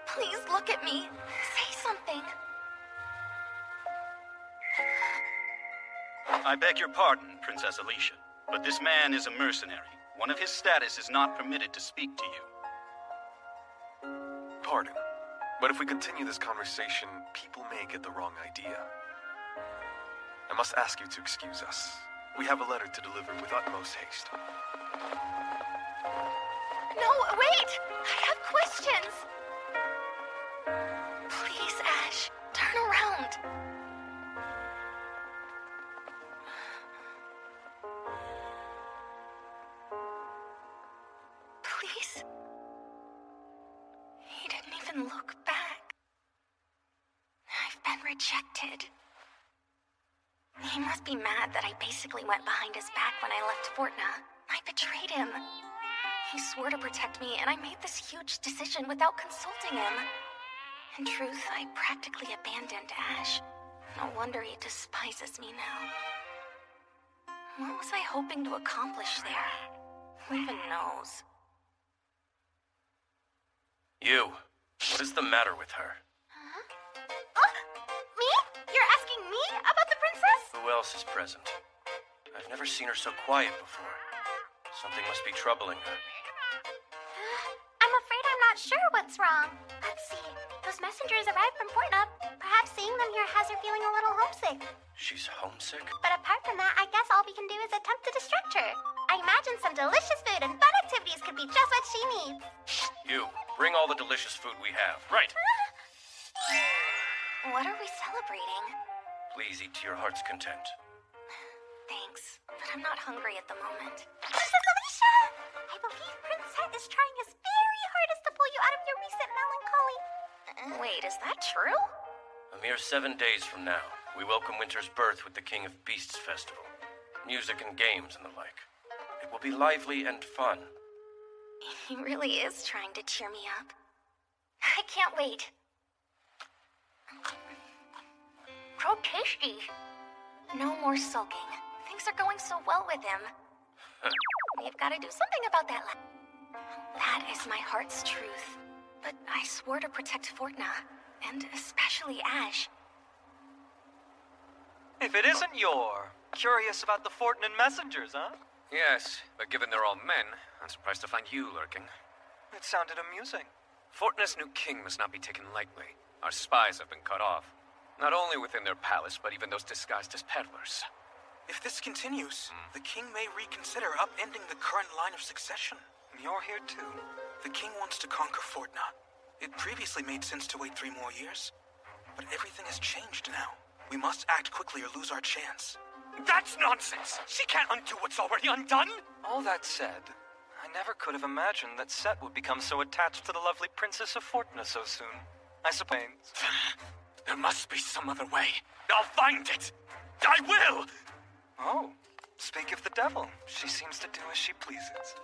Please look at me. Say something. I beg your pardon, Princess Alicia, but this man is a mercenary. One of his status is not permitted to speak to you. pardon, but if we continue this conversation, people may get the wrong idea. I must ask you to excuse us. We have a letter to deliver with utmost haste. No, wait! I have questions! Please, Ash, turn around. Please? He didn't even look back. I've been rejected. He must be mad that I basically went behind his back when I left Fortna. I betrayed him. He swore to protect me, and I made this huge decision without consulting him. In truth, I practically abandoned Ash. No wonder he despises me now. What was I hoping to accomplish there? Who even knows? You. What is the matter with her? Me? You're asking me about the princess? Who else is present? I've never seen her so quiet before. Something must be troubling her. I'm afraid I'm not sure what's wrong. Let's see. Those messengers arrived from Fortna. Perhaps seeing them here has her feeling a little homesick. She's homesick? But apart from that, I guess all we can do is attempt to distract her. I imagine some delicious food and fun activities could be just what she needs. You, bring all the delicious food we have. Right. What are we celebrating? Please eat to your heart's content. Thanks, but I'm not hungry at the moment. Princess Alicia! I believe Prince Set is trying his very hardest to pull you out of your recent melancholy. Wait, is that true? A mere 7 days from now, we welcome winter's birth with the King of Beasts Festival. Music and games and the like. It will be lively and fun. He really is trying to cheer me up. I can't wait. So tasty. No more sulking. Things are going so well with him. We've got to do something about that. That is my heart's truth. But I swore to protect Fortna, and especially Ash. If it isn't you're curious about the Fortnan messengers, huh? Yes, but given they're all men, I'm surprised to find you lurking. It sounded amusing. Fortna's new king must not be taken lightly. Our spies have been cut off. Not only within their palace, but even those disguised as peddlers. If this continues, the king may reconsider upending the current line of succession. You're here too. The king wants to conquer Fortna. It previously made sense to wait 3 more years. But everything has changed now. We must act quickly or lose our chance. That's nonsense! She can't undo what's already undone! All that said, I never could have imagined that Set would become so attached to the lovely Princess of Fortna so soon. I suppose. There must be some other way. I'll find it! I will! Oh, speak of the devil. She seems to do as she pleases.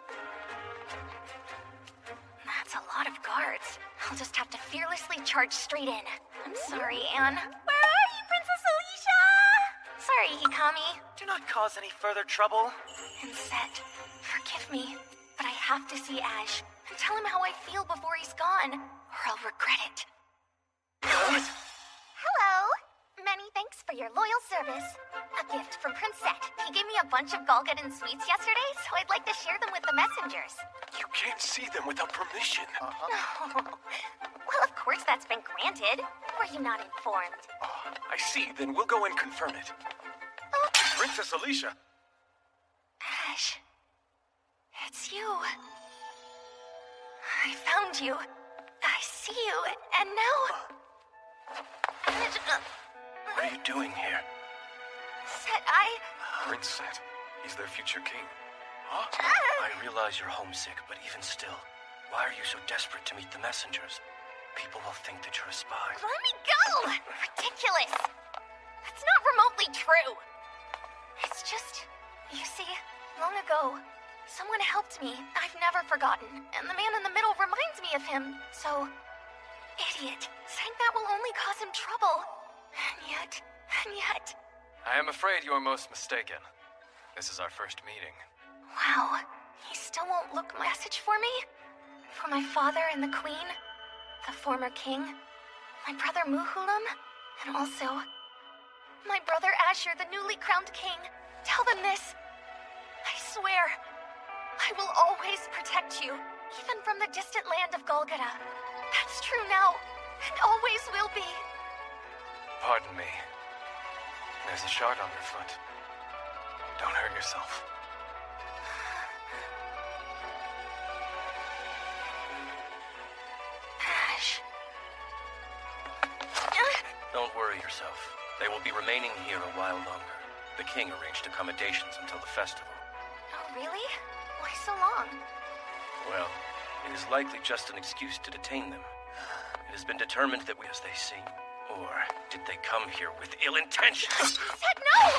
That's a lot of guards. I'll just have to fearlessly charge straight in. I'm sorry, Anne. Where are you, Princess Alicia? Sorry, Hikami. Do not cause any further trouble. And Set, forgive me, but I have to see Ash and tell him how I feel before he's gone, or I'll regret it. Hello. Many thanks for your loyal service. A gift from Prince Set. He gave me a bunch of Golgadon sweets yesterday, so I'd like to share them with the messengers. You can't see them without permission. No. Well, of course that's been granted. Were you not informed? I see, then we'll go and confirm it. Princess Alicia! Ash. It's you. I found you. I see you, and now... What are you doing here? Set, Prince Set. He's their future king. Huh? I realize you're homesick, but even still, why are you so desperate to meet the messengers? People will think that you're a spy. Let me go! Ridiculous! That's not remotely true. It's just, you see, long ago, someone helped me. I've never forgotten, and the man in the middle reminds me of him. So, idiot, saying that will only cause him trouble. And yet... I am afraid you are most mistaken. This is our first meeting. Wow, he still won't look message for me? For my father and the queen? The former king? My brother Muhulam? And also... my brother Asher, the newly crowned king. Tell them this. I swear, I will always protect you, even from the distant land of Golgotha. That's true now, and always will be. Pardon me. There's a shard on your foot. Don't hurt yourself. Ash. Don't worry yourself. They will be remaining here a while longer. The king arranged accommodations until the festival. Oh, really? Why so long? Well, it is likely just an excuse to detain them. It has been determined that we as they seem. Or did they come here with ill intentions? She said no!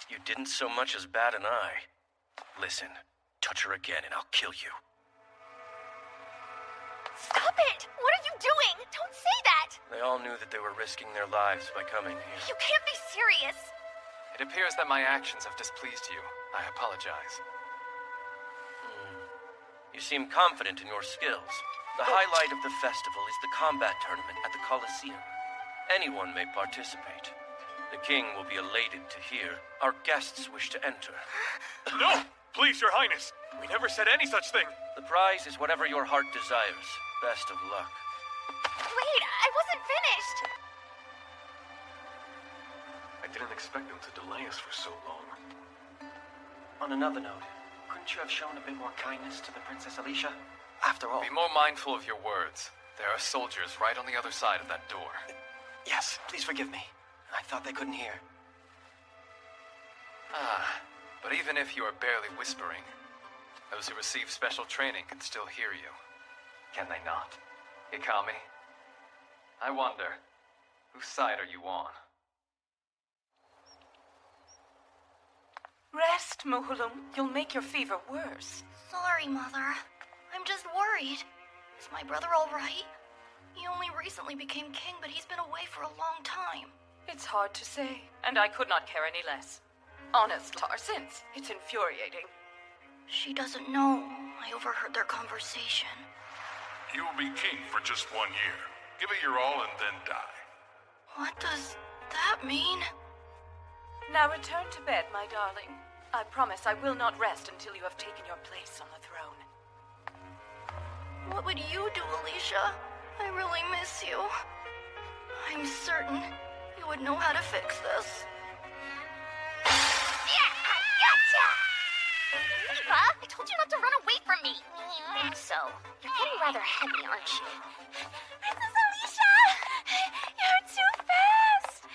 You didn't so much as bat an eye. Listen, touch her again and I'll kill you. Stop it! What are you doing? Don't say that! They all knew that they were risking their lives by coming here. You can't be serious! It appears that my actions have displeased you. I apologize. You seem confident in your skills. The highlight of the festival is the combat tournament at the Colosseum. Anyone may participate. The king will be elated to hear our guests wish to enter. No! Please, Your Highness! We never said any such thing! The prize is whatever your heart desires. Best of luck. Wait, I wasn't finished! I didn't expect them to delay us for so long. On another note, couldn't you have shown a bit more kindness to the Princess Alicia? After all... Be more mindful of your words. There are soldiers right on the other side of that door. Yes, please forgive me. I thought they couldn't hear. But even if you are barely whispering, those who receive special training can still hear you. Can they not? Ikami? I wonder, whose side are you on? Rest, Muhulum. You'll make your fever worse. Sorry, Mother. I'm just worried. Is my brother all right? He only recently became king, but he's been away for a long time. It's hard to say, and I could not care any less. Honestly, since it's infuriating. She doesn't know. I overheard their conversation. You will be king for just 1 year. Give it your all and then die. What does that mean? Now return to bed, my darling. I promise I will not rest until you have taken your place on the throne. What would you do, Alicia? I really miss you. I'm certain you would know how to fix this. Yeah, I gotcha! Eva, I told you not to run away from me. So, you're getting rather heavy, aren't you? Princess Alicia! You're too fast!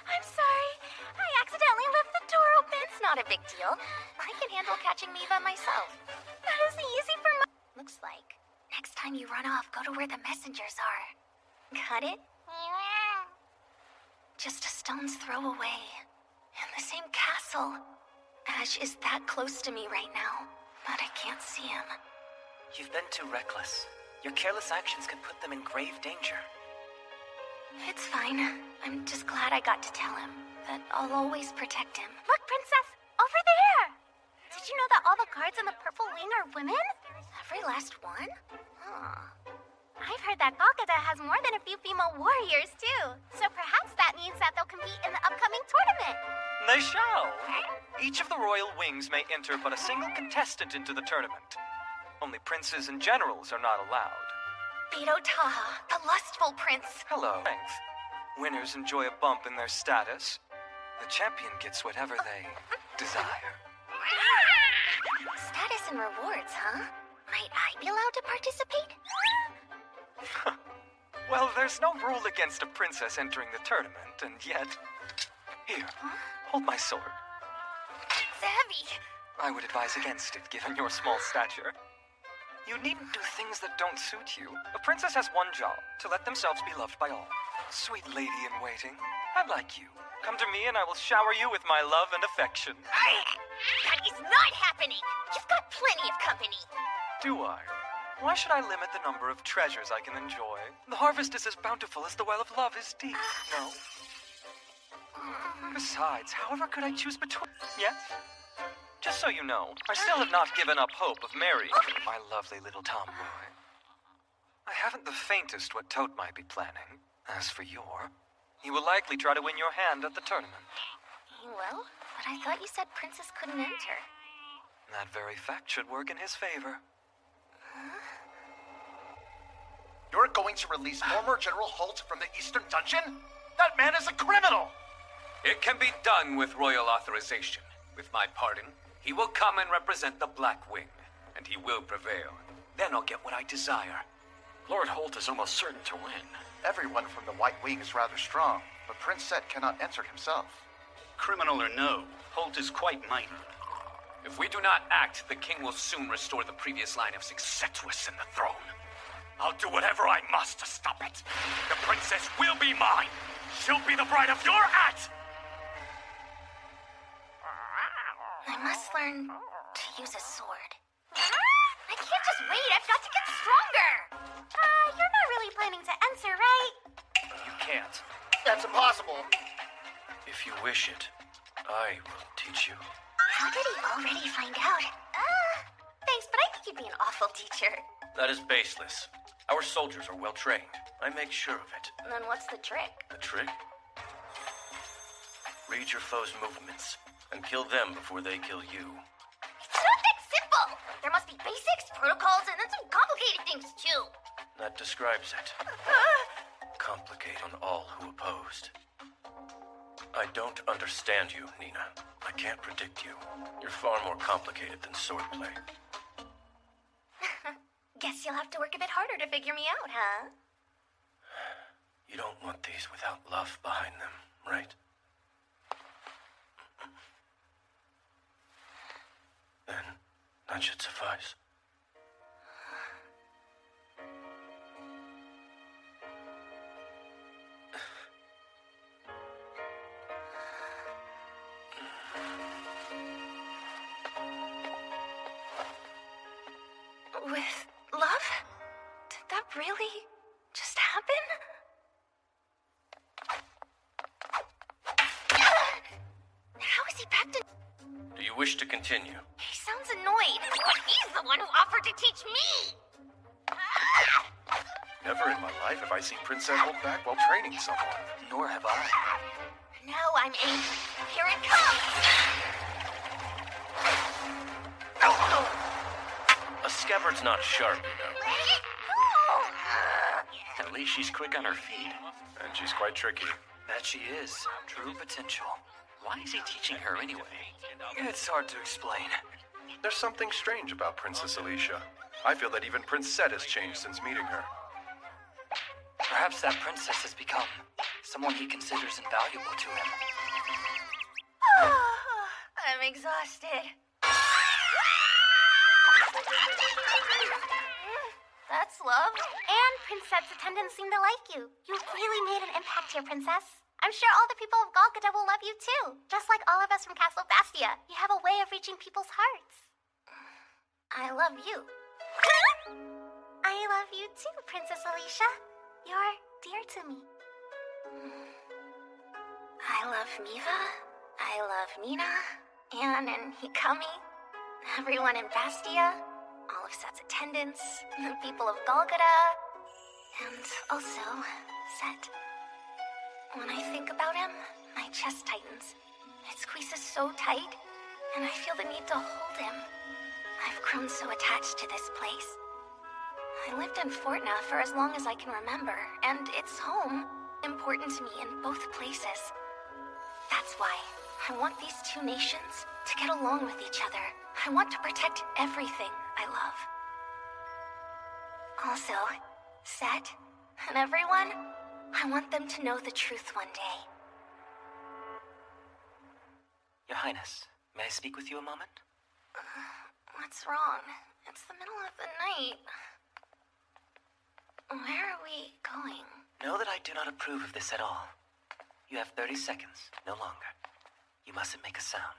I'm sorry. I accidentally left the door open. It's not a big deal. I can handle catching Miva myself. That is easy for my... Looks like. Next time you run off, go to where the messengers are. Got it? Just a stone's throw away. In the same castle. Ash is that close to me right now, but I can't see him. You've been too reckless. Your careless actions could put them in grave danger. It's fine. I'm just glad I got to tell him that I'll always protect him. Look, Princess! Over there! Did you know that all the guards in the Purple Wing are women? Every last one? Huh. I've heard that Golgotha has more than a few female warriors, too. So perhaps that means that they'll compete in the upcoming tournament. They shall. Each of the royal wings may enter but a single contestant into the tournament. Only princes and generals are not allowed. Beto Taha, the lustful prince. Hello. Thanks. Winners enjoy a bump in their status. The champion gets whatever they desire. Status and rewards, huh? Might I be allowed to participate? Well, there's no rule against a princess entering the tournament, and yet... Here, hold my sword. It's heavy. I would advise against it, given your small stature. You needn't do things that don't suit you. A princess has one job, to let themselves be loved by all. Sweet lady in waiting, I like you. Come to me and I will shower you with my love and affection. That is not happening! You've got plenty of company. Do I? Why should I limit the number of treasures I can enjoy? The harvest is as bountiful as the well of love is deep, no? Besides, however could I choose between... Yes? Just so you know, I still have not given up hope of marrying my lovely little tomboy. I haven't the faintest what Toad might be planning. As for he will likely try to win your hand at the tournament. Well, but I thought you said Princess couldn't enter. That very fact should work in his favor. You're going to release former General Holt from the Eastern Dungeon? That man is a criminal! It can be done with royal authorization. With my pardon, he will come and represent the Black Wing, and he will prevail. Then I'll get what I desire. Lord Holt is almost certain to win. Everyone from the White Wing is rather strong, but Prince Set cannot enter himself. Criminal or no, Holt is quite mighty. If we do not act, the king will soon restore the previous line of successors in the throne. I'll do whatever I must to stop it. The princess will be mine. She'll be the bride of your aunt. I must learn to use a sword. I can't just wait. I've got to get stronger. You're not really planning to enter, right? You can't. That's impossible. If you wish it, I will teach you. How did he already find out? Thanks, but I think you'd be an awful teacher. That is baseless. Our soldiers are well trained. I make sure of it. Then what's the trick? The trick? Read your foe's movements and kill them before they kill you. It's not that simple! There must be basics, protocols, and then some complicated things, too. That describes it. Complicate on all who opposed. I don't understand you, Nina. I can't predict you. You're far more complicated than swordplay. Guess you'll have to work a bit harder to figure me out, huh? You don't want these without love behind them, right? Then that should suffice. With love? Did that really just happen? How is he back to... Do you wish to continue? He sounds annoyed, but he's the one who offered to teach me! Never in my life have I seen Princess hold back while training someone. Nor have I. Now I'm angry. Here it comes! A scabbard's not sharp, you know. Let it go! At least she's quick on her feet. And she's quite tricky. That she is. True potential. Why is he teaching her anyway? It's hard to explain. There's something strange about Princess Alicia. I feel that even Prince Set has changed since meeting her. Perhaps that princess has become someone he considers invaluable to him. I'm exhausted. That's love. And Princess attendants seem to like you. You've really made an impact here, Princess. I'm sure all the people of Golgotha will love you too. Just like all of us from Castle Bastia. You have a way of reaching people's hearts. I love you. I love you too, Princess Alicia. You're dear to me. I love Miva. I love Nina. Anne and Hikami. Everyone in Bastia. All of Set's attendants. The people of Golgotha. And also Set. When I think about him, my chest tightens. It squeezes so tight, and I feel the need to hold him. I've grown so attached to this place. I lived in Fortna for as long as I can remember, and it's home, important to me in both places. That's why I want these two nations to get along with each other. I want to protect everything I love. Also, Set and everyone, I want them to know the truth one day. Your Highness, may I speak with you a moment? What's wrong? It's the middle of the night. Where are we going? Know that I do not approve of this at all. You have 30 seconds, no longer. You mustn't make a sound.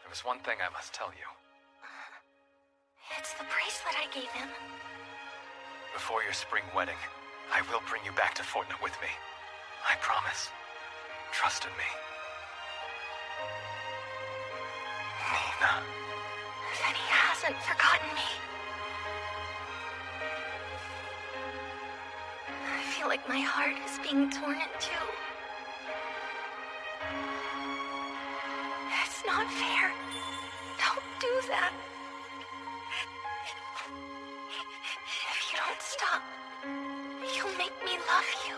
There was one thing I must tell you. It's the bracelet I gave him. Before your spring wedding, I will bring you back to Fortna with me. I promise. Trust in me. Nina. Then he hasn't forgotten me. I feel like my heart is being torn in two. It's not fair. Don't do that. If you don't stop, you'll make me love you.